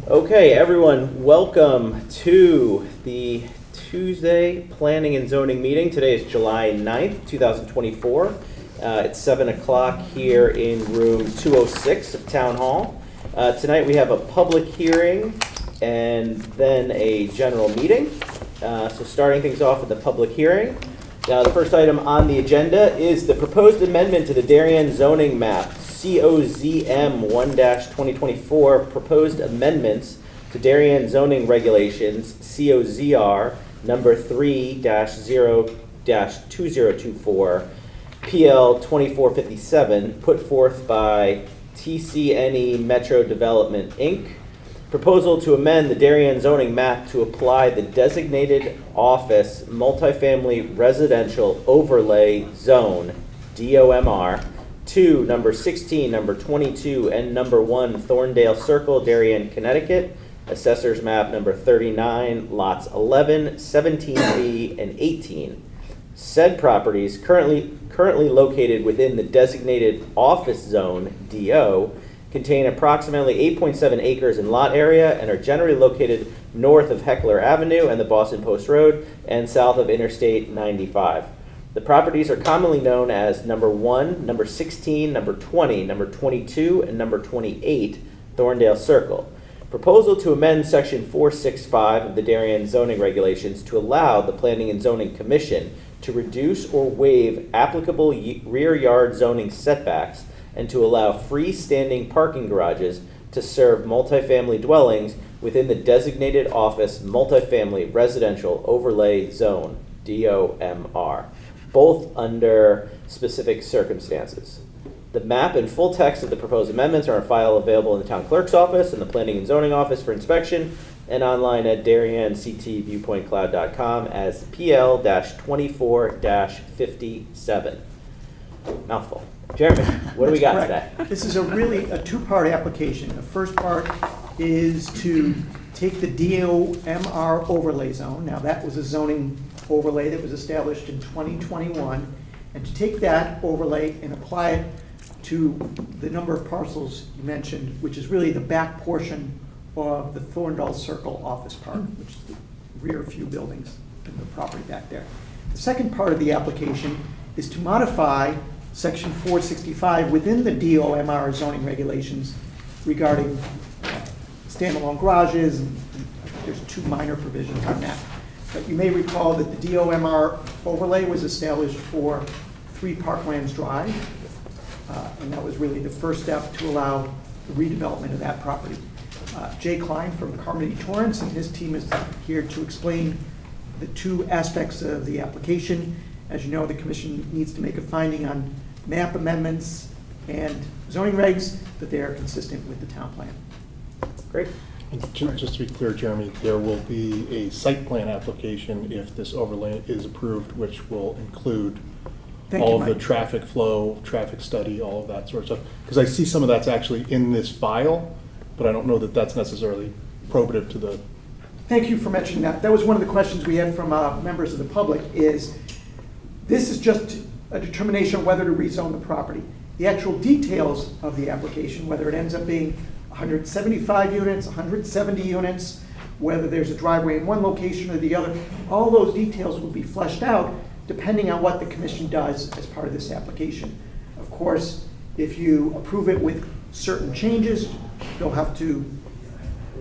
Okay, everyone, welcome to the Tuesday Planning and Zoning meeting. Today is July 9th, 2024. It's 7 o'clock here in room 206 of Town Hall. Tonight we have a public hearing and then a general meeting. So starting things off with the public hearing. The first item on the agenda is the proposed amendment to the Darien Zoning Map, COZM 1-2024, proposed amendments to Darien Zoning Regulations, COZR, number 3-0-2024, PL 2457, put forth by TCNE Metro Development, Inc. Proposal to amend the Darien Zoning Map to apply the designated office multifamily residential overlay zone, DOMR, to number 16, number 22, and number 1 Thorndal Circle, Darien, Connecticut, Assessor's Map number 39, lots 11, 17B, and 18. Said properties currently located within the designated office zone, DO, contain approximately 8.7 acres in lot area and are generally located north of Heckler Avenue and the Boston Post Road and south of Interstate 95. The properties are commonly known as number 1, number 16, number 20, number 22, and number 28, Thorndal Circle. Proposal to amend section 465 of the Darien Zoning Regulations to allow the Planning and Zoning Commission to reduce or waive applicable rear yard zoning setbacks and to allow freestanding parking garages to serve multifamily dwellings within the designated office multifamily residential overlay zone, DOMR, both under specific circumstances. The map and full text of the proposed amendments are on file available in the Town Clerk's office and the Planning and Zoning office for inspection and online at darienct viewpointcloudcom as PL-24-57. Mouthful. Jeremy, what do we got today? This is a two-part application. The first part is to take the DOMR overlay zone. Now that was a zoning overlay that was established in 2021, and to take that overlay and apply it to the number of parcels you mentioned, which is really the back portion of the Thorndal Circle office park, which is the rear few buildings and the property back there. The second part of the application is to modify Section 465 within the DOMR zoning regulations regarding standalone garages, and there's two minor provisions on that. But you may recall that the DOMR overlay was established for 3 Parklands Drive, and that was really the first step to allow the redevelopment of that property. Jay Klein from Carmody Torrance and his team is here to explain the two aspects of the application. As you know, the commission needs to make a finding on map amendments and zoning regs that they are consistent with the town plan. Great. And just to be clear, Jeremy, there will be a site plan application if this overlay is approved, which will include all of the traffic flow, traffic study, all of that sort of stuff. Because I see some of that's actually in this file, but I don't know that that's necessarily probative to the... Thank you for mentioning that. That was one of the questions we had from members of the public is, this is just a determination of whether to rezone the property. The actual details of the application, whether it ends up being 175 units, 170 units, whether there's a driveway in one location or the other, all those details will be fleshed out depending on what the commission does as part of this application. Of course, if you approve it with certain changes, they'll have to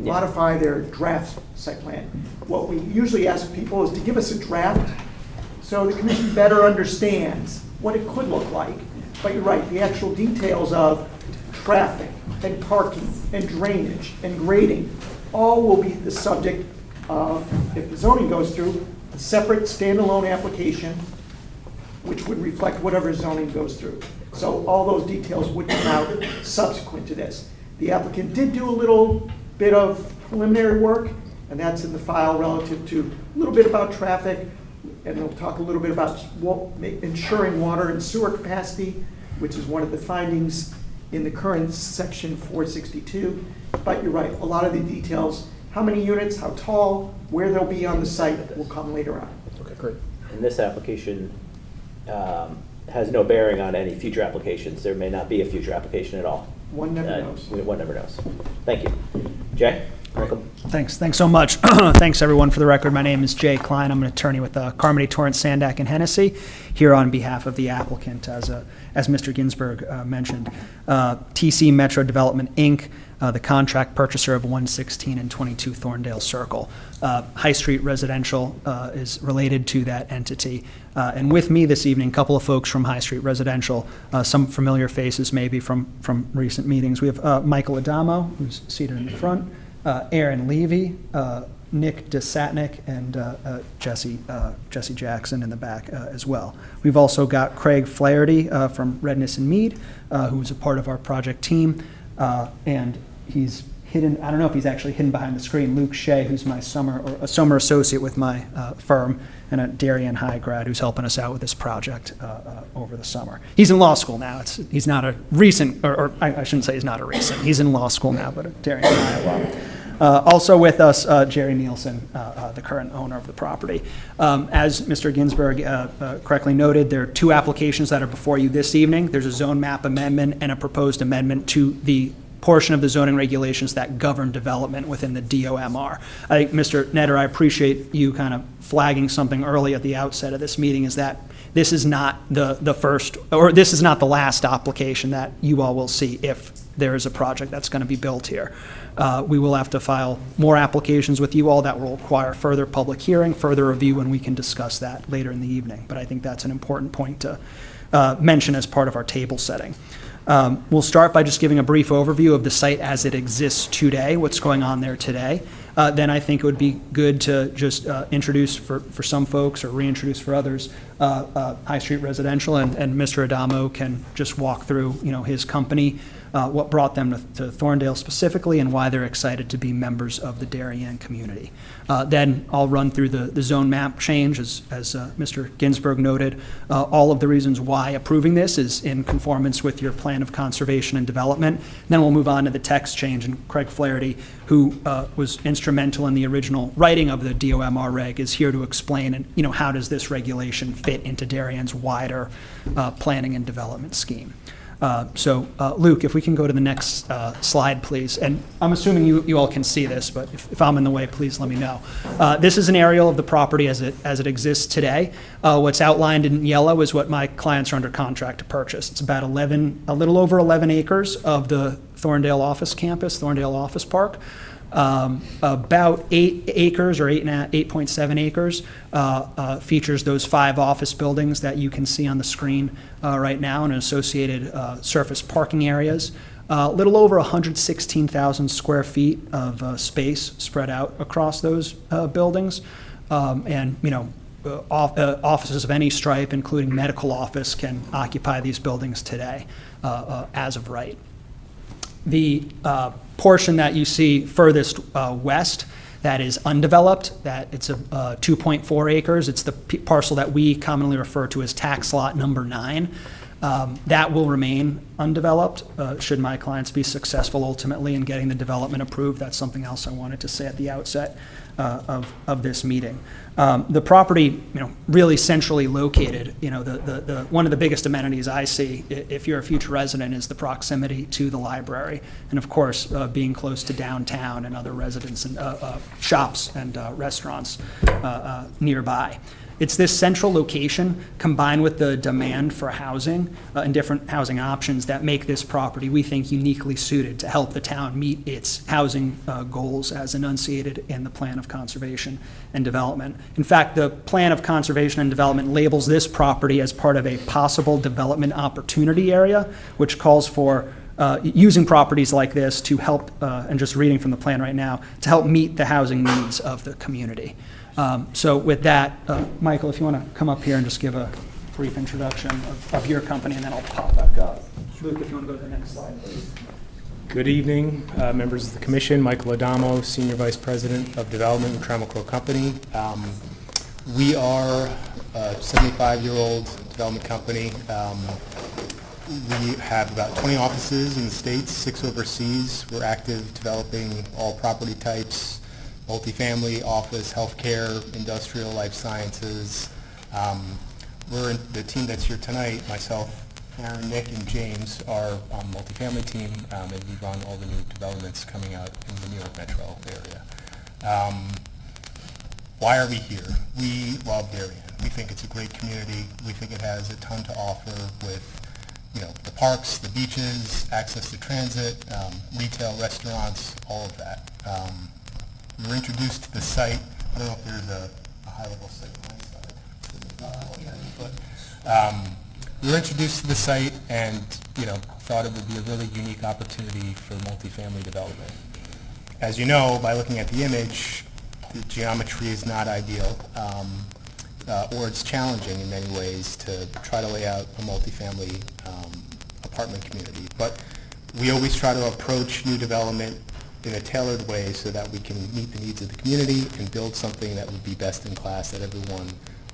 modify their draft site plan. What we usually ask people is to give us a draft so the commission better understands what it could look like. But you're right, the actual details of traffic and parking and drainage and grading all will be the subject of, if the zoning goes through, a separate standalone application which would reflect whatever zoning goes through. So all those details would come out subsequent to this. The applicant did do a little bit of preliminary work, and that's in the file relative to a little bit about traffic, and we'll talk a little bit about ensuring water and sewer capacity, which is one of the findings in the current section 462. But you're right, a lot of the details, how many units, how tall, where they'll be on the site will come later on. Okay, great. And this application has no bearing on any future applications. There may not be a future application at all. One never knows. One never knows. Thank you. Jay, welcome. Thanks so much. Thanks, everyone. For the record, my name is Jay Klein. I'm an attorney with Carmody, Torrance, Sandak, and Hennessy, here on behalf of the applicant, as Mr. Ginsberg mentioned. TC Metro Development, Inc., the contract purchaser of 116 and 22 Thorndal Circle. High Street Residential is related to that entity. And with me this evening, a couple of folks from High Street Residential, some familiar faces maybe from recent meetings. We have Michael Adamo, who's seated in the front, Aaron Levy, Nick DeSatnik, and Jesse Jackson in the back as well. We've also got Craig Flaherty from Redness and Mead, who's a part of our project team, and he's hidden, I don't know if he's actually hidden behind the screen, Luke Shea, who's my summer associate with my firm, and a Darien High grad who's helping us out with this project over the summer. He's in law school now. He's not a recent, or I shouldn't say he's not a recent. He's in law school now, but at Darien High law. Also with us, Jerry Nielsen, the current owner of the property. As Mr. Ginsberg correctly noted, there are two applications that are before you this evening. There's a zone map amendment and a proposed amendment to the portion of the zoning regulations that govern development within the DOMR. I think, Mr. Netter, I appreciate you kind of flagging something early at the outset of this meeting, is that this is not the first, or this is not the last application that you all will see if there is a project that's going to be built here. We will have to file more applications with you all that will require further public hearing, further review, and we can discuss that later in the evening. But I think that's an important point to mention as part of our table setting. We'll start by just giving a brief overview of the site as it exists today, what's going on there today. Then I think it would be good to just introduce for some folks, or reintroduce for others, High Street Residential, and Mr. Adamo can just walk through, his company, what brought them to Thorndale specifically, and why they're excited to be members of the Darien community. Then I'll run through the zone map change, as Mr. Ginsberg noted, all of the reasons why approving this is in conformance with your plan of conservation and development. Then we'll move on to the text change, and Craig Flaherty, who was instrumental in the original writing of the DOMR reg, is here to explain, and how does this regulation fit into Darien's wider planning and development scheme. So Luke, if we can go to the next slide, please. And I'm assuming you all can see this, but if I'm in the way, please let me know. This is an aerial of the property as it exists today. What's outlined in yellow is what my clients are under contract to purchase. It's about a little over 11 acres of the Thorndale office campus, Thorndale Office Park. About 8 acres, or 8.7 acres, features those 5 office buildings that you can see on the screen right now, and associated surface parking areas. A little over 116,000 square feet of space spread out across those buildings, and offices of any stripe, including medical office, can occupy these buildings today as of right. The portion that you see furthest west that is undeveloped, that it's a 2.4 acres. It's the parcel that we commonly refer to as tax lot number 9. That will remain undeveloped should my clients be successful ultimately in getting the development approved. That's something else I wanted to say at the outset of this meeting. The property, really centrally located. The one of the biggest amenities I see, if you're a future resident, is the proximity to the library, and of course, being close to downtown and other residents and shops and restaurants nearby. It's this central location combined with the demand for housing and different housing options that make this property, we think, uniquely suited to help the town meet its housing goals as enunciated in the Plan of Conservation and Development. In fact, the Plan of Conservation and Development labels this property as part of a possible development opportunity area, which calls for using properties like this to help, and just reading from the plan right now, to help meet the housing needs of the community. So with that, Michael, if you want to come up here and just give a brief introduction of your company, and then I'll pop back up. Luke, if you want to go to the next slide, please. Good evening, members of the Commission. Michael Adamo, Senior Vice President of Development with Trammell Company. We are a 75-year-old development company. We have about 20 offices in the States, 6 overseas. We're active developing all property types: multifamily, office, healthcare, industrial, life sciences. We're in the team that's here tonight, myself Aaron, Nick, and James are on the multifamily team, and we run all the new developments coming out in the New York metro area. Why are we here? We love Darien. We think it's a great community. We think it has a ton to offer with, the parks, the beaches, access to transit, retail, restaurants, all of that. We were introduced to the site. I don't know if there's a high-level site plan slide, but we were introduced to the site and, thought it would be a really unique opportunity for multifamily development. As you know, by looking at the image, the geometry is not ideal, or it's challenging in many ways to try to lay out a multifamily apartment community. But we always try to approach new development in a tailored way so that we can meet the needs of the community and build something that would be best in class that everyone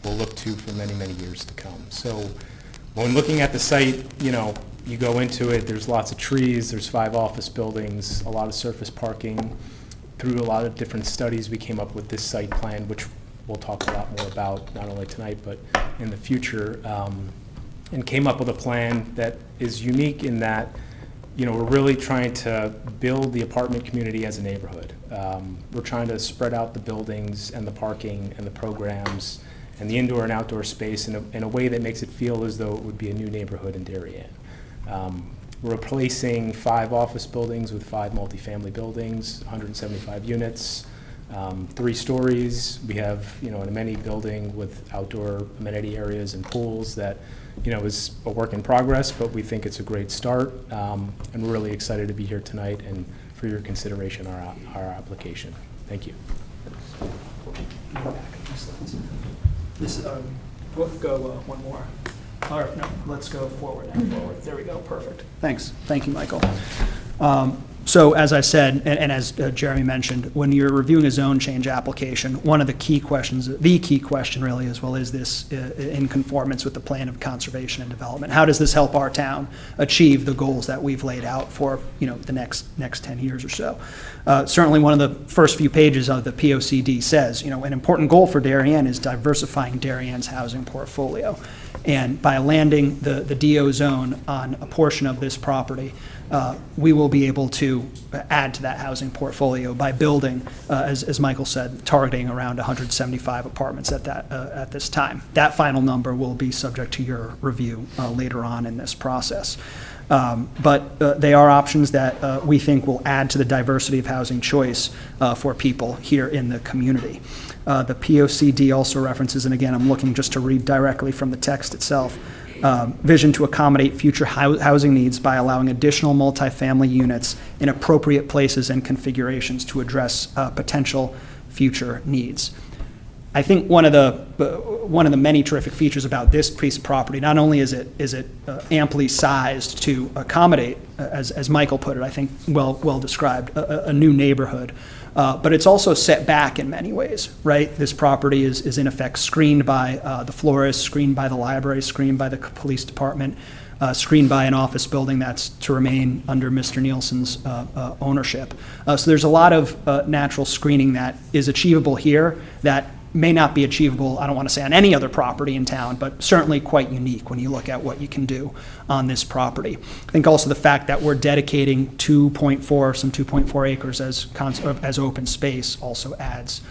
will look to for many, many years to come. So when looking at the site, you go into it, there's lots of trees, there's 5 office buildings, a lot of surface parking. Through a lot of different studies, we came up with this site plan, which we'll talk a lot more about, not only tonight, but in the future, and came up with a plan that is unique in that, we're really trying to build the apartment community as a neighborhood. We're trying to spread out the buildings and the parking and the programs and the indoor and outdoor space in a way that makes it feel as though it would be a new neighborhood in Darien. We're replacing 5 office buildings with 5 multifamily buildings, 175 units, 3 stories. We have, an amenity building with outdoor amenity areas and pools that, is a work in progress, but we think it's a great start. And we're really excited to be here tonight and for your consideration our application. Thank you. This we'll go one more. All right, no, let's go forward and forward. There we go, perfect. Thanks. Thank you, Michael. So as I said, and as Jeremy mentioned, when you're reviewing a zone change application, one of the key questions, the key question really is, well, is this in conformance with the plan of conservation and development? How does this help our town achieve the goals that we've laid out for, the next 10 years or so? Certainly one of the first few pages of the POCD says, an important goal for Darien is diversifying Darien's housing portfolio. And by landing the DO zone on a portion of this property, we will be able to add to that housing portfolio by building, as Michael said, targeting around 175 apartments at this time. That final number will be subject to your review later on in this process. But they are options that we think will add to the diversity of housing choice for people here in the community. The POCD also references, and again, I'm looking just to read directly from the text itself, vision to accommodate future housing needs by allowing additional multifamily units in appropriate places and configurations to address potential future needs. I think one of the many terrific features about this piece of property, not only is it amply sized to accommodate, as Michael put it, I think well described, a new neighborhood, but it's also set back in many ways, right? This property is in effect screened by the florist, screened by the library, screened by the police department, screened by an office building that's to remain under Mr. Nielsen's ownership. So there's a lot of natural screening that is achievable here that may not be achievable, I don't want to say on any other property in town, but certainly quite unique when you look at what you can do on this property. I think also the fact that we're dedicating 2.4 acres as open space also adds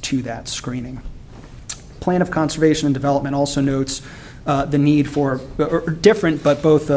to that screening. Plan of Conservation and Development also notes the need for, or different, but both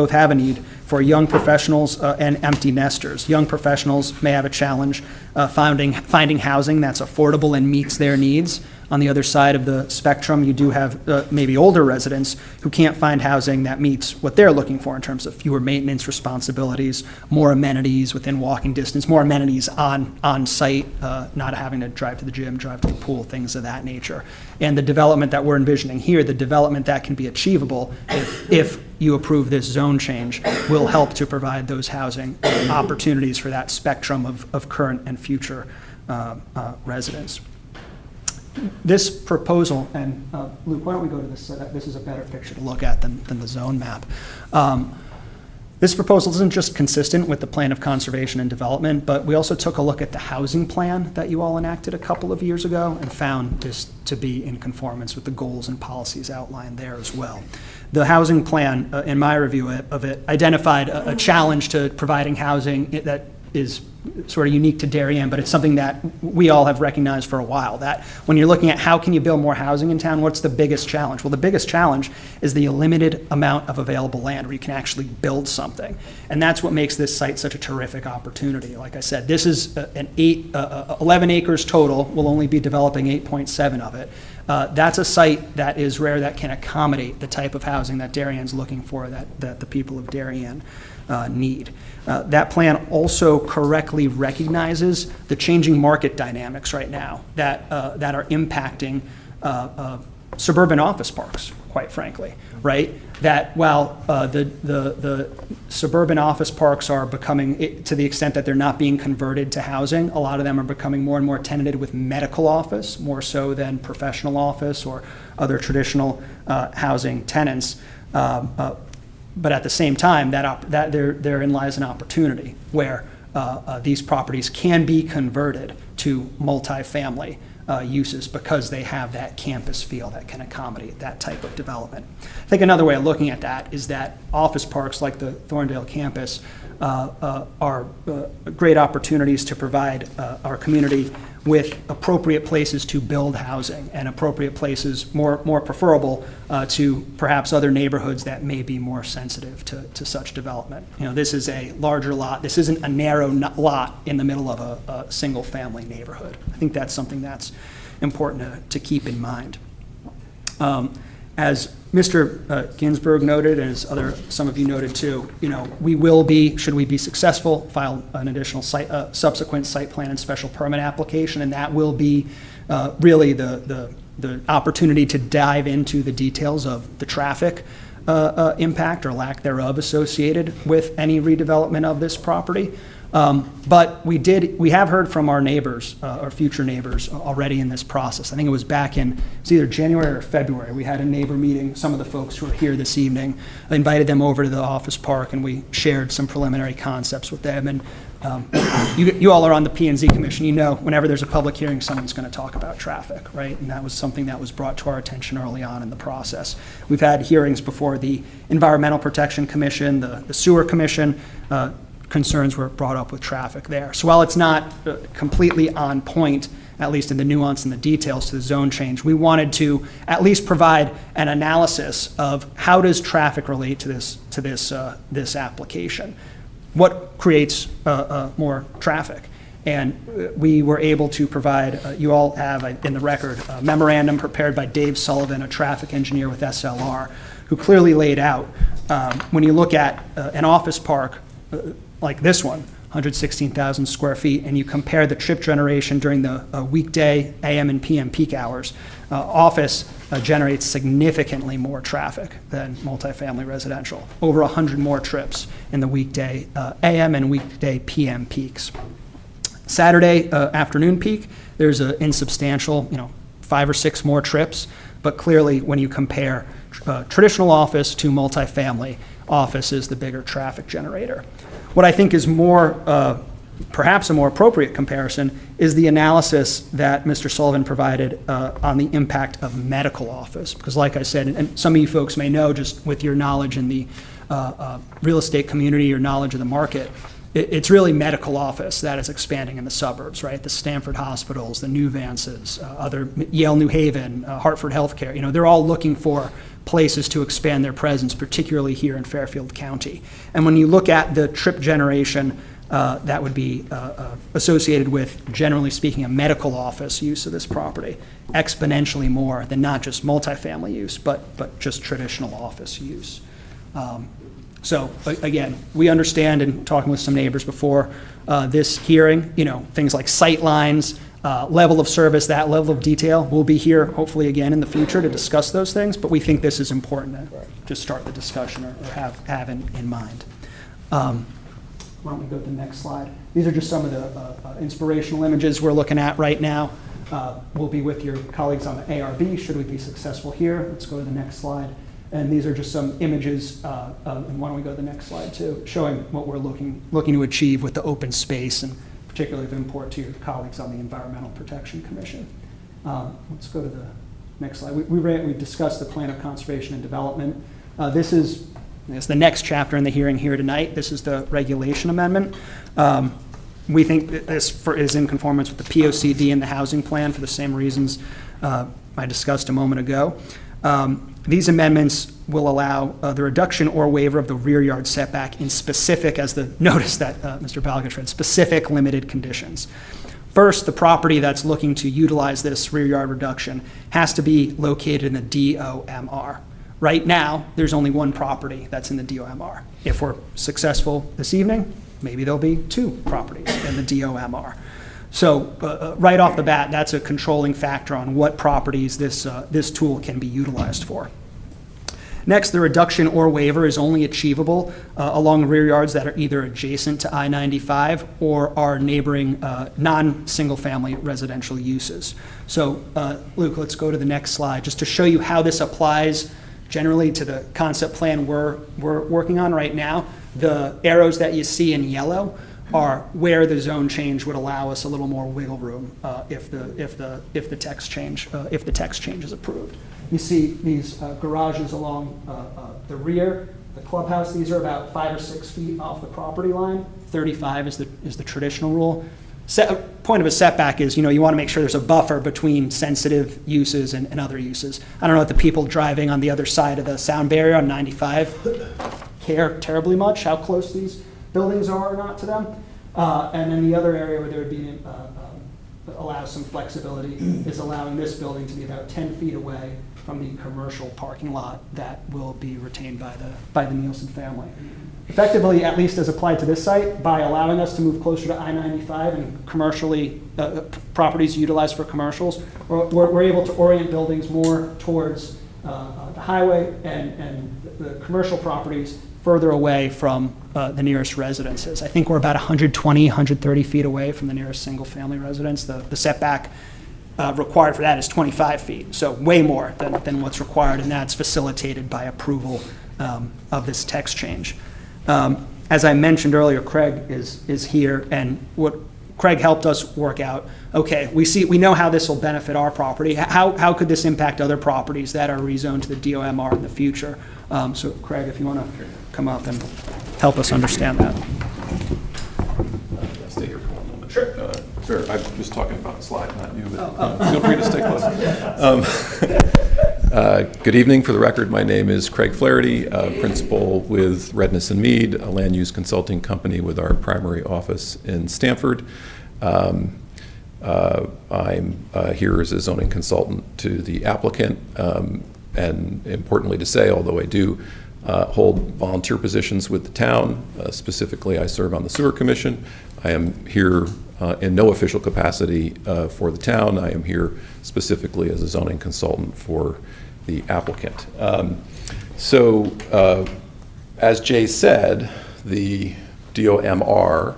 have a need for young professionals and empty nesters. Young professionals may have a challenge finding housing that's affordable and meets their needs. On the other side of the spectrum, you do have maybe older residents who can't find housing that meets what they're looking for in terms of fewer maintenance responsibilities, more amenities within walking distance, more amenities on site, not having to drive to the gym, drive to the pool, things of that nature. And the development that we're envisioning here, the development that can be achievable if you approve this zone change, will help to provide those housing opportunities for that spectrum of current and future residents. This proposal, and Luke, why don't we go to this? This is a better picture to look at than the zone map. This proposal isn't just consistent with the Plan of Conservation and Development, but we also took a look at the housing plan that you all enacted a couple of years ago and found this to be in conformance with the goals and policies outlined there as well. The housing plan, in my review of it, identified a challenge to providing housing that is sort of unique to Darien, but it's something that we all have recognized for a while, that when you're looking at how can you build more housing in town, what's the biggest challenge? Well, the biggest challenge is the limited amount of available land where you can actually build something. And that's what makes this site such a terrific opportunity. Like I said, this is 11 acres total. We'll only be developing 8.7 of it. That's a site that is rare that can accommodate the type of housing that Darien's looking for, that the people of Darien need. That plan also correctly recognizes the changing market dynamics right now that are impacting suburban office parks, quite frankly, right? That while the suburban office parks are becoming, to the extent that they're not being converted to housing, a lot of them are becoming more and more tenanted with medical office, more so than professional office or other traditional housing tenants. But at the same time, therein lies an opportunity where these properties can be converted to multifamily uses because they have that campus feel that can accommodate that type of development. I think another way of looking at that is that office parks like the Thorndal campus are great opportunities to provide our community with appropriate places to build housing and appropriate places, more preferable to perhaps other neighborhoods that may be more sensitive to such development. You know, this is a larger lot. This isn't a narrow lot in the middle of a single family neighborhood. I think that's something that's important to keep in mind. As Mr. Ginsburg noted, and as some of you noted too, you know, we will be, should we be successful, file an additional subsequent site plan and special permit application, and that will be really the opportunity to dive into the details of the traffic impact or lack thereof associated with any redevelopment of this property. But we have heard from our neighbors, our future neighbors already in this process. I think it was back in, it's either January or February. We had a neighbor meeting, some of the folks who are here this evening. I invited them over to the office park and we shared some preliminary concepts with them. And you all are on the P&Z Commission. You know, whenever there's a public hearing, someone's going to talk about traffic, right? And that was something that was brought to our attention early on in the process. We've had hearings before the Environmental Protection Commission, the Sewer Commission. Concerns were brought up with traffic there. So while it's not completely on point, at least in the nuance and the details to the zone change, we wanted to at least provide an analysis of how does traffic relate to this application. What creates more traffic? And we were able to provide, you all have in the record, a memorandum prepared by Dave Sullivan, a traffic engineer with SLR, who clearly laid out, when you look at an office park like this one, 116,000 square feet, and you compare the trip generation during the weekday AM and PM peak hours, office generates significantly more traffic than multifamily residential, over 100 more trips in the weekday AM and weekday PM peaks. Saturday afternoon peak, there's an insubstantial, 5 or 6 more trips, but clearly when you compare traditional office to multifamily, office is the bigger traffic generator. What I think is perhaps a more appropriate comparison is the analysis that Mr. Sullivan provided on the impact of medical office. Because like I said, and some of you folks may know just with your knowledge in the real estate community or knowledge of the market, it's really medical office that is expanding in the suburbs, right? The Stanford hospitals, the Nuvances, other Yale New Haven, Hartford Healthcare, they're all looking for places to expand their presence, particularly here in Fairfield County. And when you look at the trip generation that would be associated with, generally speaking, a medical office use of this property, exponentially more than not just multifamily use, but just traditional office use. So again, we understand, in talking with some neighbors before this hearing, things like sight lines, level of service, that level of detail. We'll be here hopefully again in the future to discuss those things, but we think this is important to just start the discussion or have in mind. Why don't we go to the next slide? These are just some of the inspirational images we're looking at right now. We'll be with your colleagues on the ARB should we be successful here. Let's go to the next slide. And these are just some images, and why don't we go to the next slide too, showing what we're looking to achieve with the open space, and particularly of import to your colleagues on the Environmental Protection Commission. Let's go to the next slide. We discussed the Plan of Conservation and Development. This is the next chapter in the hearing here tonight. This is the regulation amendment. We think that this is in conformance with the POCD and the housing plan for the same reasons I discussed a moment ago. These amendments will allow the reduction or waiver of the rear yard setback in specific, as the notice that Mr. Balgett read, specific limited conditions. First, the property that's looking to utilize this rear yard reduction has to be located in the DOMR. Right now, there's only one property that's in the DOMR. If we're successful this evening, maybe there'll be 2 properties in the DOMR. So right off the bat, that's a controlling factor on what properties this tool can be utilized for. Next, the reduction or waiver is only achievable along rear yards that are either adjacent to I-95 or are neighboring non-single-family residential uses. So, Luke, let's go to the next slide just to show you how this applies generally to the concept plan we're working on right now. The arrows that you see in yellow are where the zone change would allow us a little more wiggle room if the text change is approved. You see these garages along the rear, the clubhouse. These are about 5 or 6 feet off the property line. 35 is the traditional rule. Point of a setback is, you want to make sure there's a buffer between sensitive uses and other uses. I don't know if the people driving on the other side of the sound barrier on 95 care terribly much how close these buildings are or not to them. And then the other area where there would be allows some flexibility is allowing this building to be about 10 feet away from the commercial parking lot that will be retained by the Nielsen family. Effectively, at least as applied to this site, by allowing us to move closer to I-95 and commercially properties utilized for commercials, we're able to orient buildings more towards the highway and the commercial properties further away from the nearest residences. I think we're about 120, 130 feet away from the nearest single-family residence. The setback required for that is 25 feet, so way more than what's required, and that's facilitated by approval of this text change. As I mentioned earlier, Craig is here, and what Craig helped us work out, okay, we know how this will benefit our property. How could this impact other properties that are rezoned to the DOMR in the future? So Craig, if you want to come up and help us understand that. Stay here for 1 moment. Sure. Sure, I was talking about a slide, not you, but feel free to stay close. Good evening. For the record, my name is Craig Flaherty, principal with Redness & Mead, a land use consulting company with our primary office in Stamford. I'm here as a zoning consultant to the applicant, and importantly to say, although I do hold volunteer positions with the town, specifically I serve on the Sewer Commission. I am here in no official capacity for the town. I am here specifically as a zoning consultant for the applicant. As Jay said, the DOMR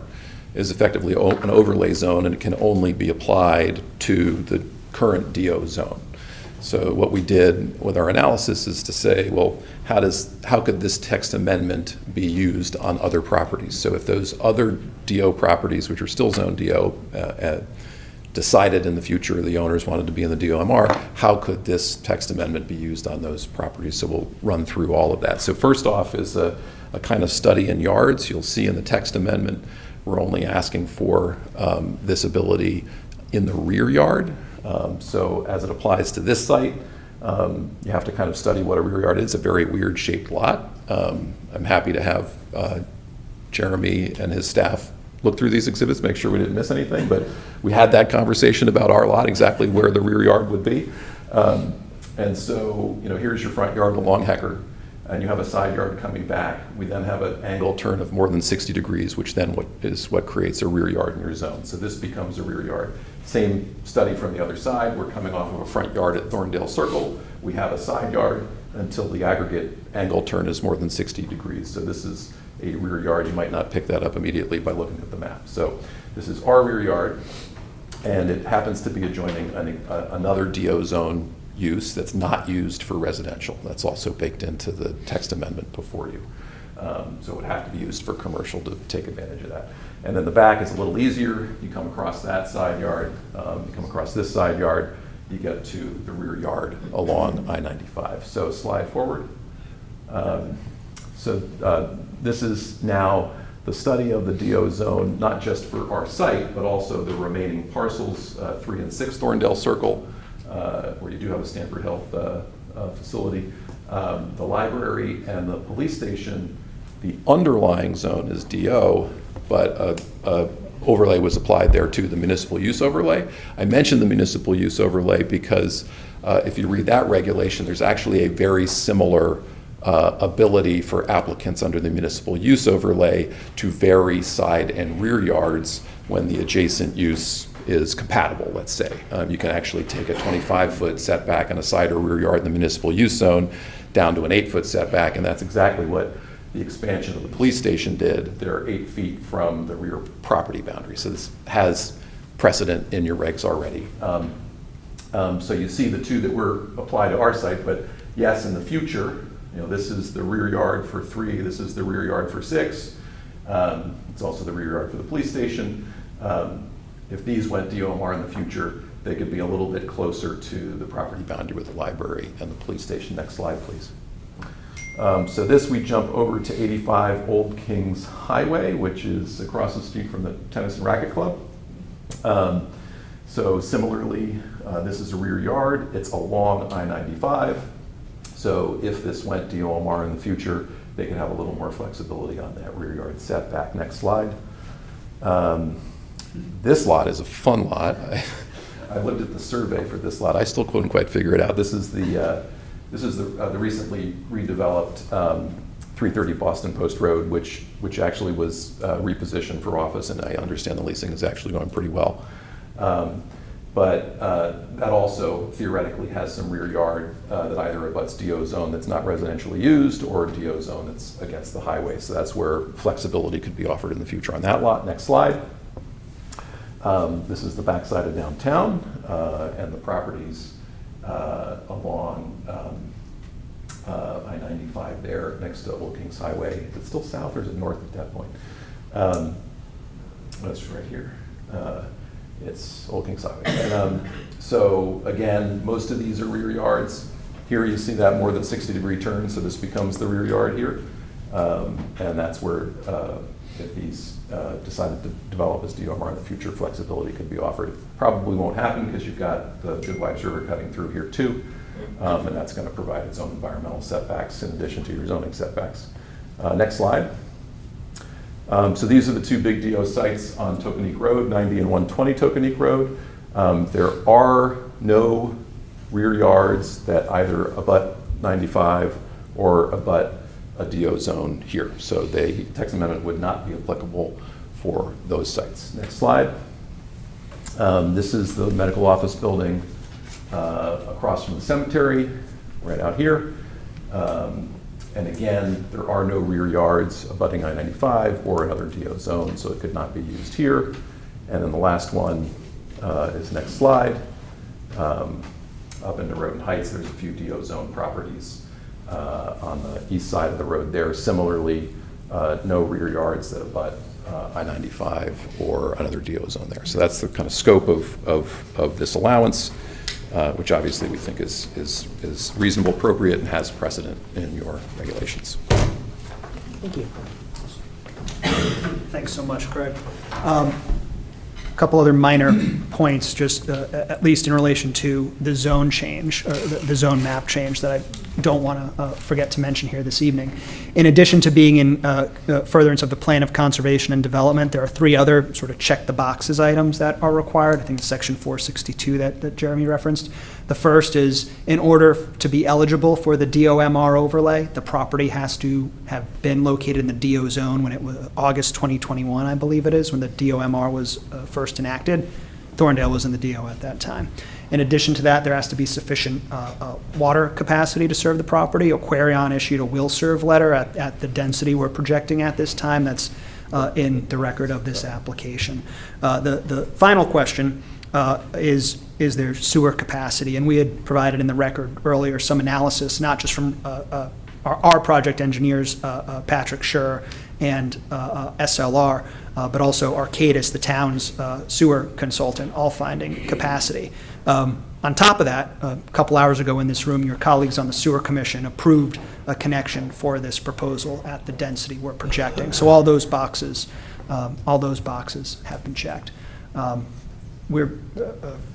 is effectively an overlay zone, and it can only be applied to the current DO zone. So what we did with our analysis is to say, well, how could this text amendment be used on other properties? So if those other DO properties, which are still zone DO, decided in the future the owners wanted to be in the DOMR, how could this text amendment be used on those properties? So we'll run through all of that. So first off is a kind of study in yards. You'll see in the text amendment, we're only asking for this ability in the rear yard. So as it applies to this site, you have to kind of study what a rear yard is. It's a very weird shaped lot. I'm happy to have Jeremy and his staff look through these exhibits, make sure we didn't miss anything, but we had that conversation about our lot, exactly where the rear yard would be. And so, here's your front yard along Hecker, and you have a side yard coming back. We then have an angle turn of more than 60 degrees, which then is what creates a rear yard in your zone. So this becomes a rear yard. Same study from the other side. We're coming off of a front yard at Thorndal Circle. We have a side yard until the aggregate angle turn is more than 60 degrees. So this is a rear yard. You might not pick that up immediately by looking at the map. So this is our rear yard, and it happens to be adjoining another DO zone use that's not used for residential. That's also baked into the text amendment before you. So it would have to be used for commercial to take advantage of that. And then the back is a little easier. You come across that side yard, you come across this side yard, you get to the rear yard along I-95. So slide forward. This is now the study of the DO zone, not just for our site, but also the remaining parcels, 3 and 6 Thorndal Circle, where you do have a Stanford Health facility, the library and the police station. The underlying zone is DO, but a overlay was applied there too, the municipal use overlay. I mentioned the municipal use overlay because if you read that regulation, there's actually a very similar ability for applicants under the municipal use overlay to vary side and rear yards when the adjacent use is compatible, let's say. You can actually take a 25-foot setback on a side or rear yard in the municipal use zone down to an 8-foot setback, and that's exactly what the expansion of the police station did. They're 8 feet from the rear property boundary, so this has precedent in your regs already. So you see the two that were applied to our site, but yes, in the future, this is the rear yard for 3, this is the rear yard for 6. It's also the rear yard for the police station. If these went DOMR in the future, they could be a little bit closer to the property boundary with the library and the police station. Next slide, please. So this, we jump over to 85 Old Kings Highway, which is across the street from the Tennis and Racket Club. So similarly, this is a rear yard. It's along I-95. So if this went DOMR in the future, they can have a little more flexibility on that rear yard setback. Next slide. This lot is a fun lot. I looked at the survey for this lot. I still couldn't quite figure it out. This is the recently redeveloped 330 Boston Post Road, which actually was repositioned for office, and I understand the leasing is actually going pretty well. But that also theoretically has some rear yard that either abuts DO zone that's not residentially used or DO zone that's against the highway. So that's where flexibility could be offered in the future on that lot. Next slide. This is the backside of downtown and the properties along I-95 there next to Old Kings Highway. Is it still south or is it north at that point? That's right here. It's Old Kings Highway. And, so again, most of these are rear yards. Here you see that more than 60-degree turn, so this becomes the rear yard here. And that's where, if these decided to develop as DOMR in the future, flexibility could be offered. Probably won't happen because you've got the Goodwives River cutting through here too. And that's going to provide its own environmental setbacks in addition to your zoning setbacks. Next slide. So these are the two big DO sites on Tokenique Road, 90 and 120 Tokenique Road. There are no rear yards that either abut 95 or abut a DO zone here. So the text amendment would not be applicable for those sites. Next slide. This is the medical office building across from the cemetery, right out here. And again, there are no rear yards abutting I-95 or another DO zone, so it could not be used here. And then the last one is next slide. Up into Roden Heights, there's a few DO zone properties on the east side of the road there. Similarly, no rear yards that abut I-95 or another DO zone there. So that's the kind of scope of this allowance, which obviously we think is reasonable, appropriate, and has precedent in your regulations. Thank you. Thanks so much, Craig. A couple other minor points, just at least in relation to the zone change, or the zone map change that I don't want to forget to mention here this evening. In addition to being in furtherance of the plan of conservation and development, there are 3 other sort of check the boxes items that are required. I think it's section 462 that Jeremy referenced. The first is, in order to be eligible for the DOMR overlay, the property has to have been located in the DO zone when it was August 2021, I believe it is, when the DOMR was first enacted. Thorndale was in the DO at that time. In addition to that, there has to be sufficient water capacity to serve the property. Aquarion issued a will serve letter at the density we're projecting at this time. That's in the record of this application. The final question is their sewer capacity. And we had provided in the record earlier some analysis, not just from our project engineers, Patrick Schur and SLR, but also Arcadis, the town's sewer consultant, all finding capacity. On top of that, a couple hours ago in this room, your colleagues on the Sewer Commission approved a connection for this proposal at the density we're projecting. So all those boxes have been checked. We're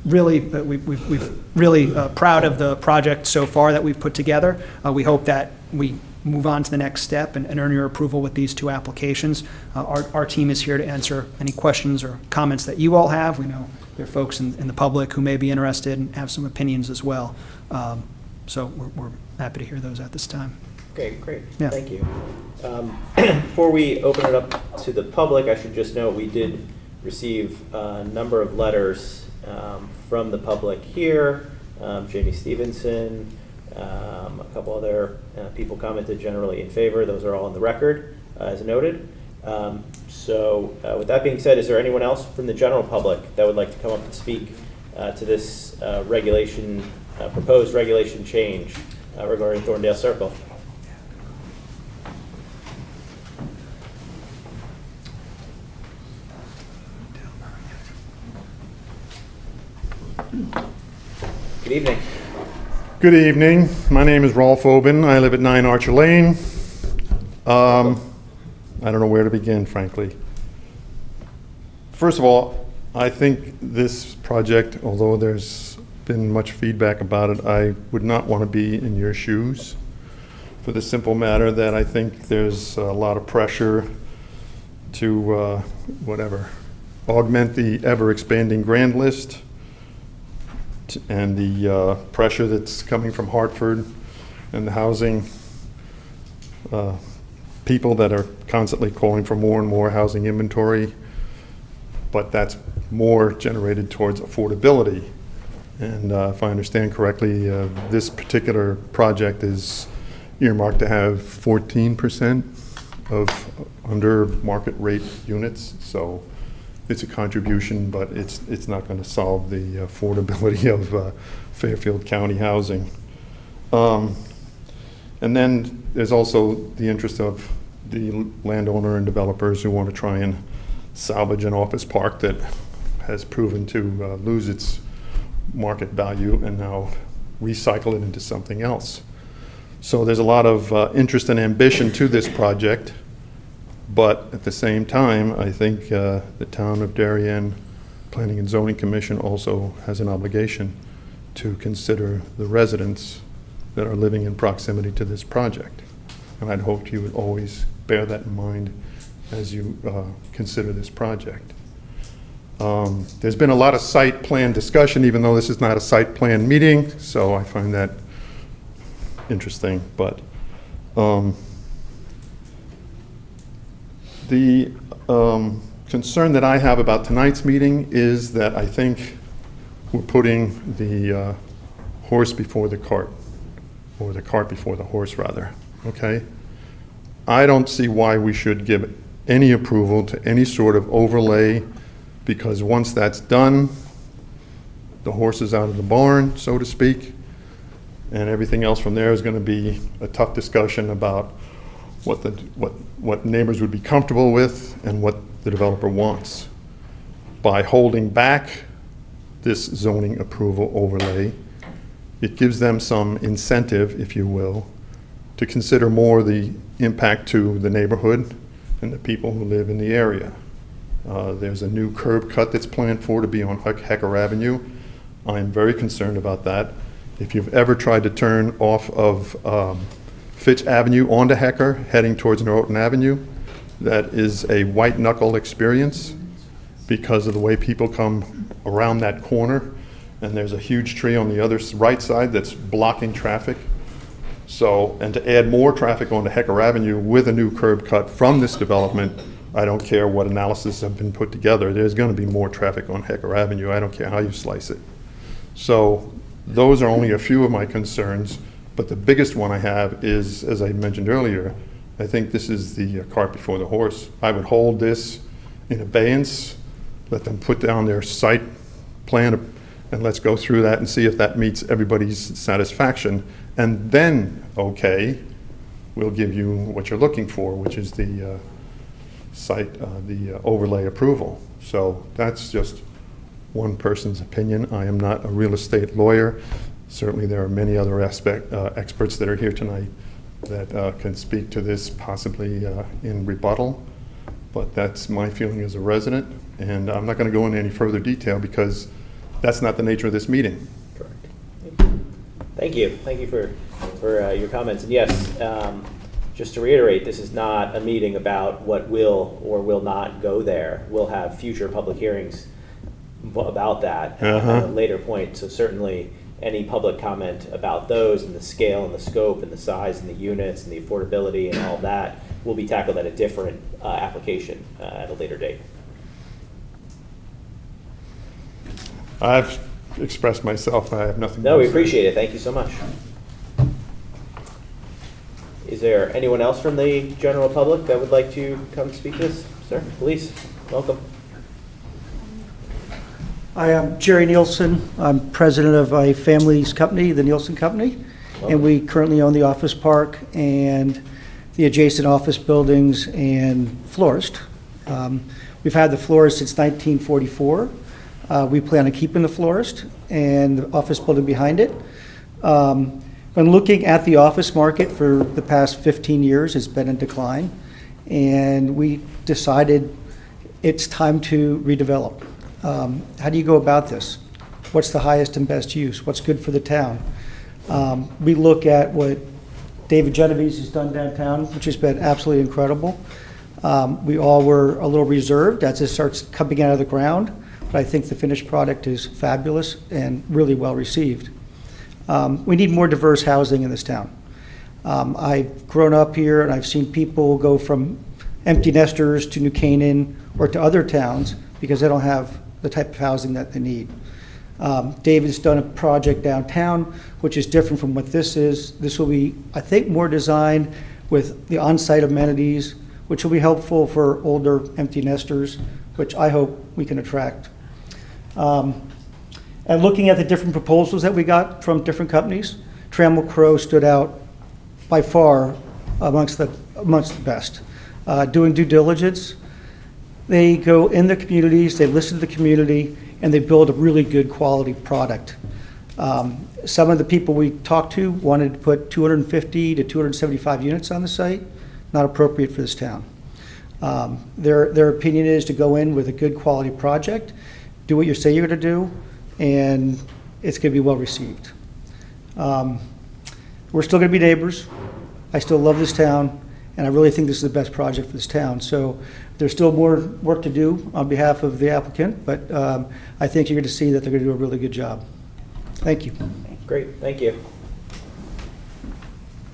we've really proud of the project so far that we've put together. We hope that we move on to the next step and earn your approval with these two applications. Our team is here to answer any questions or comments that you all have. We know there are folks in the public who may be interested and have some opinions as well. So we're happy to hear those at this time. Okay, great. Yeah. Thank you. Before we open it up to the public, I should just note we did receive a number of letters from the public here. Jamie Stevenson, a couple other people commented generally in favor. Those are all on the record, as noted. So with that being said, is there anyone else from the general public that would like to come up and speak to this proposed regulation change regarding Thorndal Circle? Good evening. Good evening. My name is Rolf Oben. I live at 9 Archer Lane. I don't know where to begin, frankly. First of all, I think this project, although there's been much feedback about it, I would not want to be in your shoes for the simple matter that I think there's a lot of pressure to, augment the ever-expanding grand list and the pressure that's coming from Hartford and the housing people that are constantly calling for more and more housing inventory, but that's more generated towards affordability. And if I understand correctly, this particular project is earmarked to have 14% of under market rate units. So it's a contribution, but it's not going to solve the affordability of Fairfield County housing. And then there's also the interest of the landowner and developers who want to try and salvage an office park that has proven to lose its market value and now recycle it into something else. So there's a lot of interest and ambition to this project. But at the same time, I think the Town of Darien Planning and Zoning Commission also has an obligation to consider the residents that are living in proximity to this project. And I'd hoped you would always bear that in mind as you consider this project. There's been a lot of site plan discussion, even though this is not a site plan meeting, so I find that interesting. But the concern that I have about tonight's meeting is that I think we're putting the horse before the cart, or the cart before the horse, rather, okay? I don't see why we should give any approval to any sort of overlay, because once that's done, the horse is out of the barn, so to speak, and everything else from there is going to be a tough discussion about what neighbors would be comfortable with and what the developer wants. By holding back this zoning approval overlay, it gives them some incentive, if you will, to consider more the impact to the neighborhood and the people who live in the area. There's a new curb cut that's planned to be on Hecker Avenue. I'm very concerned about that. If you've ever tried to turn off of Fitch Avenue onto Hecker, heading towards Norton Avenue, that is a white knuckle experience because of the way people come around that corner, and there's a huge tree on the other right side that's blocking traffic. So, and to add more traffic onto Hecker Avenue with a new curb cut from this development, I don't care what analysis have been put together, there's going to be more traffic on Hecker Avenue. I don't care how you slice it. So those are only a few of my concerns. But the biggest one I have is, as I mentioned earlier, I think this is the cart before the horse. I would hold this in abeyance, let them put down their site plan, and let's go through that and see if that meets everybody's satisfaction. And then, okay, we'll give you what you're looking for, which is the the overlay approval. So that's just one person's opinion. I am not a real estate lawyer. Certainly there are many other experts that are here tonight that can speak to this possibly in rebuttal, but that's my feeling as a resident, and I'm not going to go into any further detail because that's not the nature of this meeting. Correct. Thank you. Thank you for your comments. And yes, just to reiterate, this is not a meeting about what will or will not go there. We'll have future public hearings about that at a later point. So certainly any public comment about those and the scale and the scope and the size and the units and the affordability and all that will be tackled at a different application at a later date. I've expressed myself. I have nothing No, more we to say. appreciate it. Thank you so much. Is there anyone else from the general public that would like to come speak to this? Sir, please, welcome. I am Jerry Nielsen. I'm president of a family's company, the Nielsen Company, and we currently own the office park and the adjacent office buildings and florist. We've had the florist since 1944. We plan on keeping the florist and the office building behind it. When looking at the office market for the past 15 years, it's been in decline, and we decided it's time to redevelop. How do you go about this? What's the highest and best use? What's good for the town? We look at what David Genovese has done downtown, which has been absolutely incredible. We all were a little reserved as it starts coming out of the ground, but I think the finished product is fabulous and really well received. We need more diverse housing in this town. I've grown up here and I've seen people go from empty nesters to New Canaan or to other towns because they don't have the type of housing that they need. David's done a project downtown, which is different from what this is. This will be, I think, more designed with the on-site amenities, which will be helpful for older empty nesters, which I hope we can attract. And looking at the different proposals that we got from different companies, Trammell Crow stood out by far amongst the best. Doing due diligence, they go in the communities, they listen to the community, and they build a really good quality product. Some of the people we talked to wanted to put 250 to 275 units on the site, not appropriate for this town. Their opinion is to go in with a good quality project, do what you say you're going to do, and it's going to be well received. We're still going to be neighbors. I still love this town, and I really think this is the best project for this town. So there's still more work to do on behalf of the applicant, but I think you're going to see that they're going to do a really good job. Thank you. Great, thank you.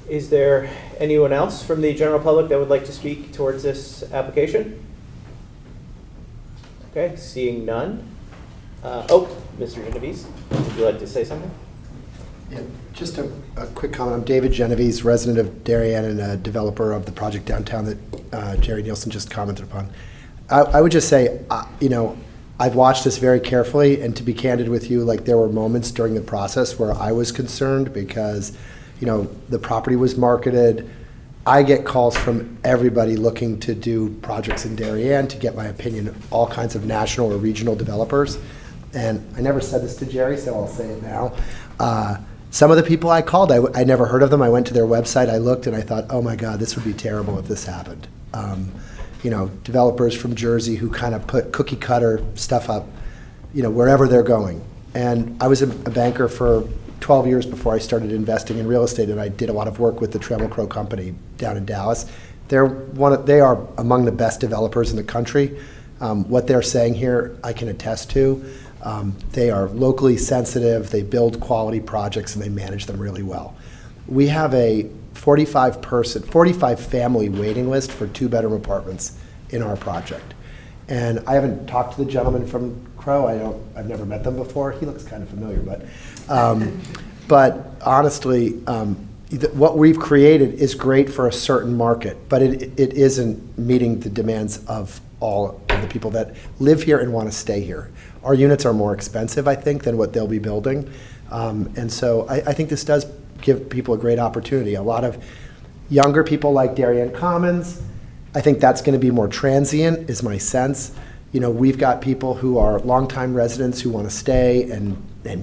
Is there anyone else from the general public that would like to speak towards this application? Okay, seeing none. Mr. Genovese, would you like to say something? Yeah, just a quick comment. I'm David Genovese, resident of Darien and a developer of the project downtown that Jerry Nielsen just commented upon. I would just say, I've watched this very carefully, and to be candid with you, like there were moments during the process where I was concerned because, the property was marketed. I get calls from everybody looking to do projects in Darien to get my opinion, all kinds of national or regional developers. And I never said this to Jerry, so I'll say it now. Some of the people I called, I never heard of them. I went to their website, I looked, and I thought, oh my God, this would be terrible if this happened. Developers from Jersey who kind of put cookie cutter stuff up, wherever they're going. And I was a banker for 12 years before I started investing in real estate, and I did a lot of work with the Trammell Crow Company down in Dallas. They are among the best developers in the country. What they're saying here, I can attest to. They are locally sensitive, they build quality projects, and they manage them really well. We have a 45 family waiting list for 2-bedroom apartments in our project. And I haven't talked to the gentleman from Crow. I've never met them before. He looks kind of familiar, but honestly, what we've created is great for a certain market, but it isn't meeting the demands of all of the people that live here and want to stay here. Our units are more expensive, I think, than what they'll be building. And so I think this does give people a great opportunity. A lot of younger people like Darien Commons, I think that's going to be more transient, is my sense. You know, we've got people who are longtime residents who want to stay and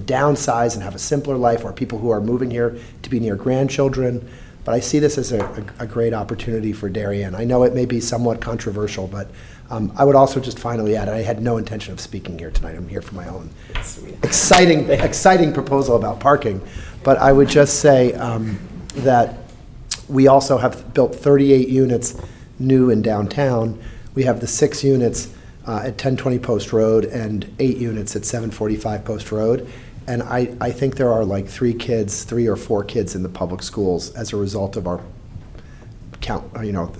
downsize and have a simpler life, or people who are moving here to be near grandchildren. But I see this as a great opportunity for Darien. I know it may be somewhat controversial, but I would also just finally add, I had no intention of speaking here tonight. I'm here for my own exciting proposal about parking. But I would just say that we also have built 38 units new in downtown. We have the 6 units at 1020 Post Road and 8 units at 745 Post Road. And I think there are like 3 or 4 kids in the public schools as a result of our count,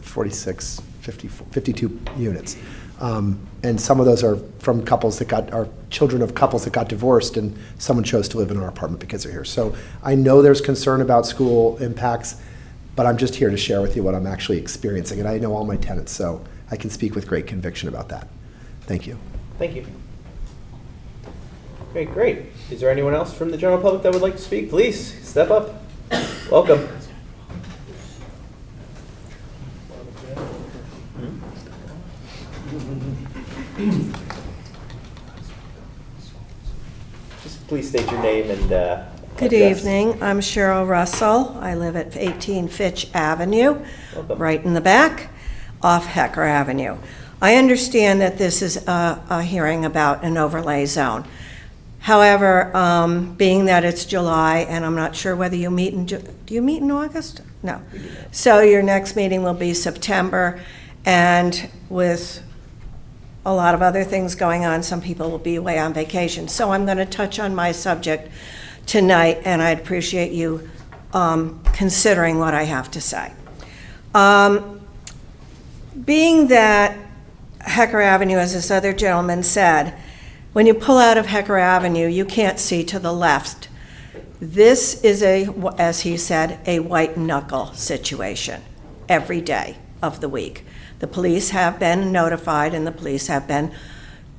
46, 52 units. And some of those are from couples that are children of couples that got divorced, and someone chose to live in our apartment because they're here. So I know there's concern about school impacts, but I'm just here to share with you what I'm actually experiencing. And I know all my tenants, so I can speak with great conviction about that. Thank you. Thank you. Okay, great. Is there anyone else from the general public that would like to speak? Please, step up. Welcome. Just please state your name and Good address. evening. I'm Cheryl Russell. I live at 18 Fitch Avenue, Welcome. right in the back, off Hecker Avenue. I understand that this is a hearing about an overlay zone. However, being that it's July, and I'm not sure whether you meet in, do you meet in August? No. So your next meeting will be September, and with a lot of other things going on, some people will be away on vacation. So I'm going to touch on my subject tonight, and I'd appreciate you considering what I have to say. Being that Hecker Avenue, as this other gentleman said, when you pull out of Hecker Avenue, you can't see to the left. This is as he said, a white knuckle situation every day of the week. The police have been notified, and the police have been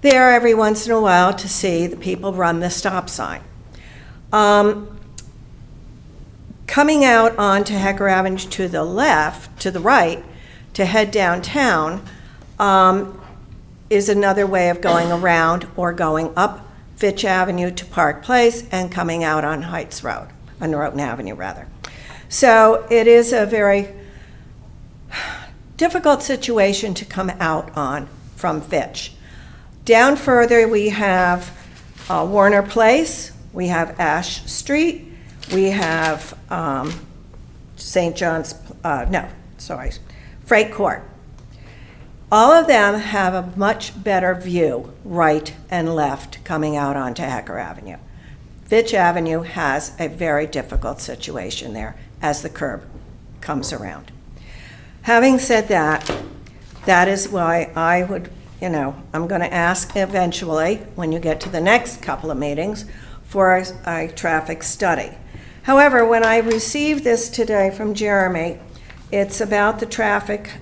there every once in a while to see the people run the stop sign. Coming out onto Hecker Avenue to the left, to the right, to head downtown, is another way of going around or going up Fitch Avenue to Park Place and coming out on Heights Road, on Norotan Avenue rather. So it is a very difficult situation to come out on from Fitch. Down further we have Warner Place, we have Ash Street, we have St. John's, Freight Court. All of them have a much better view, right and left, coming out onto Hecker Avenue. Fitch Avenue has a very difficult situation there as the curb comes around. Having said that, that is why I would, I'm going to ask eventually, when you get to the next couple of meetings, for a traffic study. However, when I received this today from Jeremy, it's about the traffic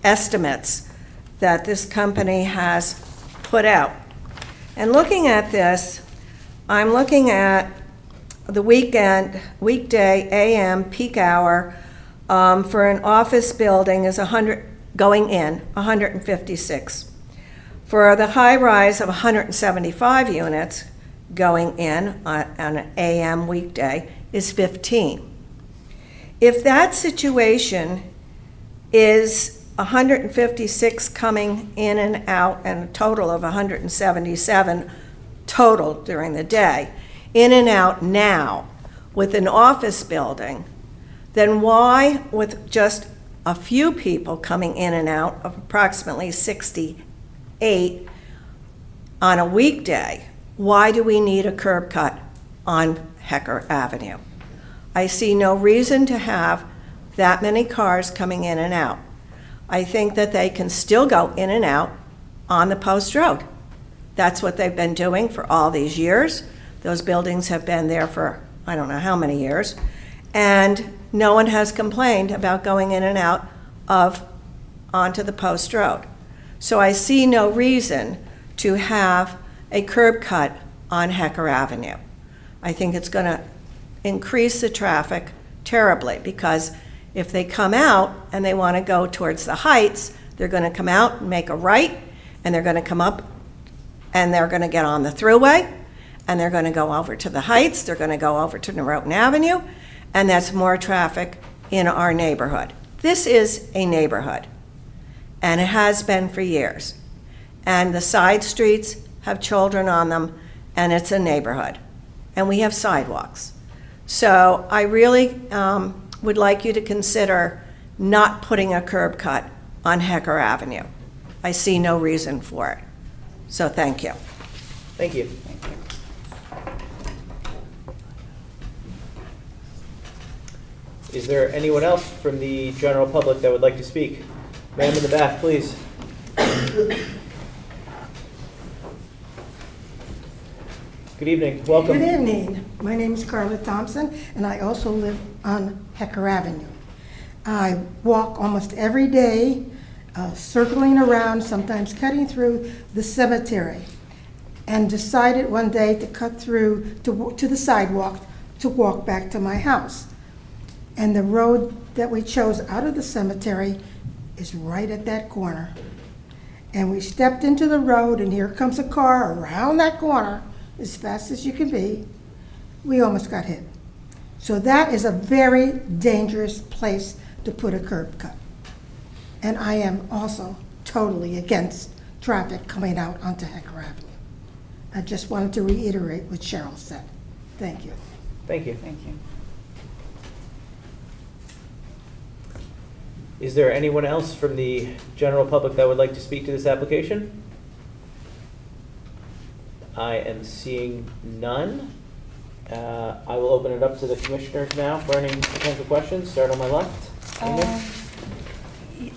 estimates that this company has put out. And looking at this, I'm looking at the weekday AM peak hour for an office building is 156. For the high rise of 175 units going in on an AM weekday is 15. If that situation is 156 coming in and out and a total of 177 total during the day, in and out now with an office building, then why, with just a few people coming in and out of approximately 68 on a weekday, why do we need a curb cut on Hecker Avenue? I see no reason to have that many cars coming in and out. I think that they can still go in and out on the Post Road. That's what they've been doing for all these years. Those buildings have been there for I don't know how many years, and no one has complained about going in and out onto the Post Road. So I see no reason to have a curb cut on Hecker Avenue. I think it's going to increase the traffic terribly, because if they come out and they want to go towards the Heights, they're going to come out and make a right, and they're going to come up and they're going to get on the thruway, and they're going to go over to the Heights, they're going to go over to Norotan Avenue, and that's more traffic in our neighborhood. This is a neighborhood, and it has been for years. And the side streets have children on them, and it's a neighborhood. And we have sidewalks. So I really would like you to consider not putting a curb cut on Hecker Avenue. I see no reason for it. So thank you. Thank you. Is there anyone else from the general public that would like to speak? Ma'am in the back, please. Good evening, welcome. Good evening. My name is Carla Thompson, and I also live on Hecker Avenue. I walk almost every day, circling around, sometimes cutting through the cemetery, and decided one day to cut through to the sidewalk to walk back to my house. And the road that we chose out of the cemetery is right at that corner. And we stepped into the road, and here comes a car around that corner as fast as you can be. We almost got hit. So that is a very dangerous place to put a curb cut. And I am also totally against traffic coming out onto Hecker Avenue. I just wanted to reiterate what Cheryl said. Thank you. Thank you. Thank you. Is there anyone else from the general public that would like to speak to this application? I am seeing none. I will open it up to the commissioners now for any potential questions. Start on my left.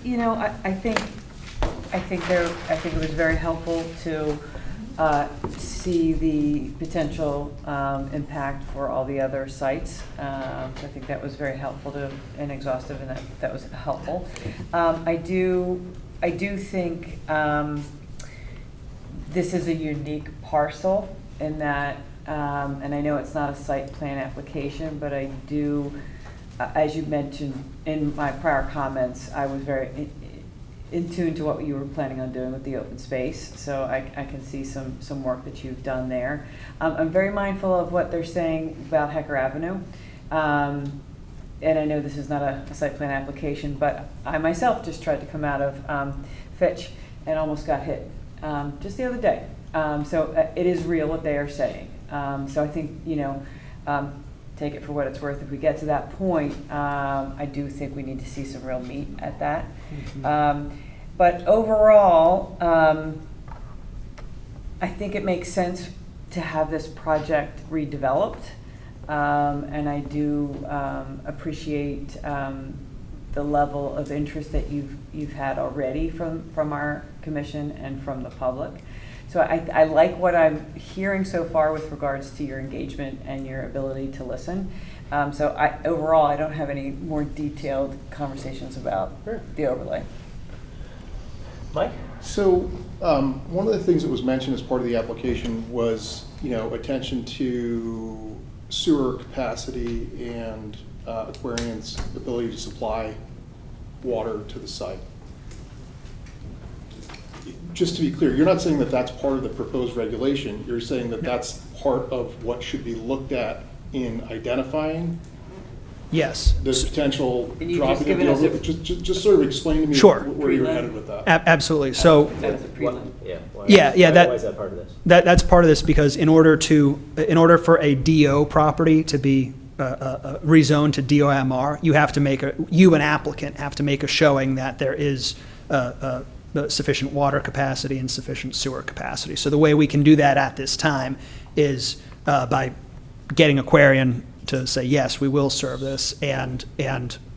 You know, I think it was very helpful to see the potential impact for all the other sites. So I think that was very helpful and exhaustive, and that was helpful. I do think this is a unique parcel in that, and I know it's not a site plan application, but I do, as you mentioned in my prior comments, I was very in tune to what you were planning on doing with the open space, so I can see some work that you've done there. I'm very mindful of what they're saying about Hecker Avenue, and I know this is not a site plan application, but I myself just tried to come out of Fitch and almost got hit just the other day. So it is real what they are saying. So I think, you know, take it for what it's worth. If we get to that point, I do think we need to see some real meat at that. Mm-hmm. But overall, I think it makes sense to have this project redeveloped. And I do appreciate the level of interest that you've had already from our commission and from the public. So I like what I'm hearing so far with regards to your engagement and your ability to listen. So overall, I don't have any more detailed conversations about the overlay. Mike? So one of the things that was mentioned as part of the application was, you know, attention to sewer capacity and Aquarian's ability to supply water to the site. Just to be clear, you're not saying that that's part of the proposed regulation. You're saying that that's part of what should be looked at in identifying Yes. the potential And you've dropping just of given the us a- overlay. Just sort of explain to me Sure. where you're headed with that. Absolutely. So That's a prelim. Yeah. Why, Yeah, why, that- why is that part of this? that's part of this, because in order for a DO property to be rezoned to DOMR, you an applicant have to make a showing that there is sufficient water capacity and sufficient sewer capacity. So the way we can do that at this time is by getting Aquarian to say, yes, we will serve this, and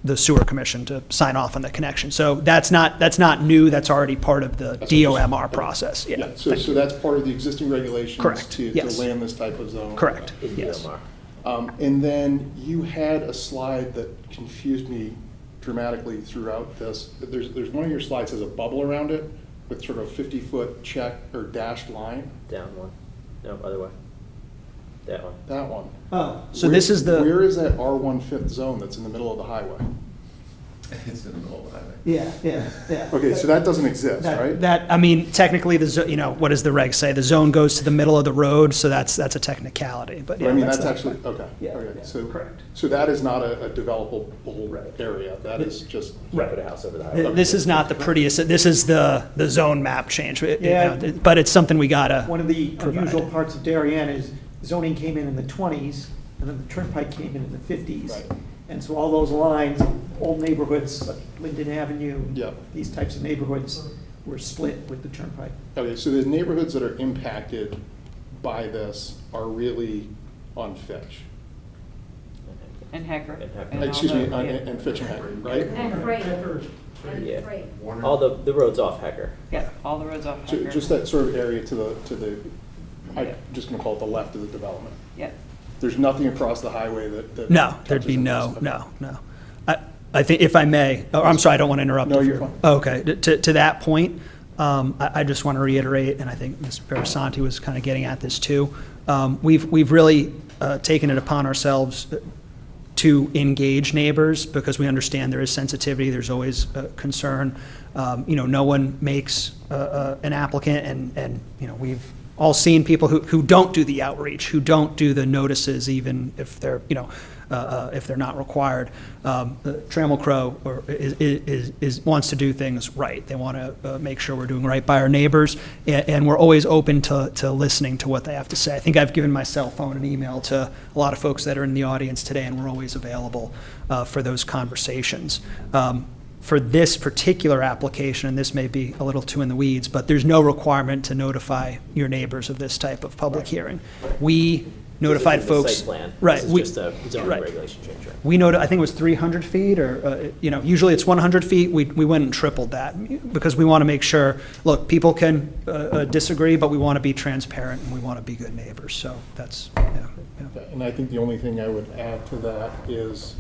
the sewer commission to sign off on the connection. So that's not new, that's already part of the DOMR process. Yeah, so that's part of the existing regulations. Correct, to yes. land this type of zone. Correct, In yes. DOMR. And then you had a slide that confused me dramatically throughout this. There's one of your slides has a bubble around it, with sort of a 50-foot check or dashed line. Down one. No, other way. That one. That one. Oh, so this is the. Where is that R1 fifth zone that's in the middle of the highway? It's in the middle of the highway. Yeah. Okay, so that doesn't exist, right? That, I mean, technically, what does the reg say? The zone goes to the middle of the road, so that's a technicality, but yeah. I mean, that's the- actually, okay. Yeah, Okay, yeah, so, correct. so that is not a developable area, that is just. Right. Put a house over the highway. This is not the prettiest, this is the zone map change, Yeah. but it's something we gotta. One of the provide. unusual parts of Darien is zoning came in the 20s, and then the turnpike came in the 50s. Right. And so all those lines, old neighborhoods, like Linden Avenue, Yep. these types of neighborhoods were split with the turnpike. Okay, so the neighborhoods that are impacted by this are really on Fitch. And Hecker. And Hecker. And all Excuse me, the- yeah. and Fitch and Henry, right? And freight. Yeah. Freight. All the roads off Hecker. Yeah, all the roads off Hecker. Just that sort of area to the, I'm Yeah. just gonna call it the left of the development. Yeah. There's nothing across the highway that. No, there'd touches be on no, this. no. I think, if I may, I'm sorry, I don't want to interrupt. No, if you're you're- fine. Okay, to that point, I just want to reiterate, and I think Ms. Barasanti was kind of getting at this too. We've really taken it upon ourselves to engage neighbors because we understand there is sensitivity, there's always concern. No one makes an applicant, and we've all seen people who don't do the outreach, who don't do the notices, even if they're, if they're not required. Trammell Crow wants to do things right. They want to make sure we're doing right by our neighbors, and we're always open to listening to what they have to say. I think I've given my cell phone and email to a lot of folks that are in the audience today, and we're always available for those conversations. For this particular application, and this may be a little too in the weeds, but there's no requirement to notify your neighbors of this type of public hearing. We notified This isn't the folks. site plan. Right. This is we- just a zoning right. regulation change, right? We I think it was 300 feet, or, usually it's 100 feet. We went and tripled that because we want to make sure, look, people can disagree, but we want to be transparent and we want to be good neighbors. So that's, yeah. And I think the only thing I would add to that is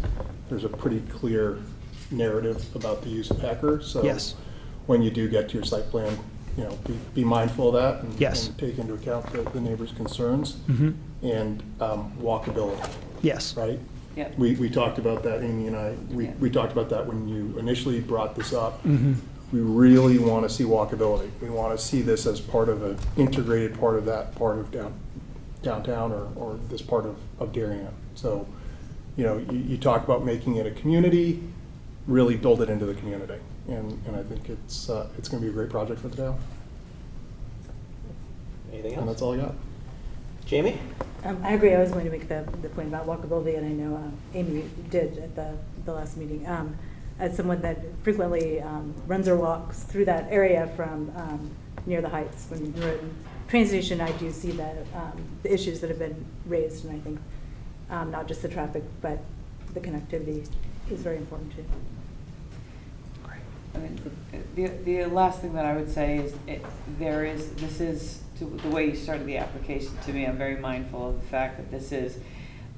there's a pretty clear narrative about the use of Hecker. So Yes. when you do get to your site plan, be mindful of that. And, Yes. and take into account the neighbors' concerns Mhm. and walkability, Yes. right? Yep. We talked about that, Amy and I, Yeah. we talked about that when you initially brought this up. Mhm. We really want to see walkability. We want to see this as part of an integrated part of that part of downtown or this part of Darien. So, you talk about making it a community, really build it into the community. And I think it's going to be a great project for the town. Anything And else? that's all I got. Jamie? I agree, I was going to make the point about walkability, and I know Amy did at the last meeting. As someone that frequently runs or walks through that area from near the Heights, when you're in train station, I do see that the issues that have been raised, and I think not just the traffic, but the connectivity is very important too. I mean, the last thing that I would say is, this is, the way you started the application, to me, I'm very mindful of the fact that this is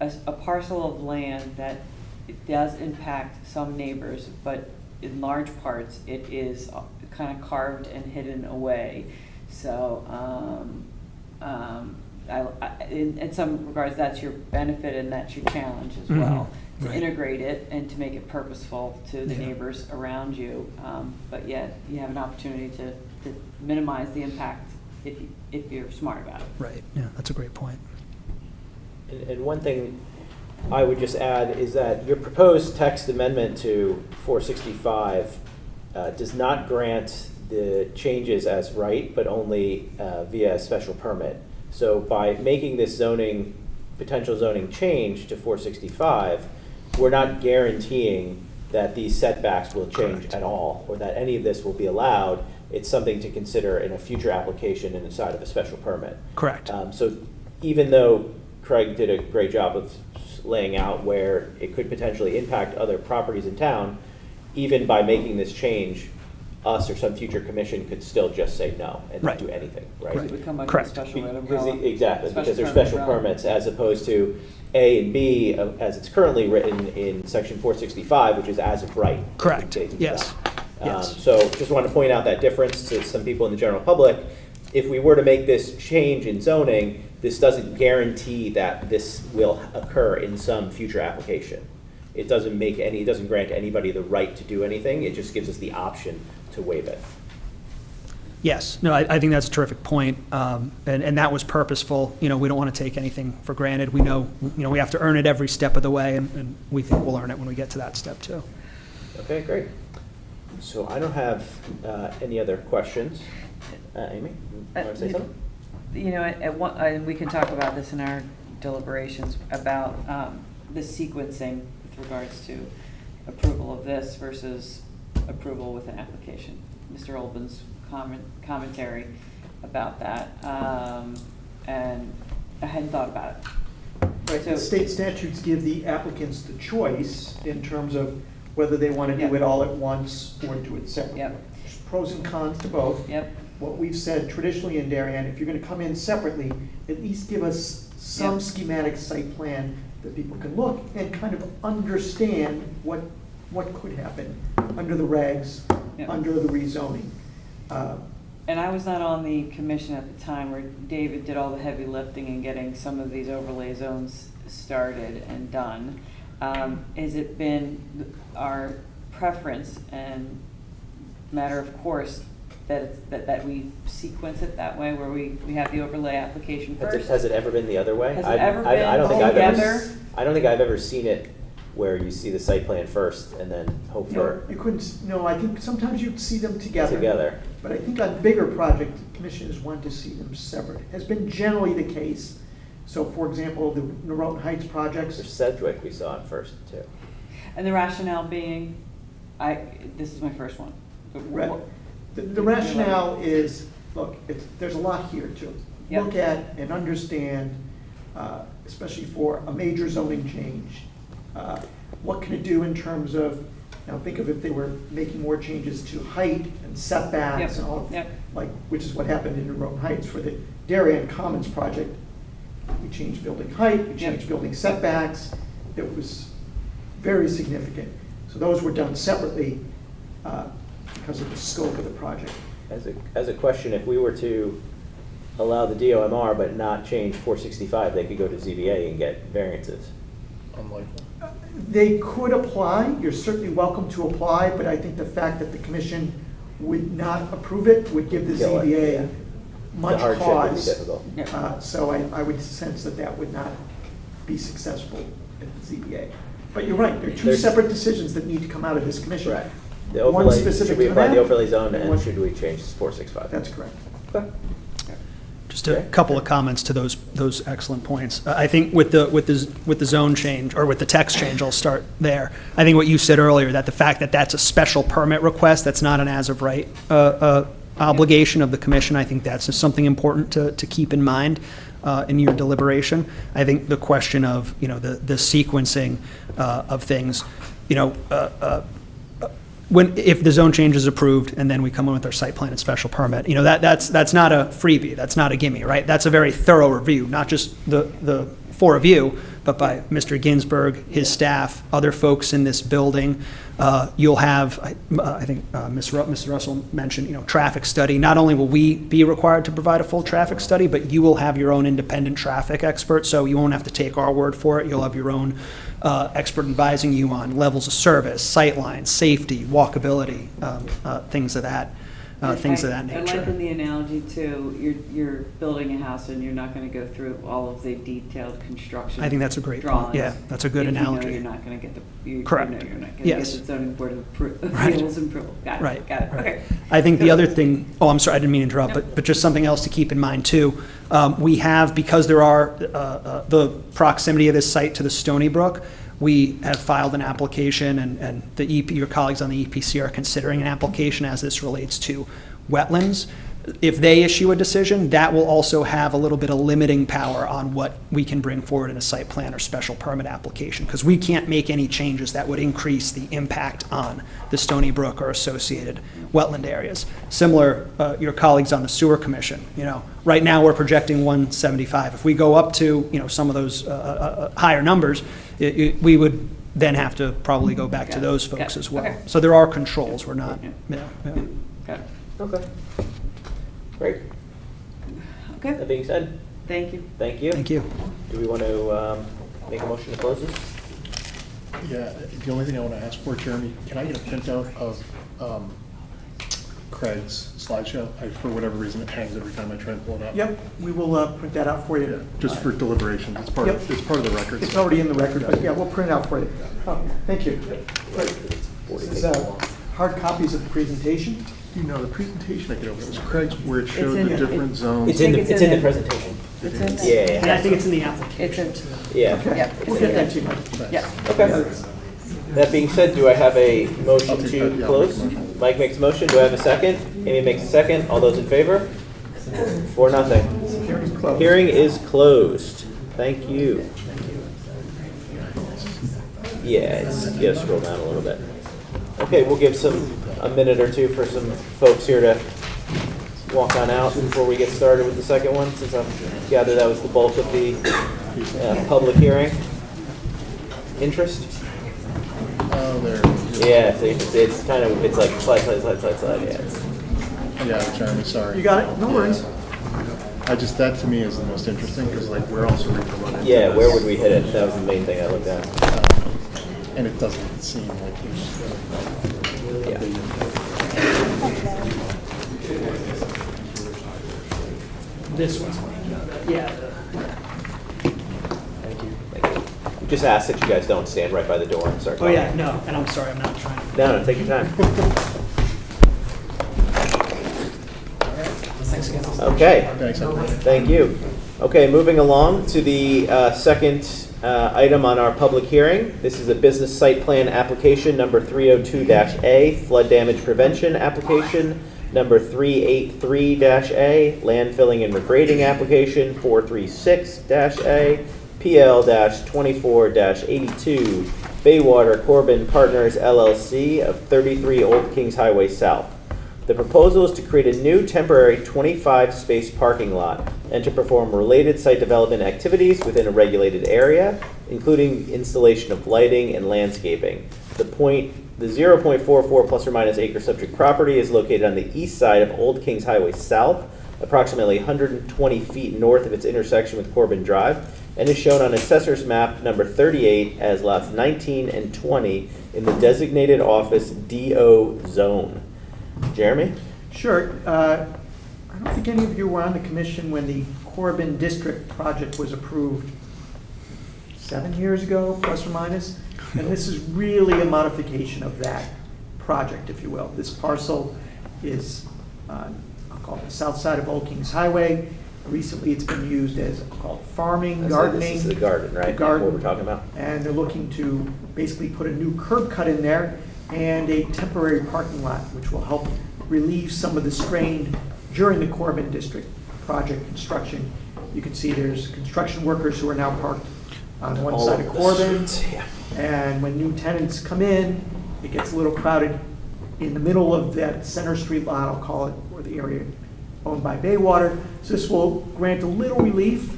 a parcel of land that it does impact some neighbors, but in large parts, it is kind of carved and hidden away. So, in some regards, that's your benefit and that's your challenge as well. To Right. integrate it and to make it purposeful to the Yeah. neighbors around you. But yet, you have an opportunity to minimize the impact if you're smart about it. Right, yeah, that's a great point. And one thing I would just add is that your proposed text amendment to 465 does not grant the changes as right, but only via a special permit. So by making this potential zoning change to 465, we're not guaranteeing that these setbacks will change Correct. at all, or that any of this will be allowed. It's something to consider in a future application inside of a special permit. Correct. So even though Craig did a great job of laying out where it could potentially impact other properties in town, even by making this change, us or some future commission could still just say no and Right. not do anything, right? Right. It would come under Correct. special ed Because umbrella. exactly, because they're permit special umbrella. permits as opposed to A and B as it's currently written in section 465, which is as of right. Correct, Dated yes. Yes. So just want to point out that difference to some people in the general public. If we were to make this change in zoning, this doesn't guarantee that this will occur in some future application. It doesn't grant anybody the right to do anything. It just gives us the option to waive it. Yes, no, I think that's a terrific point, and that was purposeful. We don't want to take anything for granted. We know, we have to earn it every step of the way, and we think we'll earn it when we get to that step too. Okay, great. So I don't have any other questions. Amy, you want to say something? And we can talk about this in our deliberations about the sequencing with regards to approval of this versus approval with an application. Mr. Olbin's commentary about that, and I hadn't thought about it. Right, So- the state statutes give the applicants the choice in terms of whether they want to do Yep. it all at once or do it separately. Yep. There's pros and cons to both. Yep. What we've said traditionally in Darien, if you're going to come in separately, at least give us some Yep. schematic site plan that people can look and kind of understand what could happen under the regs, Yep. under the rezoning. And I was not on the commission at the time where David did all the heavy lifting and getting some of these overlay zones started and done. Has it been our preference and matter of course that we sequence it that way, where we have the overlay application first? Has it ever been the other way? Has it ever been I don't think together? I don't think I've ever seen it where you see the site plan first and then hope for You couldn't, no, I think sometimes you'd see them together. But I think on bigger projects, commissioners want to see them separate. Has been generally the case. So for example, the Norotan Heights For projects, Sedgwick, we saw it first too. And the rationale being, this is my first one. But Right. The rationale is, look, there's a lot here to Yep. look at and understand, especially for a major zoning change. What can it do in terms of, now think of if they were making more changes to height and setbacks Yep. and all, Yep. which is what happened in Norotan Heights for the Darien Commons project. We changed building height, we changed Yep. building setbacks. It was very significant. So those were done separately because of the scope of the project. As a question, if we were to allow the DOMR but not change 465, they could go to ZBA and get variances. Unlikely. They could apply, you're certainly welcome to apply, but I think the fact that the commission would not approve it would give the Kill it, yeah. ZBA much The hardship would be cause. difficult. So I would sense that would not be successful at the ZBA. But you're right, there are two There's- separate decisions that need to come out of this commission. Right. The One overlay, specific should we to apply the that, overlay zone and one- and should we change 465? That's correct. Just a couple of comments to those excellent points. I think with the zone change, or with the text change, I'll start there. I think what you said earlier, that the fact that that's a special permit request, that's not an as-of-right obligation of the commission, I think that's just something important to keep in mind in your deliberation. I think the question of, the sequencing of things, if the zone change is approved and then we come in with our site plan and special permit, that's not a freebie, that's not a gimme, right? That's a very thorough review, not just the four of you, but by Mr. Ginsburg, his staff, other folks in this building. You'll have, I think Mr. Russell mentioned, traffic study. Not only will we be required to provide a full traffic study, but you will have your own independent traffic expert, so you won't have to take our word for it. You'll have your own expert advising you on levels of service, sight lines, safety, walkability, things of that nature. I liken the analogy to you're building a house and you're not going to go through all of the detailed construction. I think that's a great point. drawings Yeah, that's a good if analogy. You know you're not going to get Correct. you're not going to Yes. get the zoning board of Right. appeals approval. Got it. Right. Got it. right. Okay. I think the other thing, I'm sorry, I didn't mean to interrupt, but just something else to keep in mind too. We have, because there are the proximity of this site to the Stony Brook, we have filed an application, and your colleagues on the EPC are considering an application as this relates to wetlands. If they issue a decision, that will also have a little bit of limiting power on what we can bring forward in a site plan or special permit application, because we can't make any changes that would increase the impact on the Stony Brook or associated wetland areas. Similar, your colleagues on the Sewer Commission, right now we're projecting 175. If we go up to, some of those higher numbers, we would then have to probably go back to Got it. those Got folks it. as well. Okay. So there are controls, we're not, Yeah. yeah. Got it. Okay. Great. Okay, That being said, thank you. thank you. Thank you. Do we want to make a motion to close this? Yeah, the only thing I want to ask for, Jeremy, can I get a printout of Craig's slideshow? For whatever reason, it hangs every time I try and pull it up. Yep, we will print that out for Yeah, you. just for deliberations. It's part Yep. of, it's part of the record. It's already in the record, but yeah, we'll print it out for you. Oh, thank you. Great. This is hard copies of the presentation. You know, the presentation I get over, it was Craig's where it showed in the it. different zones. It's in the, it's it's in in the there. presentation. It's in there. Yeah, And I think it's in the application. It's in, yeah. Okay, Yeah. we'll get that to you, Mike. yeah. Okay. That being said, do I have a motion I'll take to that, yeah, I'll close? make a motion. Mike makes a motion. Do I have a second? Amy makes a second. All those in favor? 4-0. Hearing's closed. Hearing is closed. Thank you. Yeah, you gotta scroll down a little bit. Okay, we'll give a minute or two for some folks here to walk on out before we get started with the second one, since I've gathered that was the bulk of the public hearing. Interest? Oh, there. Yeah, so it's kind of, it's like slide, yeah. it's- Yeah, Jeremy, sorry. You got it? No worries. That to me is the most interesting, because like, where else are we going into Yeah, where this? would we hit it? That was the main thing I looked at. And it doesn't seem like there's a Yeah. big This one. Yeah. Thank you. We just ask that you guys don't stand right by the door and start Oh, talking. yeah, no, and I'm sorry, I'm not trying to. No, take your time. Thanks again. Okay. Thanks, everybody. Thank you. Okay, moving along to the second item on our public hearing. This is a business site plan application number 302-A, flood damage prevention application number 383-A, land filling and regrading application 436-A, PL-24-82, Baywater Corbin Partners LLC of 33 Old Kings Highway South. The proposal is to create a new temporary 25-space parking lot and to perform related site development activities within a regulated area, including installation of lighting and landscaping. The 0.44 plus or minus acre subject property is located on the east side of Old Kings Highway South, approximately 120 feet north of its intersection with Corbin Drive, and is shown on Assessor's map number 38 as lots 19 and 20 in the designated office DO zone. Jeremy? Sure. I don't think any of you were on the commission when the Corbin District project was approved 7 years ago, plus or minus. And this is really a modification of that project, if you will. This parcel is, I'll call it the south side of Old Kings Highway. Recently, it's been used as, I'll call it farming, gardening. This is the garden, right? The garden. What we're talking about? And they're looking to basically put a new curb cut in there and a temporary parking lot, which will help relieve some of the strain during the Corbin District project construction. You can see there's construction workers who are now parked on one All side of of the Corbin. streets, yeah. And when new tenants come in, it gets a little crowded in the middle of that Center Street lot, I'll call it, or the area owned by Baywater. So this will grant a little relief.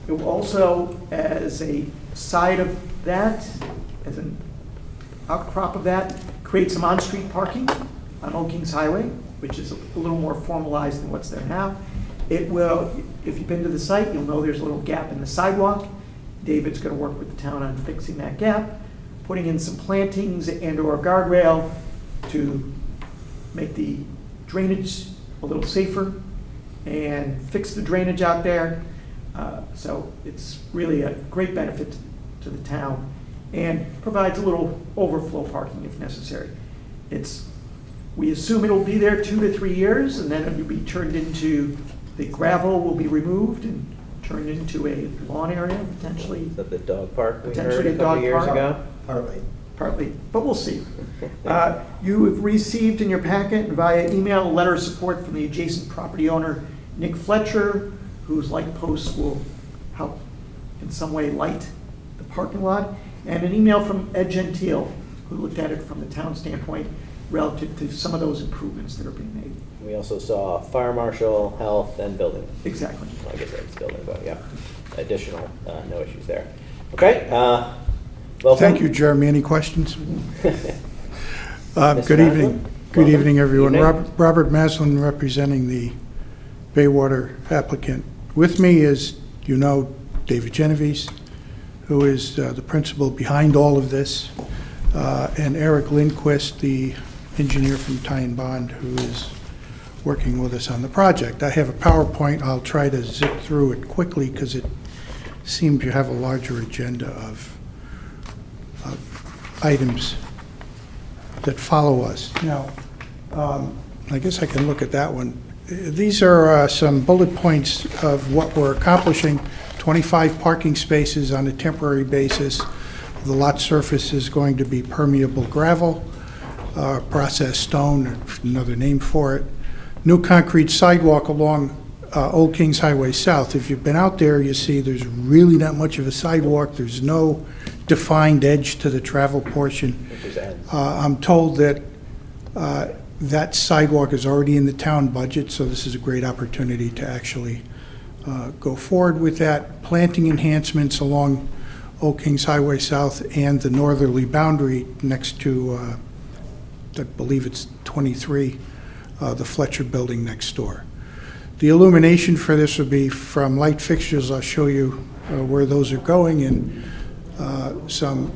It will also, as a side of that, as an outcrop of that, create some on-street parking on Old Kings Highway, which is a little more formalized than what's there now. It will, if you've been to the site, you'll know there's a little gap in the sidewalk. David's gonna work with the town on fixing that gap, putting in some plantings and/or a guardrail to make the drainage a little safer and fix the drainage out there. So it's really a great benefit to the town and provides a little overflow parking if necessary. We assume it'll be there 2 to 3 years, and then it'll be turned into, the gravel will be removed and turned into a lawn area potentially. Is that the dog park we heard Potentially a a couple dog years park. ago? Partly, but we'll see. You have received in your packet via email a letter of support from the adjacent property owner, Nick Fletcher, whose light posts will help in some way light the parking lot, and an email from Ed Gentile, who looked at it from the town standpoint relative to some of those improvements that are being made. We also saw fire marshal, health, and building. Exactly. Well, I guess that's building, but yeah, additional, no issues there. Okay, Welcome. Thank you, Jeremy. Any questions? Good evening. Good Welcome. evening, everyone. Evening. Robert Maslin, representing the Baywater applicant. With me is, David Genovese, who is the principal behind all of this, and Eric Lindquist, the engineer from Ty and Bond, who is working with us on the project. I have a PowerPoint. I'll try to zip through it quickly because it seems you have a larger agenda of items that follow us. Now, I guess I can look at that one. These are some bullet points of what we're accomplishing. 25 parking spaces on a temporary basis. The lot surface is going to be permeable gravel, processed stone, another name for it. New concrete sidewalk along Old Kings Highway South. If you've been out there, you see there's really not much of a sidewalk. There's no defined edge to the travel portion. I'm told that that sidewalk is already in the town budget, so this is a great opportunity to actually go forward with that. Planting enhancements along Old Kings Highway South and the northerly boundary next to, I believe it's 23, the Fletcher building next door. The illumination for this would be from light fixtures. I'll show you where those are going, and some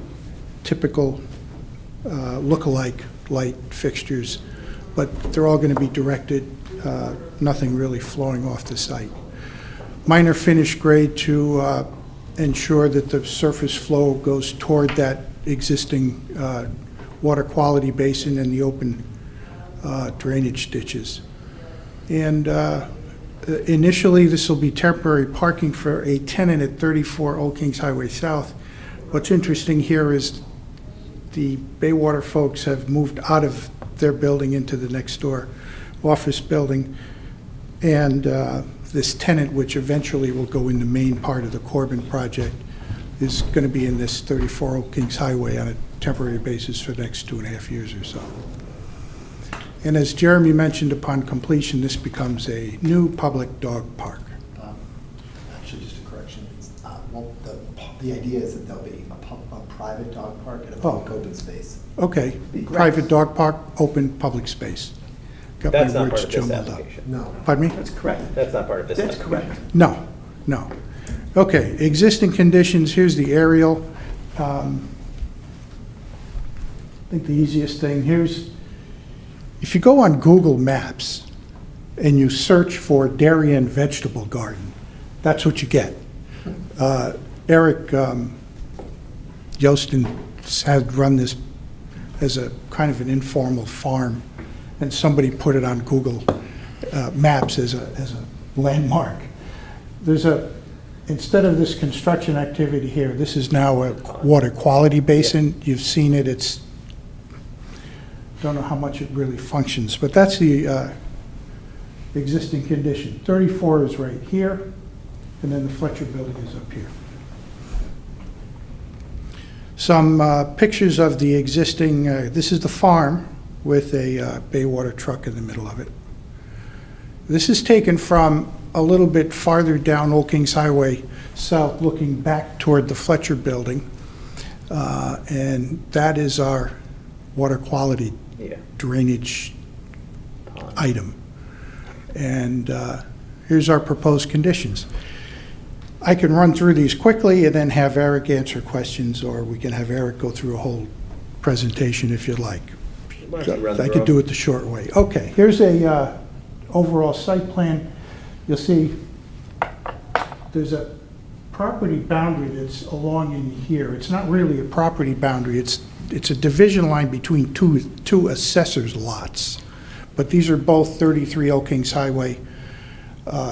typical look-alike light fixtures, but they're all going to be directed, nothing really flowing off the site. Minor finish grade to ensure that the surface flow goes toward that existing water quality basin and the open drainage ditches. And initially, this will be temporary parking for a tenant at 34 Old Kings Highway South. What's interesting here is the Baywater folks have moved out of their building into the next door office building, and this tenant, which eventually will go in the main part of the Corbin project, is going to be in this 34 Old Kings Highway on a temporary basis for the next 2.5 years or so. And as Jeremy mentioned, upon completion, this becomes a new public dog park. Actually, just a correction. The idea is that there'll be a private dog park and a public open space. Okay, private dog park, open public space. Got That's my not words part of this jumbled up. application. No. Pardon me? That's correct. That's not part of this That's application. correct. No. Okay, existing conditions, here's the aerial. I think the easiest thing, if you go on Google Maps and you search for Darien vegetable garden, that's what you get. Eric Yostin had run this as a kind of an informal farm, and somebody put it on Google Maps as a landmark. Instead of this construction activity here, this is now a water quality basin. Yeah. You've seen it. Don't know how much it really functions, but that's the existing condition. 34 is right here, and then the Fletcher building is up here. Some pictures of the existing, this is the farm with a Baywater truck in the middle of it. This is taken from a little bit farther down Old Kings Highway South, looking back toward the Fletcher building. And that is our water quality drainage item. And here's our proposed conditions. I can run through these quickly and then have Eric answer questions, or we can have Eric go through a whole presentation if you'd like. I could do it the short way. Okay, here's a overall site plan. You'll see there's a property boundary that's along in here. It's not really a property boundary. It's a division line between two assessors' lots. But these are both 33 Old Kings Highway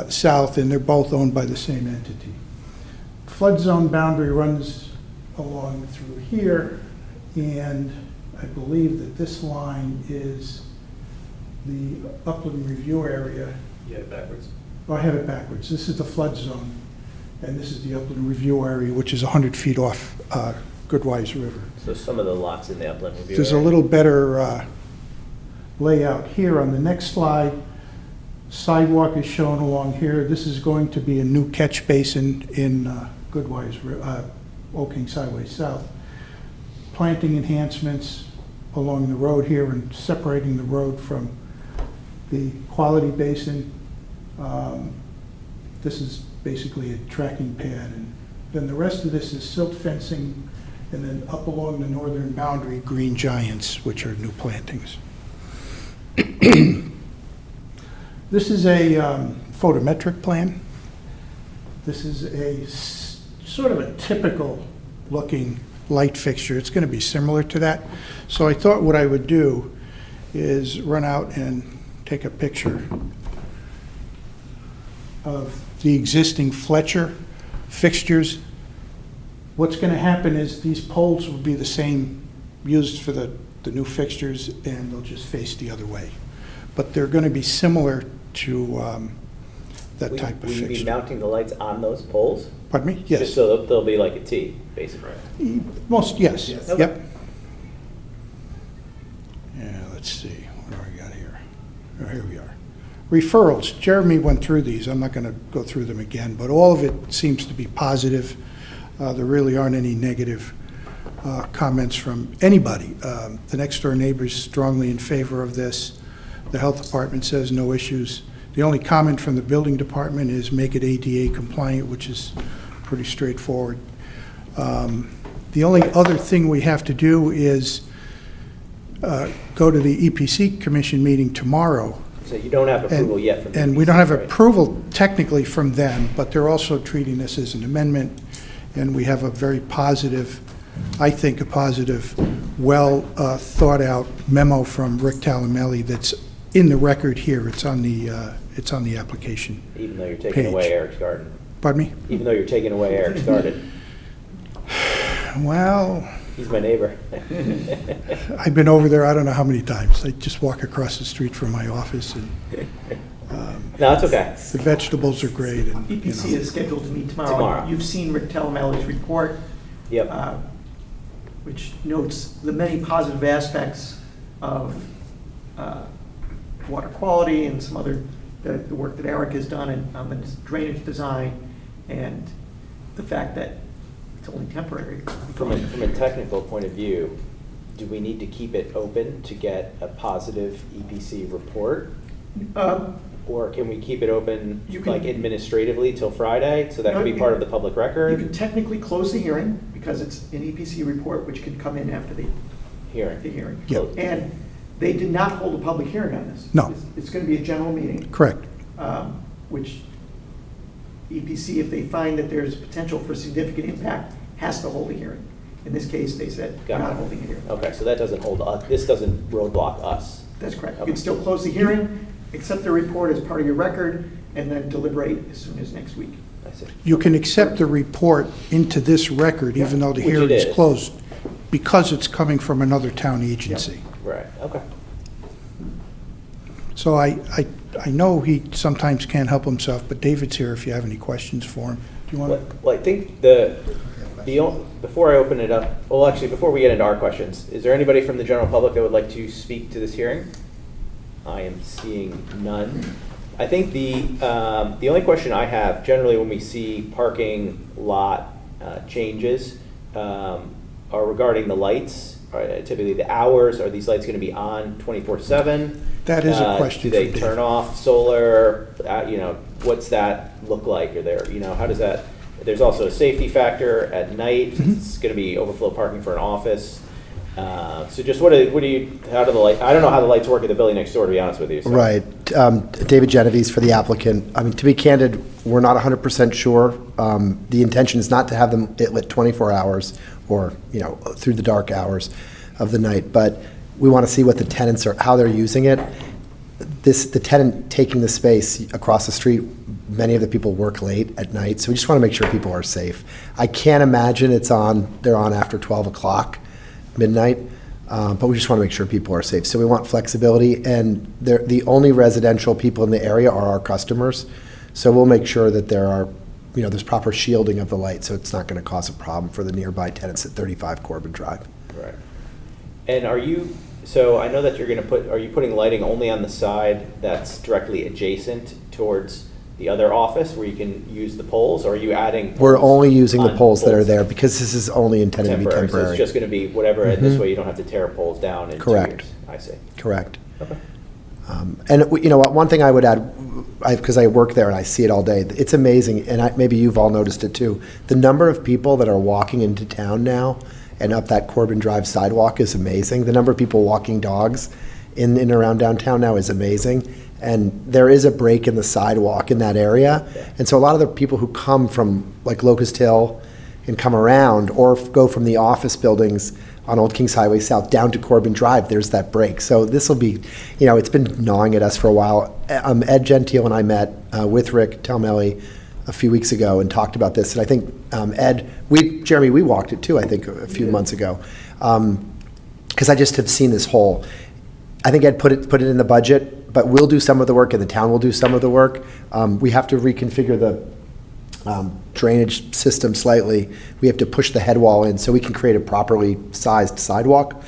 South, and they're both owned by the same entity. Flood zone boundary runs along through here, and I believe that this line is the upland review area. You have it backwards. Oh, I have it backwards. This is the flood zone, and this is the upland review area, which is 100 feet off Goodwise River. So some of the lots in the upland review There's area. a little better layout here on the next slide. Sidewalk is shown along here. This is going to be a new catch basin in Goodwise, Old Kings Highway South. planting enhancements along the road here and separating the road from the quality basin. This is basically a tracking pad, and then the rest of this is silt fencing, and then up along the northern boundary, green giants, which are new plantings. This is a photometric plan. This is a sort of a typical looking light fixture. It's going to be similar to that. So I thought what I would do is run out and take a picture of the existing Fletcher fixtures. What's going to happen is these poles will be the same used for the new fixtures, and they'll just face the other way. But they're going to be similar to that type of Will you be fixture. mounting the lights on those poles? Pardon me? Yes. Just so they'll be like a T, basically. Most, yes. Yes. Yep. Yeah, let's see. What do I got here? Oh, here we are. Referrals. Jeremy went through these. I'm not going to go through them again, but all of it seems to be positive. There really aren't any negative comments from anybody. The next door neighbor is strongly in favor of this. The health department says no issues. The only comment from the building department is make it ADA compliant, which is pretty straightforward. The only other thing we have to do is go to the EPC Commission meeting tomorrow. So you don't have approval yet from the And we don't have right? approval technically from them, but they're also treating this as an amendment, and we have a very positive, I think a positive, well thought out memo from Rick Talamelli that's in the record here. It's on the application. Even though you're taking page. away Eric's garden. Pardon me? Even though you're taking away Eric's garden. Well, He's my neighbor. I've been over there I don't know how many times. I just walk across the street from my office, and No, it's okay. the vegetables are great. And, EPC is scheduled to meet tomorrow. Tomorrow. You've seen Rick Talamelli's report, Yep. which notes the many positive aspects of water quality and some other, the work that Eric has done on the drainage design, and the fact that it's only temporary. From a technical point of view, do we need to keep it open to get a positive EPC report? Or can we keep it open You can- like administratively till Friday, so that can be part of the public You record can technically close the hearing, because it's an EPC report which can come in after the hearing? hearing. Yeah. And they did not hold a public hearing on this. No. It's going to be a general meeting. correct. Which EPC, if they find that there's potential for significant impact, has to hold a hearing. In this case, they said, we're Got it. not holding a hearing. Okay, so that doesn't hold us, this doesn't roadblock us. That's correct. You Okay. can still close the hearing, accept the report as part of your record, and then deliberate as soon as next week. I see. You can accept the report into this record, even though the Which it hearing is is. closed, because it's coming from another town agency. Right, okay. So I know he sometimes can't help himself, but David's here if you have any questions for him. Do you want to? Well, I think before I open it up, well, actually, before we get into our questions, is there anybody from the general public that would like to speak to this hearing? I am seeing none. I think the only question I have, generally when we see parking lot changes, are regarding the lights. Typically the hours, are these lights going to be on 24/7? That is a question Do they for Dave. turn off solar? What's that look like? Are there, how does that, there's also a safety factor at night. Mm-hmm. It's going to be overflow parking for an office. So just how do the light, I don't know how the lights work at the building next door, to be honest with you. so. Right. David Genovese for the applicant. I mean, to be candid, we're not 100% sure. The intention is not to have them lit 24 hours or, through the dark hours of the night, but we want to see what the tenants are, how they're using it. The tenant taking the space across the street, many of the people work late at night, so we just want to make sure people are safe. I can't imagine they're on after 12 o'clock, midnight, but we just want to make sure people are safe. So we want flexibility, and the only residential people in the area are our customers, so we'll make sure that there's proper shielding of the light, so it's not going to cause a problem for the nearby tenants at 35 Corbin Drive. Right. And so I know that are you putting lighting only on the side that's directly adjacent towards the other office where you can use the poles, or are you adding? We're poles only using the on poles that are both there because this is only intended to be So it's temporary. just gonna be whatever, and this way you don't have to tear poles down in 2 Correct. years. I see. Correct. Okay. And, you know, one thing I would add, because I work there and I see it all day, it's amazing, and maybe you've all noticed it too, the number of people that are walking into town now and up that Corbin Drive sidewalk is amazing. The number of people walking dogs in and around downtown now is amazing. And there is a break in the sidewalk in that area. And so a lot of the people who come from like Locust Hill and come around, or go from the office buildings on Old Kings Highway South down to Corbin Drive, there's that break. So this will be, you know, it's been gnawing at us for a while. Ed Gentile and I met with Rick Talmelli a few weeks ago and talked about this. And I think Ed, Jeremy, we walked it too, I think, a few months ago. Because I just have seen this hole. I think Ed put it in the budget, but we'll do some of the work and the town will do some of the work. We have to reconfigure the drainage system slightly. We have to push the head wall in so we can create a properly sized sidewalk.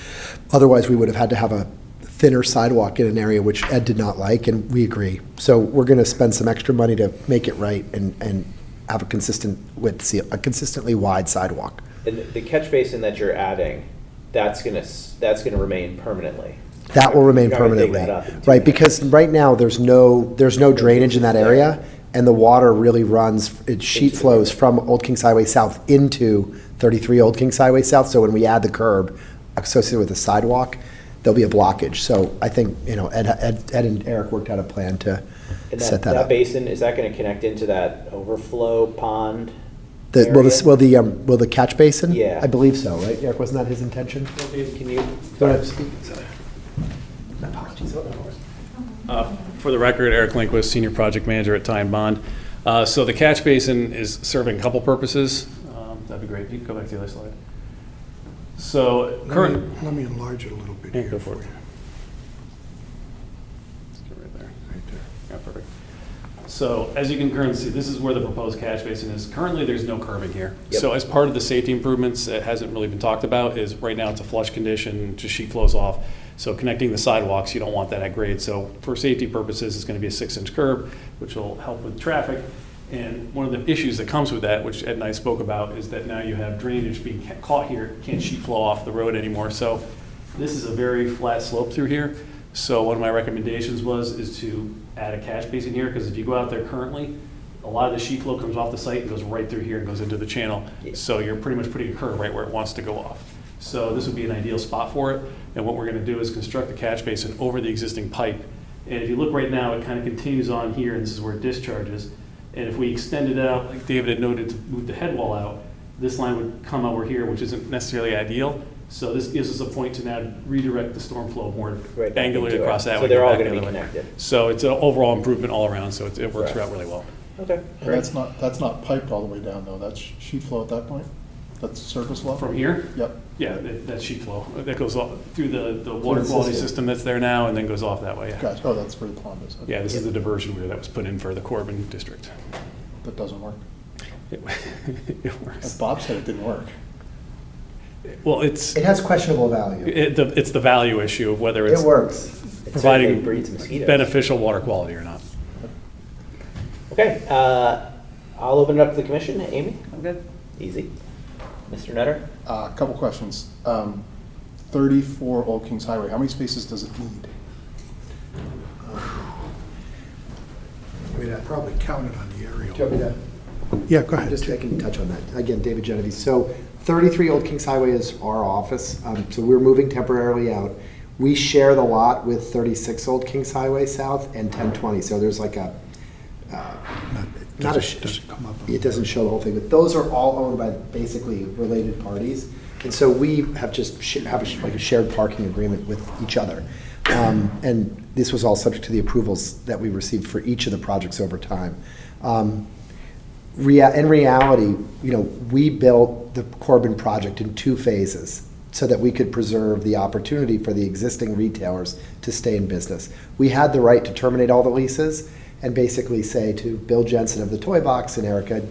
Otherwise, we would have had to have a thinner sidewalk in an area which Ed did not like, and we agree. So we're going to spend some extra money to make it right and have a consistent width, a consistently wide sidewalk. And the catch basin that you're adding, that's gonna remain permanently. That will remain You're not gonna dig permanently, that up in 2 right? years. Because right now, there's no drainage in that area, and the water really runs, it sheet flows from Old Kings Highway South into 33 Old Kings Highway South. So when we add the curb associated with the sidewalk, there'll be a blockage. So I think, you know, Ed and Eric worked out a plan to And set that that up. basin, is that gonna connect into that overflow pond? Will area? the catch basin? Yeah. I believe so, right? Eric, wasn't that his intention? Can you? Go ahead, speak. Apologies. For the record, Eric Lindquist, Senior Project Manager at Ty & Bond. So the catch basin is serving a couple purposes. That'd be great. You can go back to the other slide. So current. Let me enlarge it a little bit Yeah, here go for for it. you. Let's go right there. Right there. Yeah, perfect. So as you can currently see, this is where the proposed catch basin is. Currently, there's no curbing here. Yep. So as part of the safety improvements, it hasn't really been talked about, is right now it's a flush condition, just sheet flows off. So connecting the sidewalks, you don't want that at grade. So for safety purposes, it's going to be a 6-inch curb, which will help with traffic. And one of the issues that comes with that, which Ed and I spoke about, is that now you have drainage being caught here, can't sheet flow off the road anymore. So this is a very flat slope through here. So one of my recommendations is to add a catch basin here, because if you go out there currently, a lot of the sheet flow comes off the site and goes right through here and goes into the channel. Yeah. So you're pretty much putting a curb right where it wants to go off. So this would be an ideal spot for it. And what we're going to do is construct the catch basin over the existing pipe. And if you look right now, it kind of continues on here, and this is where it discharges. And if we extended it out, like David had noted, to move the head wall out, this line would come over here, which isn't necessarily ideal. So this gives us a point to now redirect the storm flow more Right back angularly into it. across that way. So they're go all back gonna the be other way. connected. So it's an overall improvement all around, so it works Correct. out really well. Okay, And great. that's not piped all the way down, though. That's sheet flow at that point? That's surface level? From here? Yep. Yeah, that's sheet flow. That goes off through the water quality system that's there now and then goes off that way, yeah. Gotcha. Oh, that's where the pond is. Okay. Yeah, this is the diversion weir that was put in for the Corbin district. That doesn't work. It works. As Bob said, it didn't work. Well, it's, It has questionable value. it's the value issue of whether It it's works. It certainly providing breeds mosquitoes. beneficial water quality or not. Okay, I'll open it up to the commission. Amy? I'm good. Easy. Mr. Nutter? A couple questions. 34 Old Kings Highway, how many spaces does it need? I mean, I probably counted on the aerial. Do you want me to? Yeah, go ahead. Just, I can touch on that. Again, David Genovese. So 33 Old Kings Highway is our office. So we're moving temporarily out. We share the lot with 36 Old Kings Highway South and 1020. So there's like a, not a, Doesn't come up. it doesn't show the whole thing, but those are all owned by basically related parties. And so we have just have like a shared parking agreement with each other. And this was all subject to the approvals that we received for each of the projects over time. In reality, you know, we built the Corbin project in 2 phases so that we could preserve the opportunity for the existing retailers to stay in business. We had the right to terminate all the leases and basically say to Bill Jensen of the Toy Box and Erica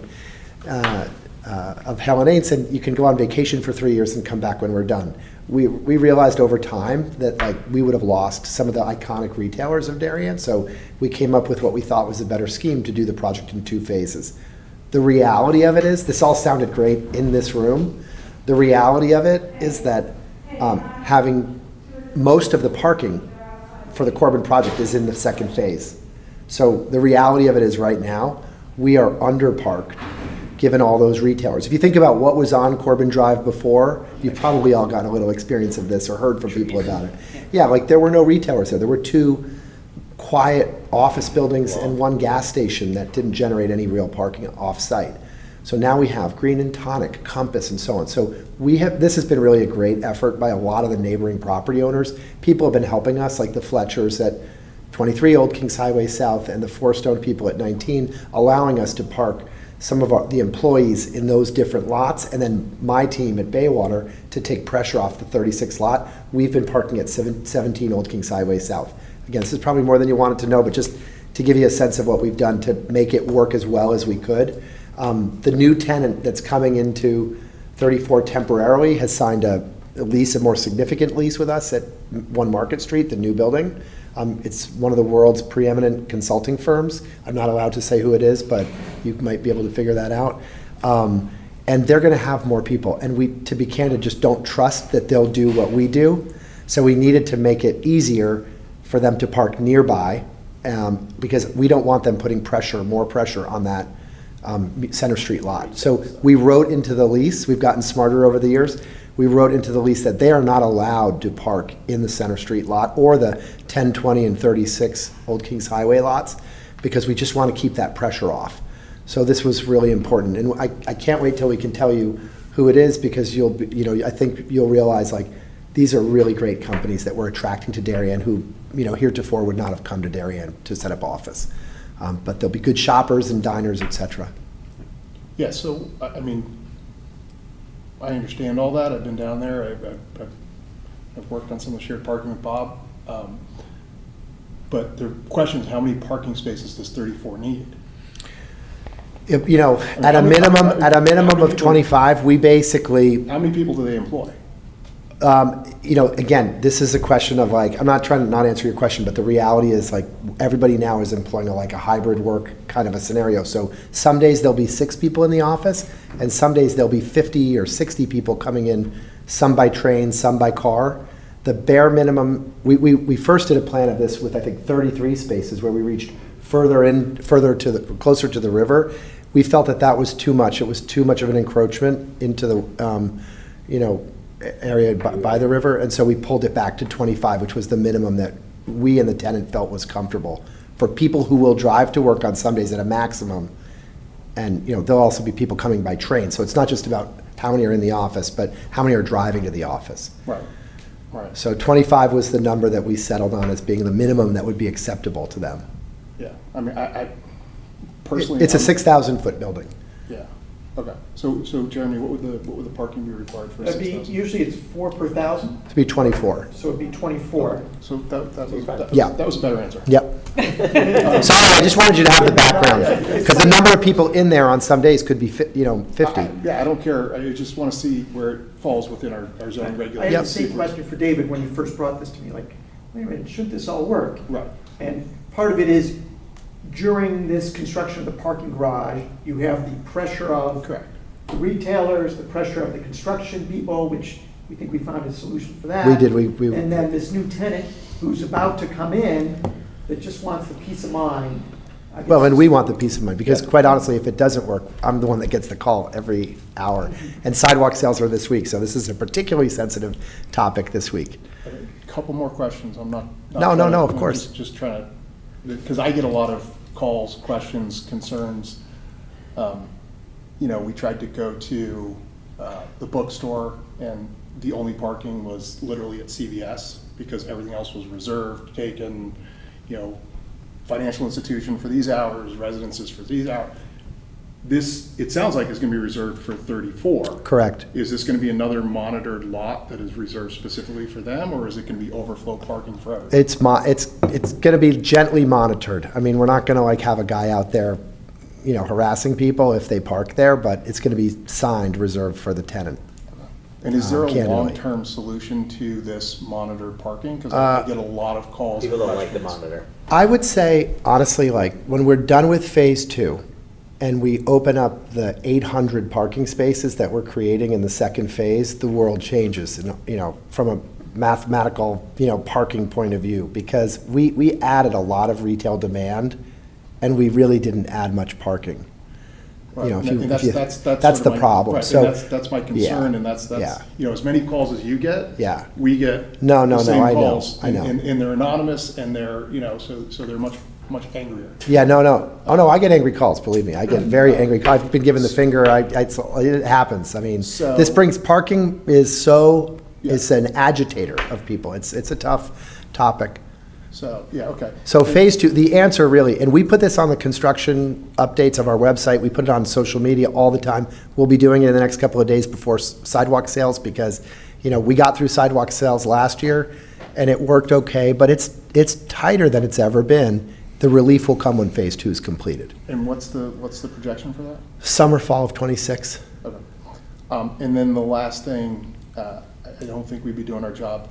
Helen Ains, and you can go on vacation for 3 years and come back when we're done. We realized over time that like we would have lost some of the iconic retailers of Darien, so we came up with what we thought was a better scheme to do the project in 2 phases. The reality of it is, this all sounded great in this room. The reality of it is that having most of the parking for the Corbin project is in the 2nd phase. So the reality of it is right now, we are underparked given all those retailers. If you think about what was on Corbin Drive before, you've probably all gotten a little experience of this or heard from people about it. Yeah, like there were no retailers there. There were 2 quiet office buildings and 1 gas station that didn't generate any real parking off-site. So now we have Green and Tonic, Compass, and so on. So this has been really a great effort by a lot of the neighboring property owners. People have been helping us, like the Fletchers at 23 Old Kings Highway South and the Four Stone people at 19, allowing us to park some of the employees in those different lots, and then my team at Baywater to take pressure off the 36 lot. We've been parking at 17 Old Kings Highway South. Again, this is probably more than you wanted to know, but just to give you a sense of what we've done to make it work as well as we could. The new tenant that's coming into 34 temporarily has signed a lease, a more significant lease with us at 1 Market Street, the new building. It's one of the world's preeminent consulting firms. I'm not allowed to say who it is, but you might be able to figure that out. And they're going to have more people. And we, to be candid, just don't trust that they'll do what we do. So we needed to make it easier for them to park nearby, because we don't want them putting more pressure on that Center Street lot. So we wrote into the lease, we've gotten smarter over the years, we wrote into the lease that they are not allowed to park in the Center Street lot or the 10, 20, and 36 Old Kings Highway lots, because we just want to keep that pressure off. So this was really important, and I can't wait till we can tell you who it is, because I think you'll realize like these are really great companies that we're attracting to Darien who heretofore would not have come to Darien to set up office. But they'll be good shoppers and diners, etc. Yeah, so, I mean, I understand all that. I've been down there. I've worked on some of the shared parking with Bob. But the question is, how many parking spaces does 34 need? At a minimum of 25, we basically... How many people do they employ? Again, this is a question of like, I'm not trying to not answer your question, but the reality is like everybody now is employing a hybrid work kind of a scenario. So some days there'll be 6 people in the office, and some days there'll be 50 or 60 people coming in, some by train, some by car. The bare minimum, we first did a plan of this with I think 33 spaces where we reached closer to the river. We felt that was too much. It was too much of an encroachment into the area by the river, and so we pulled it back to 25, which was the minimum that we and the tenant felt was comfortable for people who will drive to work on some days at a maximum. And there'll also be people coming by train, so it's not just about how many are in the office, but how many are driving to the office. Right. So 25 was the number that we settled on as being the minimum that would be acceptable to them. Yeah, I mean, I personally... It's a 6,000-foot building. Yeah. Okay. So Jeremy, what would the parking be required for? Usually it's 4 per 1,000. To be 24. So it'd be 24. So that was a better answer. Yep. Sorry, I just wanted you to have the background, because the number of people in there on some days could be 50. I don't care. I just want to see where it falls within our zoning regulations. I had the same question for David when you first brought this to me. Like, wait a minute, shouldn't this all work? Right. And part of it is during this construction of the parking garage, you have the pressure of Correct. the retailers, the pressure of the construction people, which we think we found a solution for that. We did. And then this new tenant who's about to come in that just wants the peace of mind. Well, and we want the peace of mind, because quite honestly, if it doesn't work, I'm the one that gets the call every hour. And sidewalk sales are this week, so this is a particularly sensitive topic this week. A couple more questions. I'm not No, of course. Just trying to, because I get a lot of calls, questions, concerns. We tried to go to the bookstore, and the only parking was literally at CVS, because everything else was reserved, taken, financial institution for these hours, residences for these hours. This, it sounds like it's going to be reserved for 34. Correct. Is this going to be another monitored lot that is reserved specifically for them, or is it going to be overflow parking for everyone? It's going to be gently monitored. I mean, we're not going to have a guy out there, harassing people if they park there, but it's going to be signed reserved for the tenant. And is there a Candidly. long-term solution to this monitored parking? Because I get a lot of calls. People and don't like the questions. monitor. I would say, honestly, like, when we're done with phase 2 and we open up the 800 parking spaces that we're creating in the second phase, the world changes, from a mathematical, parking point of view, because we added a lot of retail demand and we really didn't add much parking. Right, If and you- that's that's sort of the my- problem. right, So- and that's my concern, and that's, yeah. as many calls as you get. Yeah. We get No, the same I know, calls, I know. and they're anonymous, and they're, so they're much angrier. Yeah, no. Oh, no, I get angry calls, believe me. I get very angry calls. I've been given the finger. It happens. I mean, So- this brings, parking is Yeah. it's an agitator of people. It's a tough topic. So, yeah, okay. So phase 2, the answer really, and we put this on the construction updates of our website. We put it on social media all the time. We'll be doing it in the next couple of days before sidewalk sales because, we got through sidewalk sales last year and it worked okay, but it's tighter than it's ever been. The relief will come when phase 2 is completed. And what's the projection for that? Summer, fall of '26. Okay. And then the last thing, I don't think we'd be doing our job,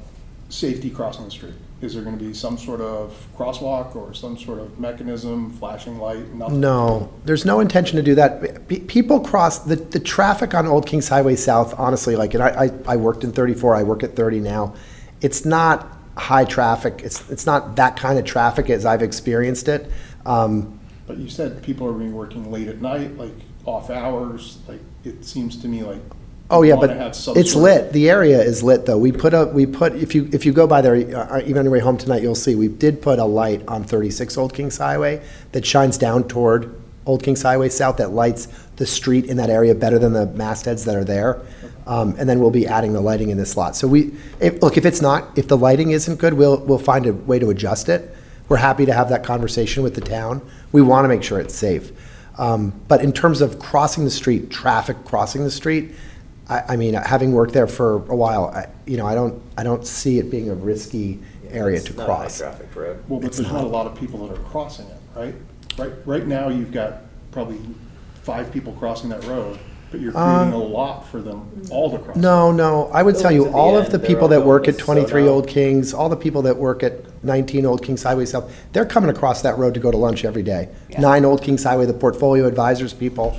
safety crossing the street. Is there going to be some sort of crosswalk or some sort of mechanism, flashing light, nothing? No, there's no intention to do that. People cross, the traffic on Old Kings Highway South, honestly, like, and I worked in 34, I work at 30 now. It's not high traffic. It's not that kind of traffic as I've experienced it. But you said people are being working late at night, like off hours, like, it seems to me like. Oh, yeah, you wanna but have some it's sort of- lit. The area is lit, though. If you go by there, even on your way home tonight, you'll see, we did put a light on 36 Old Kings Highway that shines down toward Old Kings Highway South that lights the street in that area better than the mastheads that are there. And then we'll be adding the lighting in this lot. So if the lighting isn't good, we'll find a way to adjust it. We're happy to have that conversation with the town. We want to make sure it's safe. But in terms of crossing the street, traffic crossing the street, I mean, having worked there for a while, I don't see it being a risky area to cross. It's not a high-traffic road. Well, but there's not a lot of people that are crossing it, right? Right now, you've got probably 5 people crossing that road, but you're creating a lot for them all to cross. No, I would tell you, Buildings at the all of end, the they're people all that work going at to 23 Sono. Old Kings, all the people that work at 19 Old Kings Highway South, they're coming across that road to go to lunch every day. 9 Old Kings Highway, the portfolio advisors people.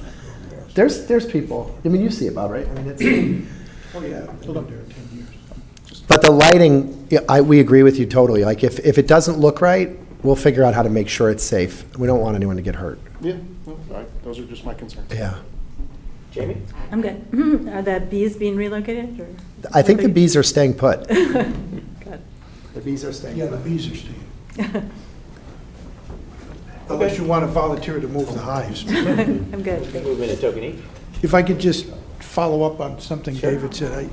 There's people, I mean, you see it, Bob, right? I mean, it's. Oh, yeah, I've been there 10 years. But the lighting, we agree with you totally. Like, if it doesn't look right, we'll figure out how to make sure it's safe. We don't want anyone to get hurt. Yeah, no, right, those are just my concerns. Yeah. Jamie? I'm good. Are the bees being relocated, or? I think the bees are staying put. Good. The bees are staying Yeah, the bees are staying. Unless you want to volunteer to move the hives. I'm good. thanks. Move into Tokenie. If I could just follow up on something David said.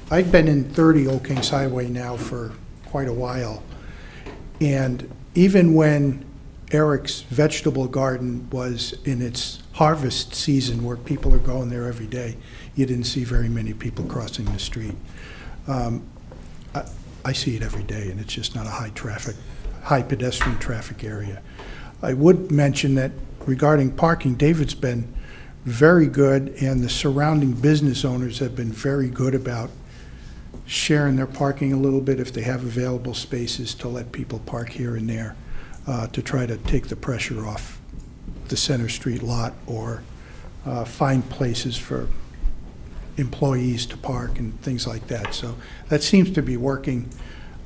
I've been in 30 Old Kings Highway now for quite a while. And even when Eric's vegetable garden was in its harvest season, where people are going there every day, you didn't see very many people crossing the street. I see it every day, and it's just not a high pedestrian traffic area. I would mention that regarding parking, David's been very good, and the surrounding business owners have been very good about sharing their parking a little bit if they have available spaces to let people park here and there, to try to take the pressure off the Center Street lot, or find places for employees to park and things like that. So that seems to be working.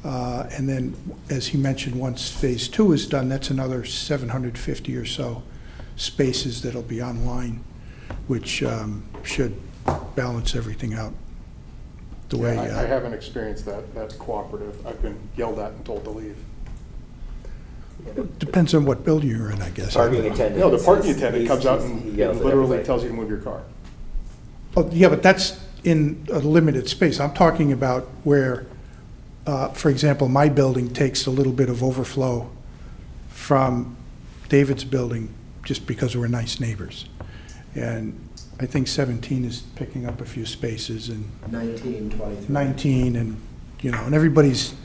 And then, as he mentioned, once phase 2 is done, that's another 750 or so spaces that'll be online, which should balance everything out the way. I haven't experienced that. That's cooperative. I've been yelled at and told to leave. Depends on what building you're in, I guess. Parking attendant. No, the parking says attendant he's- comes out he and yells at literally everybody. tells you to move your car. Oh, yeah, but that's in a limited space. I'm talking about where, for example, my building takes a little bit of overflow from David's building just because we're nice neighbors. And I think 17 is picking up a few spaces, and 19, 23. 19, and, and everybody's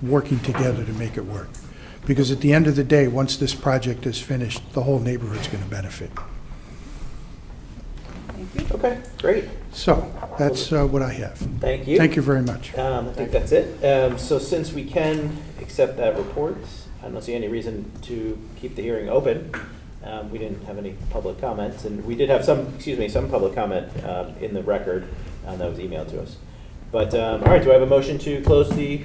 working together to make it work. Because at the end of the day, once this project is finished, the whole neighborhood's going to benefit. Okay, great. So that's what I have. Thank you. Thank you very much. I think that's it. So since we can accept that report, I don't see any reason to keep the hearing open. We didn't have any public comments, and we did have some public comment in the record that was emailed to us. But, all right, do I have a motion to close the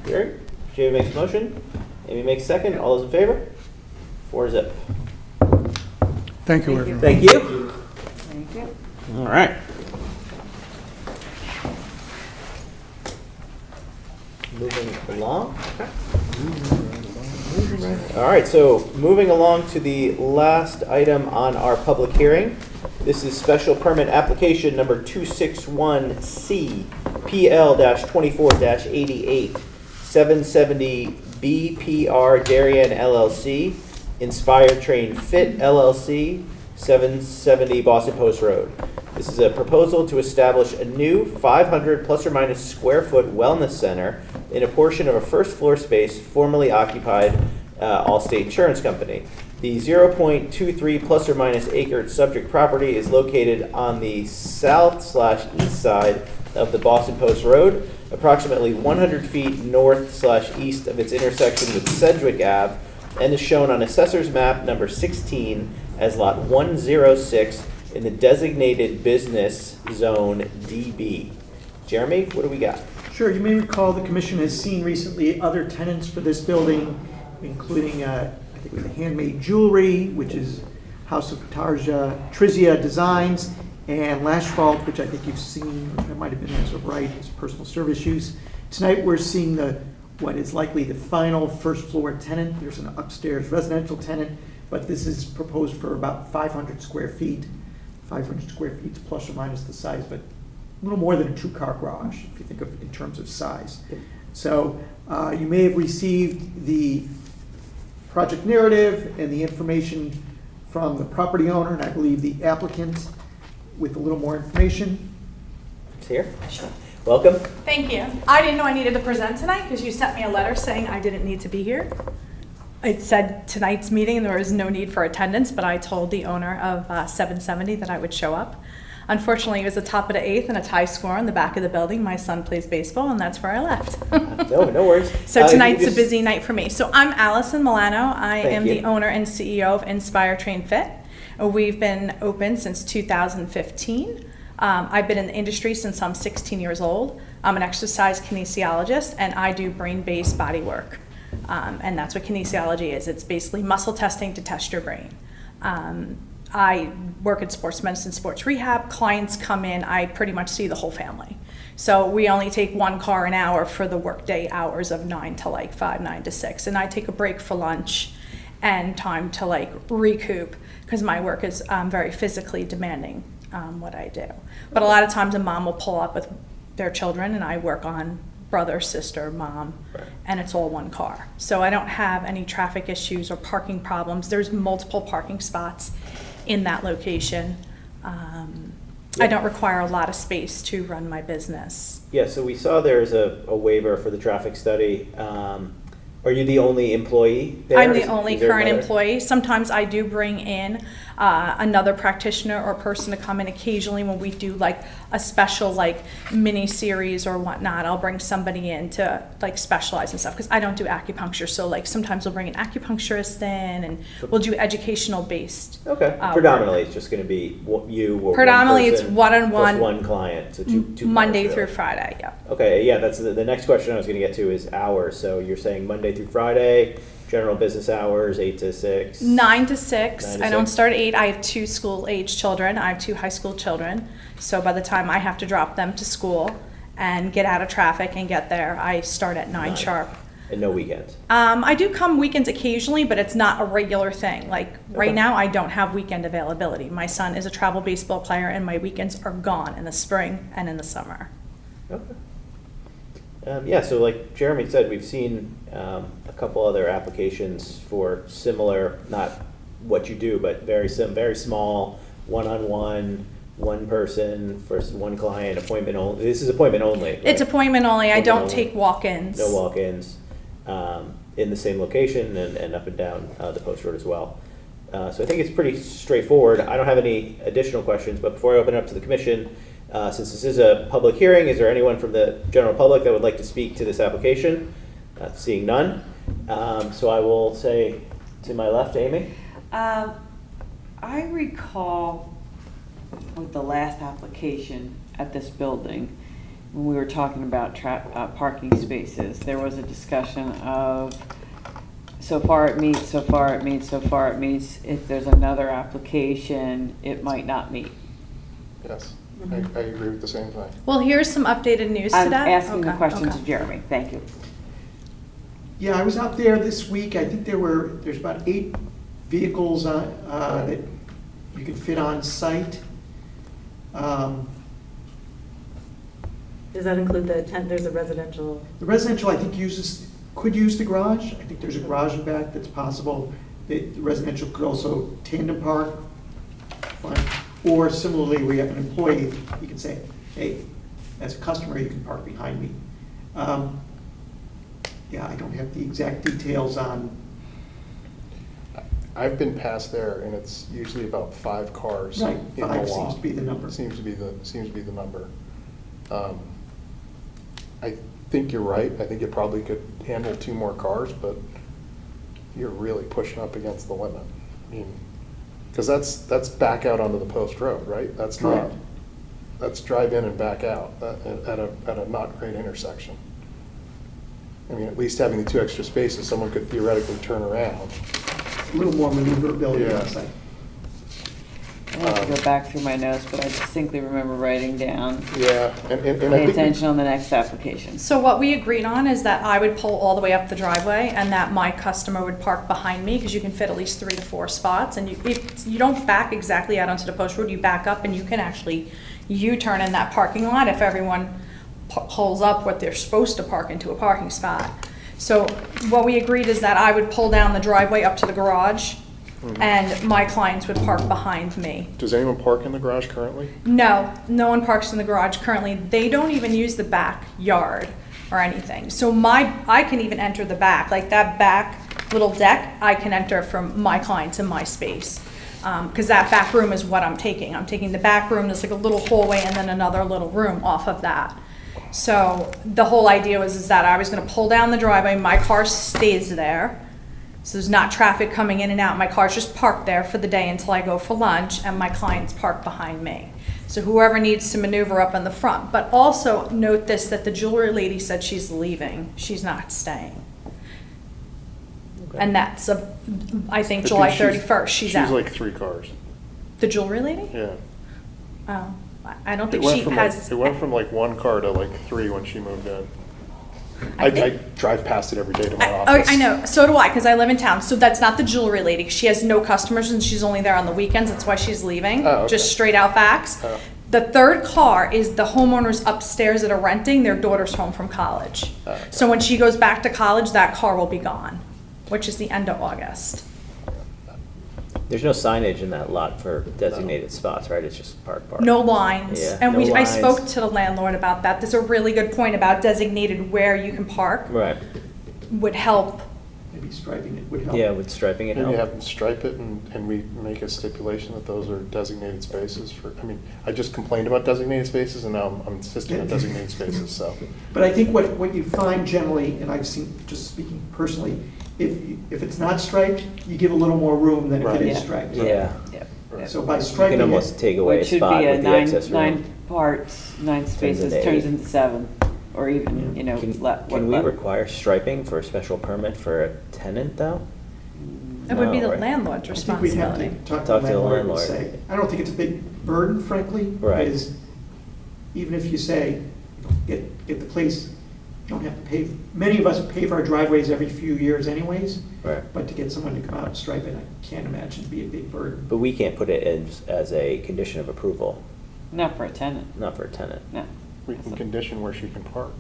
hearing? Jamie makes a motion. Amy makes second. All those in favor? 4-0. Thank you, everyone. Thank you. Thank you. All right. Moving along. All right, so moving along to the last item on our public hearing. This is special permit application number 261C, PL-24-88, 770 BPR Darien LLC, InspireTrainFit LLC, 770 Boston Post Road. This is a proposal to establish a new 500 plus or minus square foot wellness center in a portion of a first floor space formerly occupied Allstate Insurance Company. The 0.23 plus or minus acre subject property is located on the south/east side of the Boston Post Road, approximately 100 feet north/east of its intersection with Sedgwick Ave, and is shown on Assessor's Map number 16 as Lot 106 in the designated business zone DB. Jeremy, what do we got? Sure, you may recall the commission has seen recently other tenants for this building, including, I think it was a Handmade Jewelry, which is House of Trizia Designs, and Lashfalt, which I think you've seen, that might have been as of right, as personal service use. Tonight we're seeing what is likely the final first floor tenant. There's an upstairs residential tenant, but this is proposed for about 500 square feet. 500 square feet is plus or minus the size, but a little more than a two-car garage, if you think of in terms of size. So you may have received the project narrative and the information from the property owner, and I believe the applicant with a little more information. It's here. Welcome. Thank you. I didn't know I needed to present tonight because you sent me a letter saying I didn't need to be here. It said tonight's meeting there was no need for attendance, but I told the owner of 770 that I would show up. Unfortunately, it was the top of the 8th and a tie score in the back of the building. My son plays baseball, and that's where I left. No worries. So tonight's a busy night for me. So I'm Allison Milano. I am the owner and CEO of InspireTrainFit. We've been open since 2015. I've been in the industry since I'm 16 years old. I'm an exercise kinesiologist, and I do brain-based body work. And that's what kinesiology is. It's basically muscle testing to test your brain. I work in sports medicine, sports rehab. Clients come in, I pretty much see the whole family. So we only take one car an hour for the workday hours of 9 to like 5, 9 to 6. And I take a break for lunch and time to like recoup because my work is very physically demanding, what I do. But a lot of times a mom will pull up with their children and I work on brother, sister, mom, and it's all one car. So I don't have any traffic issues or parking problems. There's multiple parking spots in that location. I don't require a lot of space to run my business. Yeah, so we saw there's a waiver for the traffic study. Are you the only employee there? I'm the only current employee. Sometimes I do bring in another practitioner or person to come in occasionally when we do like a special like mini series or whatnot. I'll bring somebody in to like specialize in stuff because I don't do acupuncture. So like sometimes we'll bring an acupuncturist in and we'll do educational based. Okay. Predominantly it's just going to be you or predominantly one it's person one-on-one plus one client. So two Monday cars, through really. Friday. Yeah. Okay. Yeah, that's the next question I was going to get to is hours. So you're saying Monday through Friday. General business hours, 8 to 6? 9 to 6. 9 to I don't 6. start at 8. I have 2 school-age children. I have 2 high school children. So by the time I have to drop them to school and get out of traffic and get there, I start at 9 sharp. And no weekends? I do come weekends occasionally, but it's not a regular thing. Like right now, I don't have weekend availability. My son is a travel baseball player, and my weekends are gone in the spring and in the summer. Okay. Yeah, so like Jeremy said, we've seen a couple other applications for similar, not what you do, but very small, one-on-one, one person for one client, appointment only. This is appointment only. It's right? appointment only. I don't only. take walk-ins. No walk-ins. in the same location and up and down the post road as well. So I think it's pretty straightforward. I don't have any additional questions, but before I open it up to the commission, since this is a public hearing, is there anyone from the general public that would like to speak to this application? Seeing none. So I will say to my left, Amy. I recall with the last application at this building, when we were talking about parking spaces, there was a discussion of so far it meets, so far it meets, so far it meets. If there's another application, it might not meet. Yes, I agree with the same thing. Well, here's some updated news I'm today. asking the Okay, question okay. to Jeremy. Thank you. Yeah, I was out there this week. I think there's about 8 vehicles that you can fit on site. Does that include the tent, there's a residential? The residential, I think, could use the garage. I think there's a garage in back that's possible. The residential could also tandem park. Fine. Or similarly, where you have an employee, you can say, hey, as a customer, you can park behind me. Yeah, I don't have the exact details on. I've been past there, and it's usually about 5 cars. Right, in 5 the lot. seems to be the number. Seems to be the number. I think you're right. I think it probably could handle 2 more cars, but you're really pushing up against the limit. I mean, because that's back out onto the post road, right? That's Correct. That's drive in and back out at a not great intersection. I mean, at least having the 2 extra spaces, someone could theoretically turn around. A little more maneuverability Yeah. on site. I have to go back through my notes, but I distinctly remember writing down, Yeah, and I pay think attention on the next application. So what we agreed on is that I would pull all the way up the driveway and that my customer would park behind me because you can fit at least 3 to 4 spots. And if you don't back exactly out onto the post road, you back up and you can actually U-turn in that parking lot if everyone pulls up what they're supposed to park into a parking spot. So what we agreed is that I would pull down the driveway up to the garage and my clients would park behind me. Does anyone park in the garage currently? No, no one parks in the garage currently. They don't even use the backyard or anything. So I can even enter the back, like that back little deck, I can enter from my clients in my space. Because that back room is what I'm taking. I'm taking the back room, there's like a little hallway and then another little room off of that. So the whole idea is that I was gonna pull down the driveway, my car stays there. So there's not traffic coming in and out. My car's just parked there for the day until I go for lunch, and my clients park behind me. So whoever needs to maneuver up in the front. But also note this, that the jewelry lady said she's leaving. She's not staying. And that's, I think, July 31st, she's out. She's like 3 cars. The jewelry lady? Yeah. Oh, I don't It think went she from has. it went from like 1 car to like 3 when she moved in. I drive past it every day to my office. I know, so do I, because I live in town. So that's not the jewelry lady. She has no customers and she's only there on the weekends. That's why she's leaving. Oh, okay. Just straight out facts. Oh. The third car is the homeowners upstairs that are renting their daughter's home from college. Oh, okay. So when she goes back to college, that car will be gone, which is the end of August. There's no signage in that lot for designated spots, right? It's just park. No lines. Yeah, And no I lines. spoke to the landlord about that. There's a really good point about designated where you can park Right. would help. Maybe striping it would help. Yeah, with striping it Maybe help. have them stripe it and we make a stipulation that those are designated spaces for, I mean, I just complained about designated spaces and now I'm insisting on designated spaces, so. But I think what you find generally, and I've seen, just speaking personally, if it's not striped, you give a little more room than if Right. it is Yeah. striped. Yeah. So by You striping can almost it, take away a Which should spot be a with the excess room. 9 parts, 9 spaces, into turns 8. into 7, or even, you know, Can we require striping for a special permit for a tenant, though? It would be No, the right? landlord's I think we'd have responsibility. to talk Talk to to the the landlord and landlord. say, I don't think it's a big burden, frankly. Right. Because even if you say, get the place, you don't have to pave, many of us pave our driveways every few years anyways. Right. But to get someone to come out and stripe it, I can't imagine it'd be a big burden. But we can't put it as a condition of approval, Not for a tenant, not for a tenant. no. We can condition where she can park.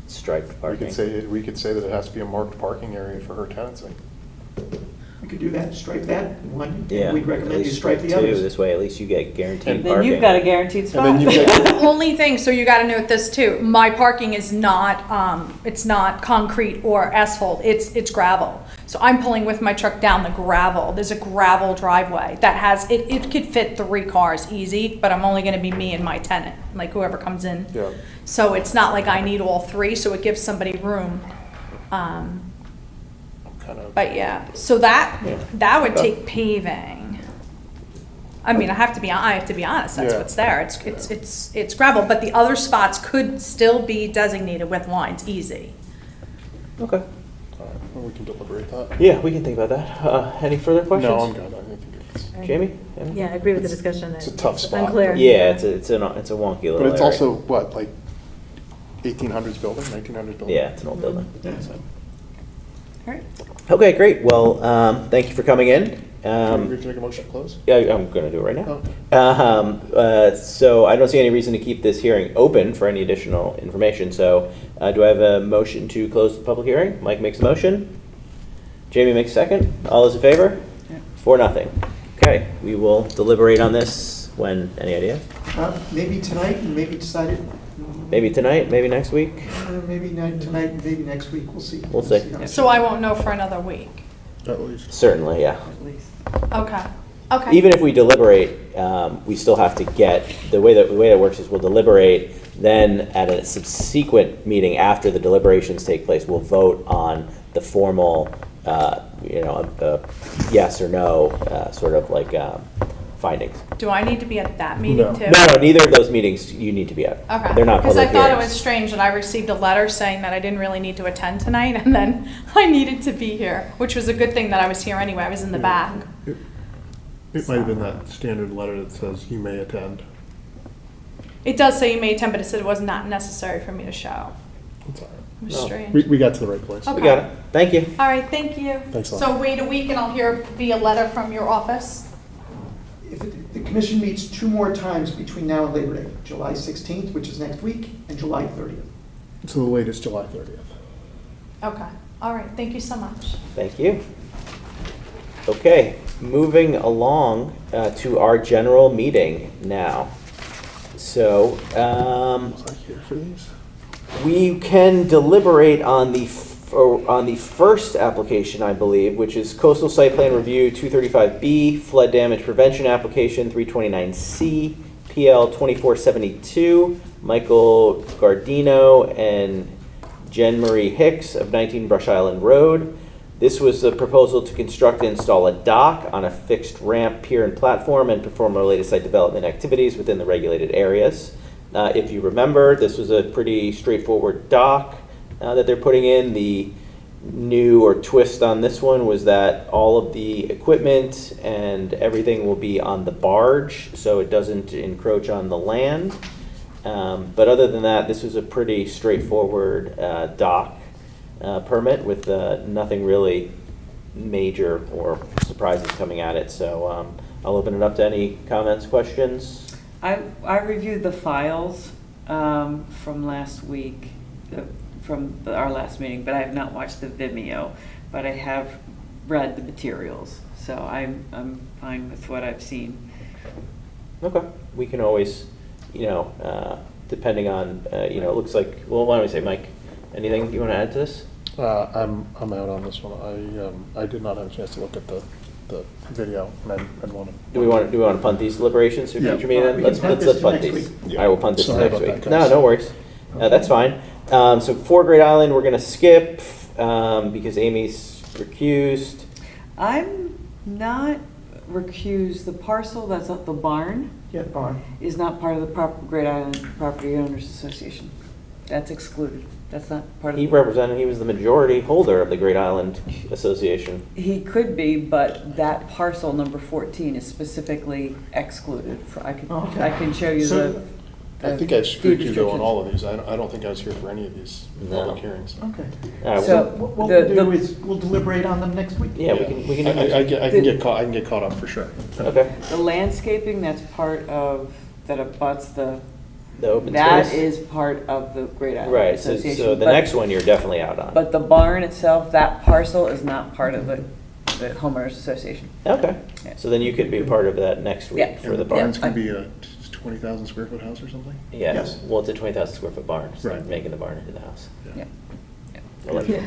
Striped parking. We could say that it has to be a marked parking area for her tenancy. We could do that, stripe that, one, Yeah. and we'd at recommend you least stripe the two. others. This way, at least you get guaranteed Then parking. you've got a guaranteed spot. And then you've got, The only thing, so you gotta note this too, my parking is not, it's not concrete or asphalt, it's gravel. So I'm pulling with my truck down the gravel, there's a gravel driveway that has, it could fit 3 cars easy, but I'm only gonna be me and my tenant, like whoever comes in. yeah. So it's not like I need all 3, so it gives somebody room. Kind of. But yeah, so that would Okay. take paving. I mean, I have to be honest, that's Yeah. what's there, it's gravel, but the other spots could still be designated with lines, easy. Okay. All right, well, we can deliberate that. Yeah, we can think about that. Any further questions? No, I'm good. I think it's, Jamie? Yeah, I agree with the discussion. it's a tough spot. Unclear. Yeah, it's a wonky little But it's area. also, what, like 1800s building, 1900s building? Yeah, it's an old building. So, All right. Okay, great. Well, thank you for coming in. can we make a motion to close? Yeah, I'm going to do it right now. Okay. So I don't see any reason to keep this hearing open for any additional information. So do I have a motion to close the public hearing? Mike makes a motion. Jamie makes a second. All those in favor? 4-0. Okay, we will deliberate on this when, any idea? Maybe tonight, and maybe decided. Maybe tonight, maybe next week? Maybe not tonight, and maybe next week, we'll see. We'll see. how it So I won't know for another week. At least. Certainly, yeah. At least. Okay, okay. Even if we deliberate, we still have to get, the way that works is we'll deliberate, then at a subsequent meeting after the deliberations take place, we'll vote on the formal, yes or no, sort of like findings. Do I need to be at that meeting No. too? No, neither of those meetings you need to be at. Okay. They're not Because public I thought it hearings. was strange that I received a letter saying that I didn't really need to attend tonight, and then I needed to be here, which was a good thing that I was here anyway. I was in the back. It might have been that standard letter that says you may attend. It does say you may attend, but it said it was not necessary for me to show. It's all right. It was No. strange. We got to the right place. Okay. We got it. Thank you. All right, thank you. Thanks a lot. So wait a week and I'll hear via letter from your office? The commission meets 2 more times between now and Labor Day, July 16th, which is next week, and July 30th. So the latest July 30th. Okay, all right, thank you so much. Thank you. Okay, moving along to our general meeting now. So, Was I here for these? we can deliberate on the first application, I believe, which is Coastal Site Plan Review 235B, Flood Damage Prevention Application 329C, PL 2472, Michael Gardino and Jen Marie Hicks of 19 Brush Island Road. This was the proposal to construct and install a dock on a fixed ramp, pier, and platform and perform related site development activities within the regulated areas. If you remember, this was a pretty straightforward dock that they're putting in. The new or twist on this one was that all of the equipment and everything will be on the barge, so it doesn't encroach on the land. But other than that, this was a pretty straightforward dock permit with nothing really major or surprises coming at it. So I'll open it up to any comments, questions. I reviewed the files from last week, our last meeting, but I have not watched the Vimeo, but I have read the materials, so I'm fine with what I've seen. Okay, we can always, depending on, it looks like, well, why don't we say, Mike, anything you want to add to this? I'm out on this one. I did not have a chance to look at the video and want to. Do we want to punt these deliberations to Yeah. future meeting then? We can Let's punt this to punt next these. week. I will punt this to Sorry next about week. that, No, guys. no worries. That's fine. So for Great Island, we're going to skip because Amy's recused. I'm not recused. The parcel that's at the barn Yeah, the barn. is not part of the Great Island Property Owners Association. That's excluded. That's not part of He was the majority holder of the Great Island Association. He could be, but that parcel number 14 is specifically excluded. I can show you So- I think I screwed deed you though on restrictions. all of these. I don't think I was here for any of these No. public hearings. Okay. All right, So- well, What The- we'll do is, we'll deliberate on them next week. yeah, we can do I this. can get caught up for sure. Okay. The landscaping that's part of, that abuts the, The open that space. is part of the Great Island Right, so Association. the but- next one you're definitely out on. But the barn itself, that parcel is not part of the the homeowners association. Okay, Yeah. so then you could be part of that next Yeah. week for And the the barn. barn's gonna be a 20,000 square foot house or something? Yeah, Yes. well, it's a 20,000 square foot barn, so Right. making the barn into the house. Yeah. I like it.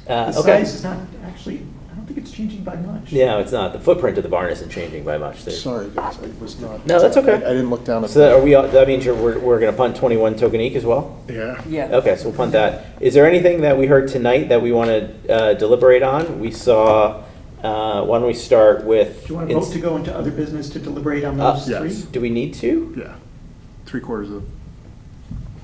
The Okay. size is not, actually, I don't think it's changing by much. Yeah, it's not, the footprint of the barn isn't changing by much. There's- Sorry, guys, I was not. No, that's okay. I didn't look down at. So are we, that means we're gonna punt 21 Tokenique as well? Yeah. Yeah. Okay, so we'll punt that. Is there anything that we heard tonight that we want to deliberate on? We saw, why don't we start with? Do you want to vote to go into other business to deliberate on Uh, those yes. three? Do we need to? Yeah. 3/4 of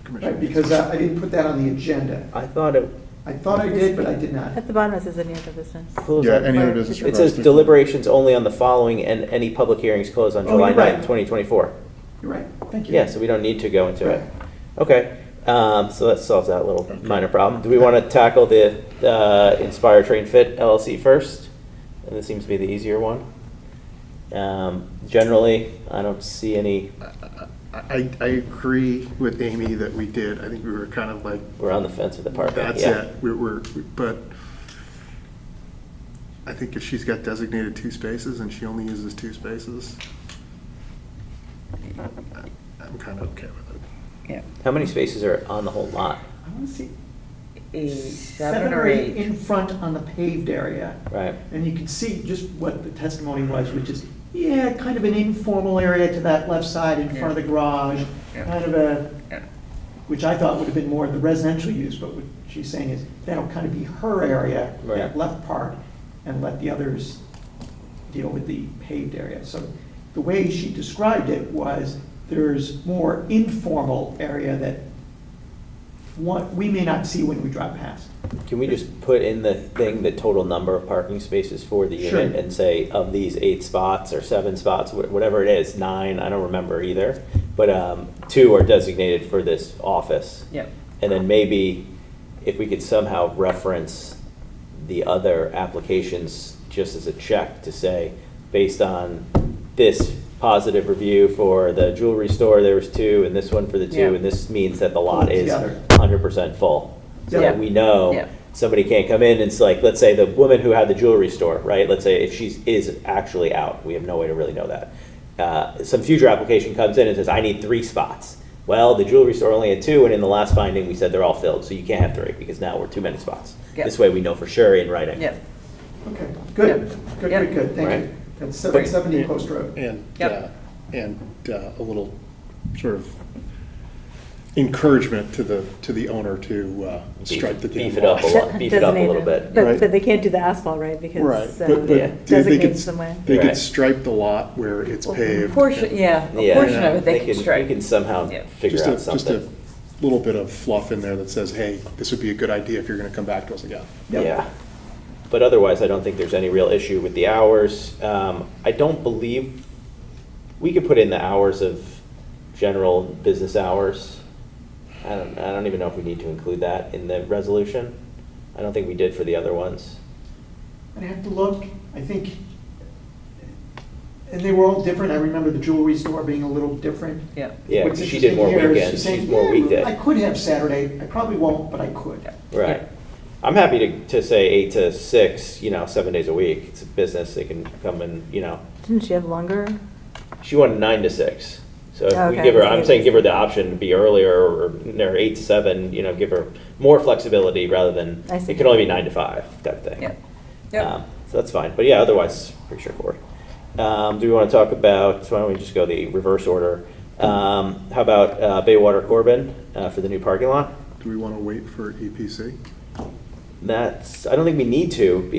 commission. Right, because I didn't put that on the agenda. I thought it. I thought I did, but I did not. At the bottom, it says any other business. Yeah, any other business. It says deliberations only on the following and any public hearings closed on Oh, July you're right. 9th, 2024. You're right, thank you. Yeah, so we don't need to go into it. Right. Okay, so that solves that little minor problem. Do we want to tackle the InspireTrainFit LLC first? And this seems to be the easier one. Generally, I don't see any, I agree with Amy that we did. I think we were kind of like, we're on the fence with the parking. that's yeah. it. But I think if she's got designated 2 spaces and she only uses 2 spaces, I'm kind of okay with it. Yeah. How many spaces are on the whole lot? I want to see 7 or 8. in front on the paved area. Right. And you can see just what the testimony was, which is, yeah, kind of an informal area to that left side in front of the garage. Yeah. Kind of a, Yeah. which I thought would have been more of the residential use, but what she's saying is that'll kind of be her area, Right. that left part, and let the others deal with the paved area. So the way she described it was there's more informal area that we may not see when we drive past. Can we just put in the thing the total number of parking spaces for the Sure. unit and say of these 8 spots or 7 spots, whatever it is, 9, I don't remember either, but 2 are designated for this office. Yep. And then maybe if we could somehow reference the other applications just as a check to say, based on this positive review for the jewelry store, there was 2, and this one for the 2, Yeah. and this means that the lot Pull it is together. 100% full. So Yeah. that we know Yeah. somebody can't come in and it's like, let's say the woman who had the jewelry store, right? Let's say if she is actually out, we have no way to really know that. Some future application comes in and says, I need 3 spots. Well, the jewelry store only had 2, and in the last finding, we said they're all filled, so you can't have 3, because now we're too many spots. Yeah. This way we know for sure in writing. Yep. Okay, good, Yep. good, Yep. good, good, thank Right. you. That's 770 Post Road. And, Yep. a little sort of encouragement to the owner to stripe the damn Beef it up a lot. lot, beef it up a little bit. Right. But they can't do the asphalt, right? Because Right, so but they designated could, some way. they Right. could stripe the lot where it's paved. Portion, yeah, a Yeah. portion of it they can We strike. can somehow Yeah. figure Just out a something. little bit of fluff in there that says, hey, this would be a good idea if you're gonna come back to us again. Yep. Yeah. But otherwise, I don't think there's any real issue with the hours. I don't believe, we could put in the hours of general business hours. I don't even know if we need to include that in the resolution. I don't think we did for the other ones. I'd have to look, I think, and they were all different. I remember the jewelry store being a little different. Yeah. Yeah, What's 'cause she did more interesting here is weekends, she's saying, she's more "Yeah, weekday." I could have Saturday, I probably won't, but I could. Right. I'm happy to say 8 to 6, 7 days a week. It's a business, they can come and, Didn't she have longer? she wanted 9 to 6. So if we Okay, give her, I I'm see. saying give her the option to be earlier or 8 to 7, give her more flexibility rather than, I see. it can only be 9 to 5 type thing. Yep. Yep. So that's fine. But yeah, otherwise, pretty straightforward. Do we want to talk about, so why don't we just go the reverse order? How about Baywater Corbin for the new parking lot? Do we wanna wait for EPC? I don't think we need to,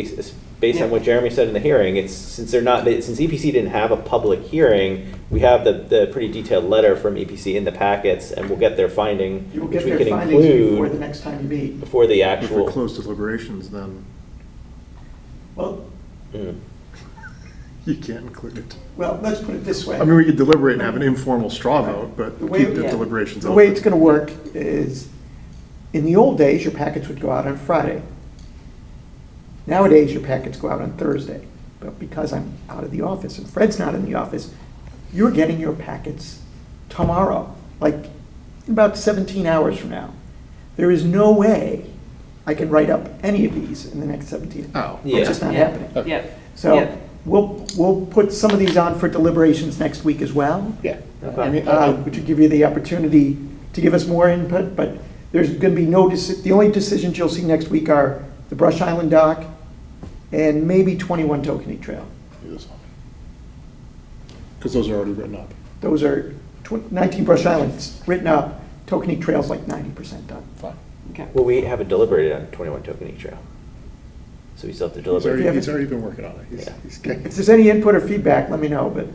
based on what Jeremy said in the hearing. Since EPC didn't have a public hearing, we have the pretty detailed letter from EPC in the packets, and we'll get their finding, You will which get we their can findings before the include next time you meet. before the If we actual. close deliberations, then Well, Mm. you can't include it. well, let's put it this way. I mean, we could deliberate and have an informal straw vote, but The way- keep the Yeah. deliberations The way open. it's gonna work is, in the old days, your packets would go out on Friday. Nowadays, your packets go out on Thursday. But because I'm out of the office and Fred's not in the office, you're getting your packets tomorrow, like in about 17 hours from now. There is no way I can write up any of these in the next 17. Oh. It's just not happening. Yep. So Yep. we'll put some of these on for deliberations next week as well. Yeah. Okay. I mean, Which will give you the opportunity to give us more input, but there's going to be no, the only decisions you'll see next week are the Brush Island dock and maybe 21 Tokenie Trail. because those are already written up. Those are 19 Brush Islands written up, Tokenie Trail's like 90% done. Fine. Okay. Well, we haven't deliberated on 21 Tokenie Trail. So we still have to deliberate. He's already been working on it. Yeah. If there's any input or feedback, let me know, but.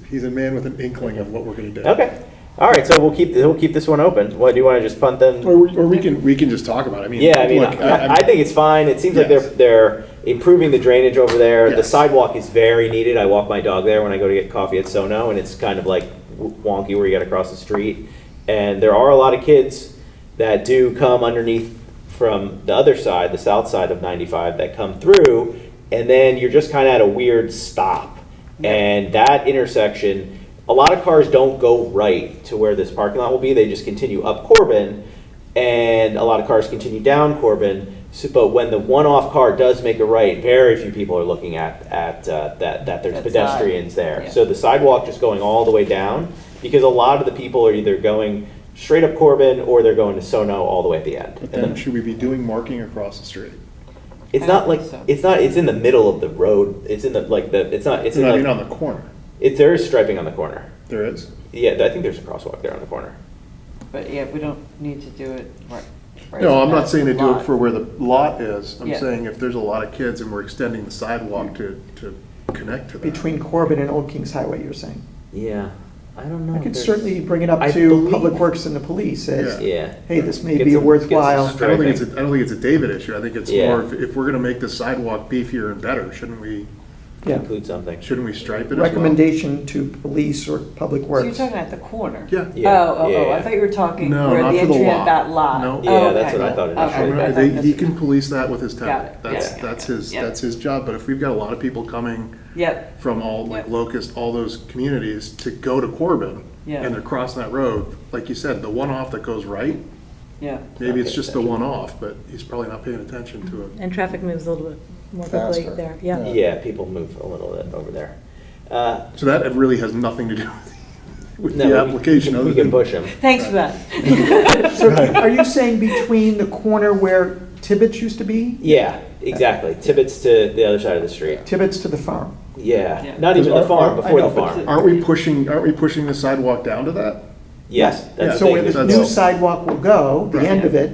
He's a man with an inkling of what we're gonna do. Okay. All right, so we'll keep this one open. What, do you want to just punt then? Or we can just talk about it. I mean, Yeah, I mean, look, I think it's fine. It seems like Yes. they're improving the drainage over there. The Yes. sidewalk is very needed. I walk my dog there when I go to get coffee at Sono, and it's kind of like wonky where you got to cross the street. And there are a lot of kids that do come underneath from the other side, the south side of 95, that come through, and then you're just kind of at a weird stop. And that intersection, a lot of cars don't go right to where this parking lot will be. They just continue up Corbin, and a lot of cars continue down Corbin. So, but when the one-off car does make a right, very few people are looking at that there's That pedestrians side. there. Yeah. So the sidewalk just going all the way down, because a lot of the people are either going straight up Corbin or they're going to Sono all the way at the end. But And then should we be doing marking across the street? it's I not don't like, think so. it's in the middle of the road. It's in the, like, it's I mean, on the corner. there is striping on the corner. There is? Yeah, I think there's a crosswalk there on the corner. But yeah, we don't need to do it right. No, I'm at not saying to the do it lot. for where the lot is. I'm Yeah. saying if there's a lot of kids and we're extending the sidewalk to connect to that. Between Corbin and Old Kings Highway, you're saying? Yeah, I don't know. I if could there's- certainly bring it up I to believe- Public Works and the police as, Yeah. hey, this may Get be a some- worthwhile. get some I don't think striping. I don't think it's a David issue. I think it's Yeah. more, if we're gonna make the sidewalk beefier and better, shouldn't we Include something. stripe it as well? Recommendation to police or Public So you're Works. talking at the corner? Yeah. Yeah, Oh, yeah. I thought you were talking No, where not the for the entry lot. at that lot. No. Yeah, Oh, that's okay. what I thought Okay, initially. I thought He that's- can police that with his Got tenant. it. That's Yeah. that's his job. But if we've got a lot of people coming Yep, from all, like Yep. Locust, all those communities to go to Corbin, Yeah. and they're crossing that road, like you said, the one-off that goes right, yeah. maybe it's paying just the attention. one-off, but he's probably not paying attention to it. And traffic moves a little bit more quickly Faster. there, yeah. Yeah, people move a little bit over there. So that really has nothing to do with No, the we- application. We other can than- push them. Thanks for that. So are you saying between the corner where Tibbetts used to be, Yeah, exactly. Tibbetts to the other side of the street. Tibbetts to the farm? Yeah, Yeah. not even the farm, I before know, the but farm. Aren't we pushing the sidewalk down to that? Yes, Yeah, that's So the where thing. the that's- new sidewalk will go, the Right. end of it,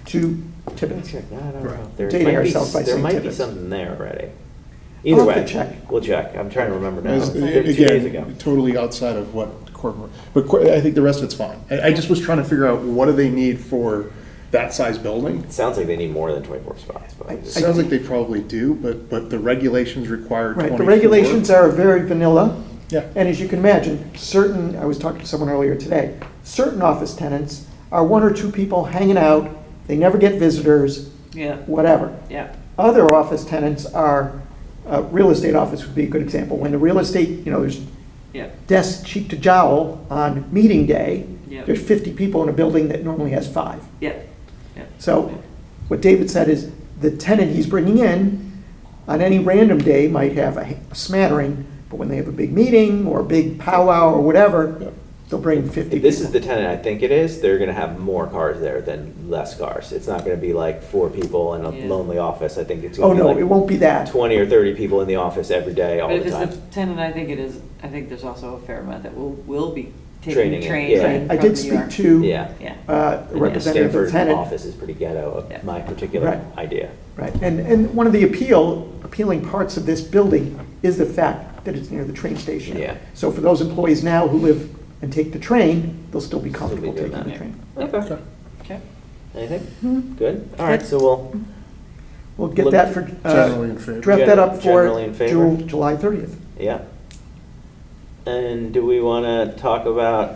to Let me Tibbetts. check. I don't know. Right. There Dating might be, ourselves by there saying might be Tibbetts. something there already. I'll Either have to way, check. we'll check. I'm trying to remember now. As- 2 days ago. Again, totally outside of what Corbin, but I think the rest of it's fine. I just was trying to figure out what do they need for that size building? It sounds like they need more than 24 spots. But It sounds like they probably do, but the regulations require 24. Right, the regulations are very vanilla. Yeah. And as you can imagine, certain, I was talking to someone earlier today, certain office tenants are one or two people hanging out, they never get visitors, Yeah, whatever. yeah, Other office tenants are, real estate office would be a good example. When the real estate, there's yeah, desk cheek to jowl on meeting day, yeah, there's 50 people in a building that normally has 5. yeah. So what David said is the tenant he's bringing in on any random day might have a smattering, but when they have a big meeting or a big powwow or whatever, they'll bring 50 if this people. is the tenant I think it is, they're going to have more cars there than less cars. It's not going to be like 4 people in a Yeah. lonely office. I think it's Oh, going to no, be it like won't be that. 20 or 30 people in the office every day, all But if the it's time. the tenant, I think it is, I think there's also a fair amount that will be Training taking it, trains. yeah. in I from did New speak York. to Yeah. Yeah, the And yeah, representative of the Stanford tenant. office is pretty ghetto, Yeah. my particular Right. idea. Right, and one of the appealing parts of this building is the fact that it's near the train station. Yeah. So for those employees now who live and take the train, they'll still be comfortable doing taking the that. train. Okay. okay. Anything? Good? All right, so We'll get that for, Generally in favor. draft that up for Generally in favor? July 30th. yeah. And do we want to talk about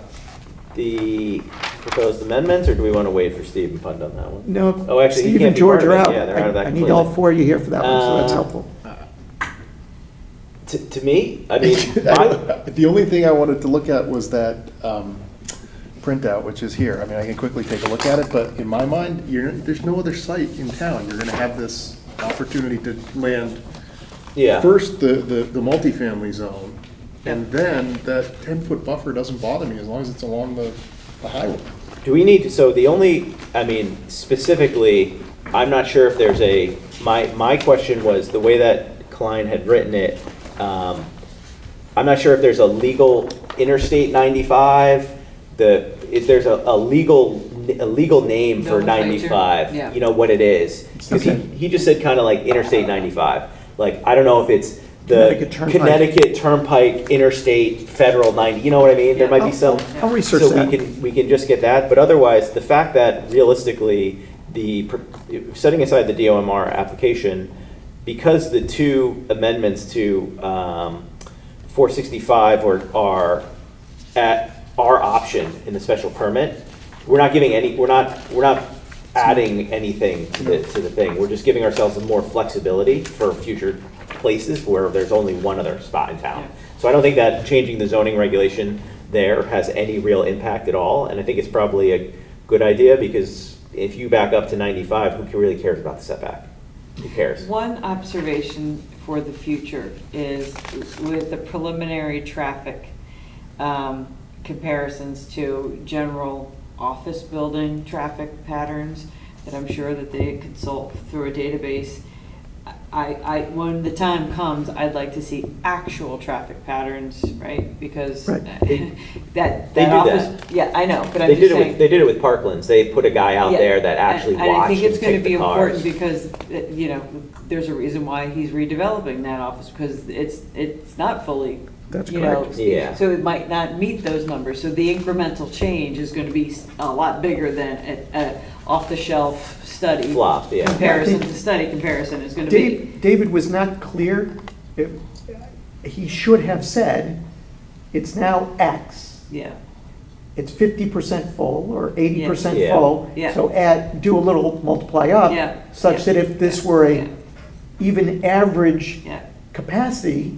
the proposed amendments, or do we want to wait for Steve and punt on that one? No, Oh, actually, he Steve can't and be George part are of it. out. Yeah, they're out of that I need all completely. 4 of you here for that one, so that's helpful. To me, I mean, The only thing I wanted to look at was that printout, which is here. I mean, I can quickly take a look at it, but in my mind, there's no other site in town. You're gonna have this opportunity to land Yeah. first the multifamily zone, and then that 10-foot buffer doesn't bother me as long as it's along the highway. Do we need to, so the only, I mean, specifically, I'm not sure if there's my question was the way that Klein had written it, I'm not sure if there's a legal Interstate 95, if there's a legal name for Nomenclature. 95, Yeah. you know, what it is. Because he just said kind of like Interstate 95. Like, I don't know if it's the Connecticut Turnpike Interstate Federal 90, you know what I mean? There might be some. I'll research so that. we can just get that, but otherwise, the fact that realistically, setting aside the DOMR application, because the two amendments to 465 are at our option in the special permit, we're not adding anything to the thing. We're just giving ourselves more flexibility for future places where there's only one other spot in town. So I don't think that changing the zoning regulation there has any real impact at all, and I think it's probably a good idea, because if you back up to 95, who really cares about the setback? Who cares? One observation for the future is with the preliminary traffic comparisons to general office building traffic patterns that I'm sure that they consult through a database. When the time comes, I'd like to see actual traffic patterns, right? Because They that do office, that. yeah, I know, but I'm They just did saying. they did it with Parklands. They put a guy out Yeah, there that actually and watched I think it's and going to picked be the cars. important because, you know, there's a reason why he's redeveloping that office, because it's not fully, That's you know, correct. Yeah. so it might not meet those numbers. So the incremental change is going to be a lot bigger than an off-the-shelf study. Flop, yeah. Comparison to study comparison is going to be. David was not clear. He should have said, it's now X. Yeah. It's 50% full or 80% Yeah. full. Yeah. So do a little multiply up. Yeah. Such Yeah. that if this were Yeah. a even average Yeah. capacity,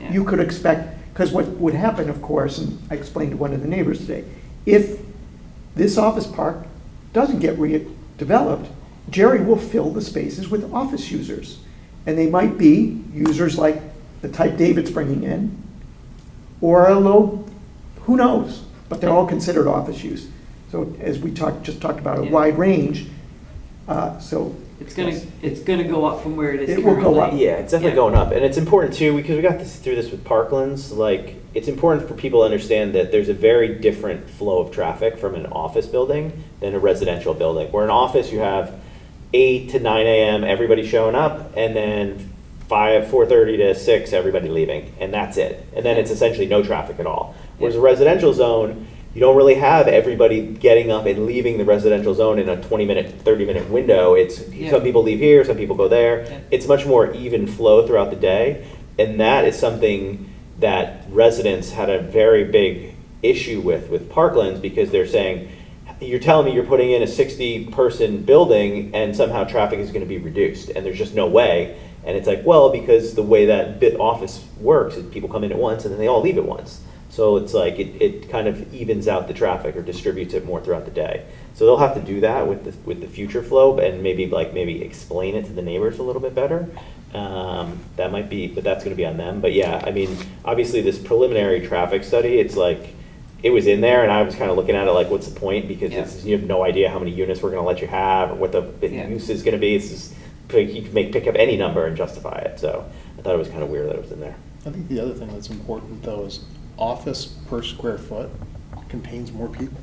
Yeah. you could expect, because what would happen, of course, and I explained to one of the neighbors today, if this office park doesn't get redeveloped, Jerry will fill the spaces with office users. And they might be users like the type David's bringing in, or a low, who knows? But they're all considered office use. So as we just talked about, a Yeah. wide range, so. It's gonna go up from where it is It will currently. go up. Yeah, it's definitely going up, and it's important too, because we got through this with Parklands. Like, it's important for people to understand that there's a very different flow of traffic from an office building than a residential building. Where an office, you have 8 to 9 a.m. everybody showing up, and then 4:30 to 6 everybody leaving, and that's it. And then it's essentially no traffic at all. Whereas a residential zone, you don't really have everybody getting up and leaving the residential zone in a 20-minute, 30-minute window. It's some people leave here, some people go there. Yeah. It's much more even flow throughout the day, and that is something that residents had a very big issue with Parklands, because they're saying, you're telling me you're putting in a 60-person building and somehow traffic is going to be reduced, and there's just no way. And it's like, well, because the way that office works is people come in at once and then they all leave at once. So it's like it kind of evens out the traffic or distributes it more throughout the day. So they'll have to do that with the future flow, and maybe explain it to the neighbors a little bit better. That might be, but that's going to be on them. But yeah, I mean, obviously this preliminary traffic study, it's like, it was in there, and I was kind of looking at it like, what's the point? Because you have no idea how many units we're going to let you have, or what the use is going to be. It's just, you can pick up any number and justify it. So I thought it was kind of weird that it was in there. I think the other thing that's important, though, is office per square foot contains more people.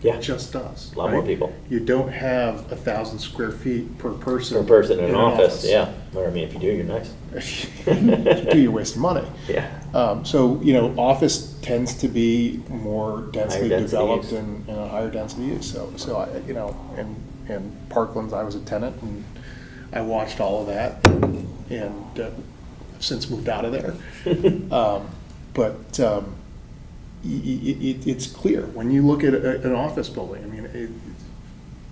Yeah. It just does. A lot more people. You don't have 1,000 square feet per person. Per person in an office, yeah. Or I mean, if you do, you're nice. You're wasting money. Yeah. So, you know, office tends to be more densely Higher density developed use. and a higher density use. So I, you know, and Parklands, I was a tenant, and I watched all of that, and I've since moved out of there. It's clear when you look at an office building. I mean,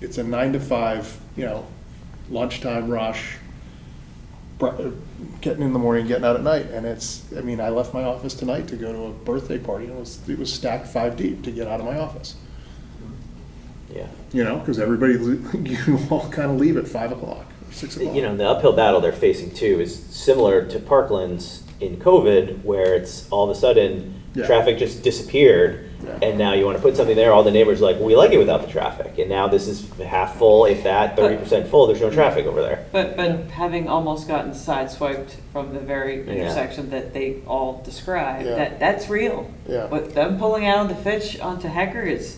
it's a 9 to 5, you know, lunchtime rush, getting in the morning, getting out at night, and I mean, I left my office tonight to go to a birthday party, and it was stacked 5 deep to get out of my office. Yeah. You know, because everybody, you all kind of leave at 5 o'clock, 6 o'clock. You know, the uphill battle they're facing too is similar to Parkland's in COVID, where it's all of a sudden Yeah. traffic just disappeared, and now you want to put something there. All the neighbors are like, we like it without the traffic, and now this is half full, if that, 30% full. There's no traffic over there. But having almost gotten sideswiped from the very intersection that they all described, Yeah. that's real. Yeah. What them pulling out onto Fitch onto Hecker is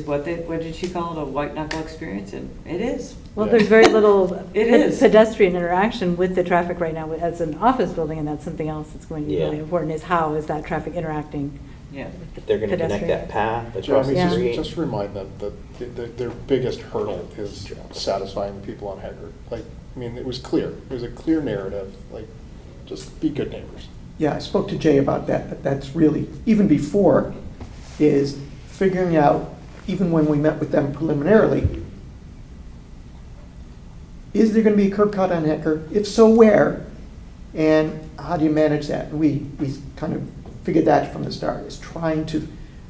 what did she call it, a white knuckle experience? And it is. Well, there's very little It is. pedestrian interaction with the traffic right now as an office building, and that's something else that's going to be really Yeah. important, is how is that traffic interacting? Yeah. They're going to connect Pedestrian. that path across Jeremy, the Yeah. street. just remind them that their biggest hurdle is satisfying the people on Haggard. Like, I mean, it was clear. It was a clear narrative. Like, just be good neighbors. Yeah, I spoke to Jay about that, but that's really, even before, is figuring out, even when we met with them preliminarily, is there going to be a curb cut on Hecker? If so, where? And how do you manage that? We kind of figured that from the start, is trying to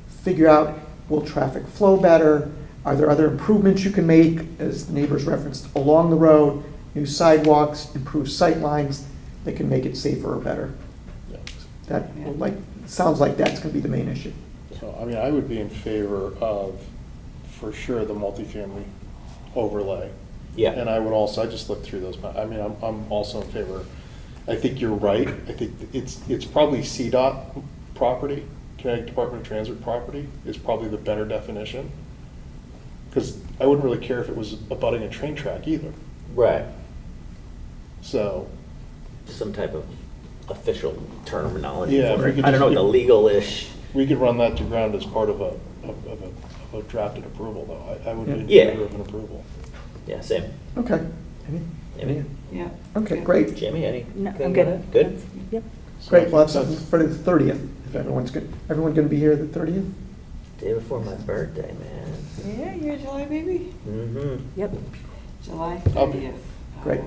figure out, will traffic flow better? Are there other improvements you can make, as the neighbors referenced, along the road, new sidewalks, improved sight lines that can make it safer or better? That, sounds like that's going to be the main issue. So, I mean, I would be in favor of, for sure, the multifamily overlay. Yeah. And I would also, I just looked through those, I mean, I'm also in favor. I think you're right. I think it's probably CDOT property, Connecticut Department of Transit property, is probably the better definition. Because I wouldn't really care if it was abutting a train track either. Right. So. Some type of official terminology Yeah, for we it. could I don't know what just- the legal-ish. We could run that to ground as part of a drafted approval, though. I would be in Yeah. favor of an approval. Yeah, same. Okay. Amy? Yeah. Okay, great. Jamie, any? No, thing I'm good. on that? Good? Yep. Great, we'll have something for the 30th, if everyone's good. Everyone going to be here the 30th? Day before my birthday, man. Yeah, you're a July baby? Mm-hmm. Yep. July I'll be- 30th. Great.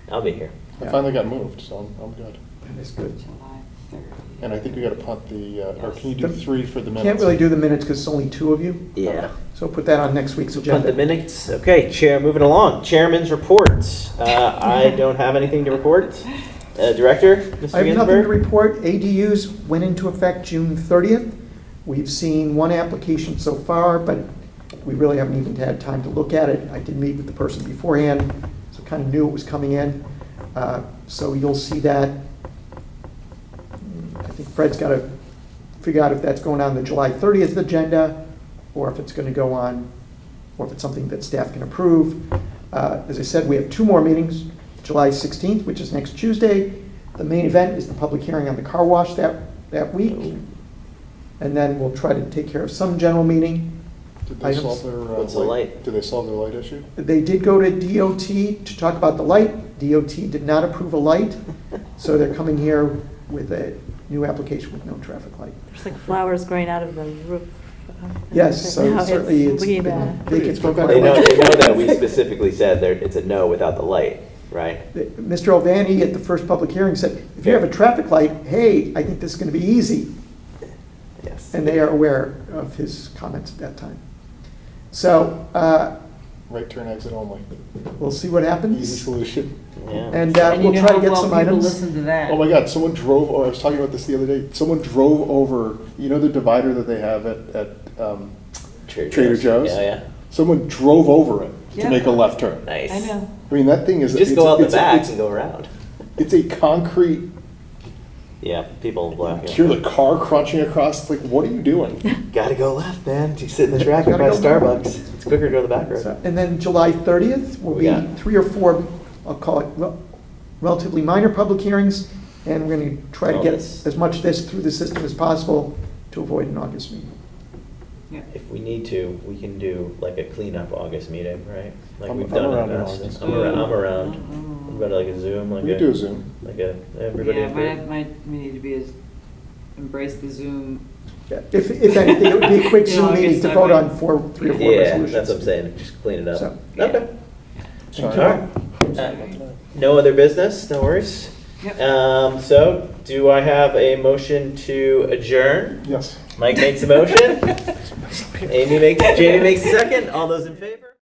I'll be here. I finally got moved, so I'm good. That is good. July 30th. And I think we got to punt the, or can you do Yes. 3 for the minutes? Can't really do the minutes because it's only 2 of you. Yeah. So put that on next week's Punt the agenda. minutes. Okay, Chair, moving along. Chairman's reports. I don't have anything to report. Director, Mr. I have nothing to Ginsburg? report. ADUs went into effect June 30th. We've seen one application so far, but we really haven't even had time to look at it. I did meet with the person beforehand, so kind of knew it was coming in. So you'll see that. I think Fred's got to figure out if that's going on the July 30th agenda, or if it's going to go on, or if it's something that staff can approve. As I said, we have 2 more meetings, July 16th, which is next Tuesday. The main event is the public hearing on the car wash that week. And then we'll try to take care of some general meeting. Did they solve their, What's the light? Did they solve their light issue? They did go to DOT to talk about the light. DOT did not approve a light, so they're coming here with a new application with no traffic light. There's like flowers growing out of the roof. Yes, so Now certainly it's looking been at- vacant for quite They a know while. that we specifically said it's a no without the light, right? Mr. Ovani at the first public hearing said, if you have a traffic light, hey, I think this is going to be easy. Yes. And they are aware of his comments at that time. So Right turn exit only. we'll see what Easy happens. solution. Yeah. And And we'll you try know to get how some well people items. listen to that. Oh my God, someone drove, I was talking about this the other day. Someone drove over, you know the divider that they have at Trader Joe's? Yeah, yeah. Someone drove over it to Yeah. make a left turn. Nice. I know. I mean, that thing is. Just it's go a- out the it's a- back it's- and go around. It's a concrete, Yeah, people blocking. hear the car crunching across, it's like, what are you doing? Gotta go left, man. You sit in the traffic Gotta by go Starbucks. It's quicker to go to the back road. So- And then July 30th will be Yeah. 3 or 4, I'll call it relatively minor public hearings, and we're going to try to get August. as much of this through the system as possible to avoid an August meeting. If we need to, we can do like a cleanup August meeting, right? Like I'm- we've I'm done around in in the past. August. I'm around. What about like a Zoom? Like We could do a Zoom. Like everybody. Yeah, agree? we need to be as, embrace the Zoom. Yeah, If anything, it would be a quick Yeah, Zoom I meeting guess to I vote might- on 3 or 4 Yeah, resolutions. that's what I'm saying. Just clean it up. So, Okay. Sorry. All right. No other business, no worries. Yep. So Do I have a motion to adjourn? Yes. Mike makes a motion. Jamie makes a second. All those in favor?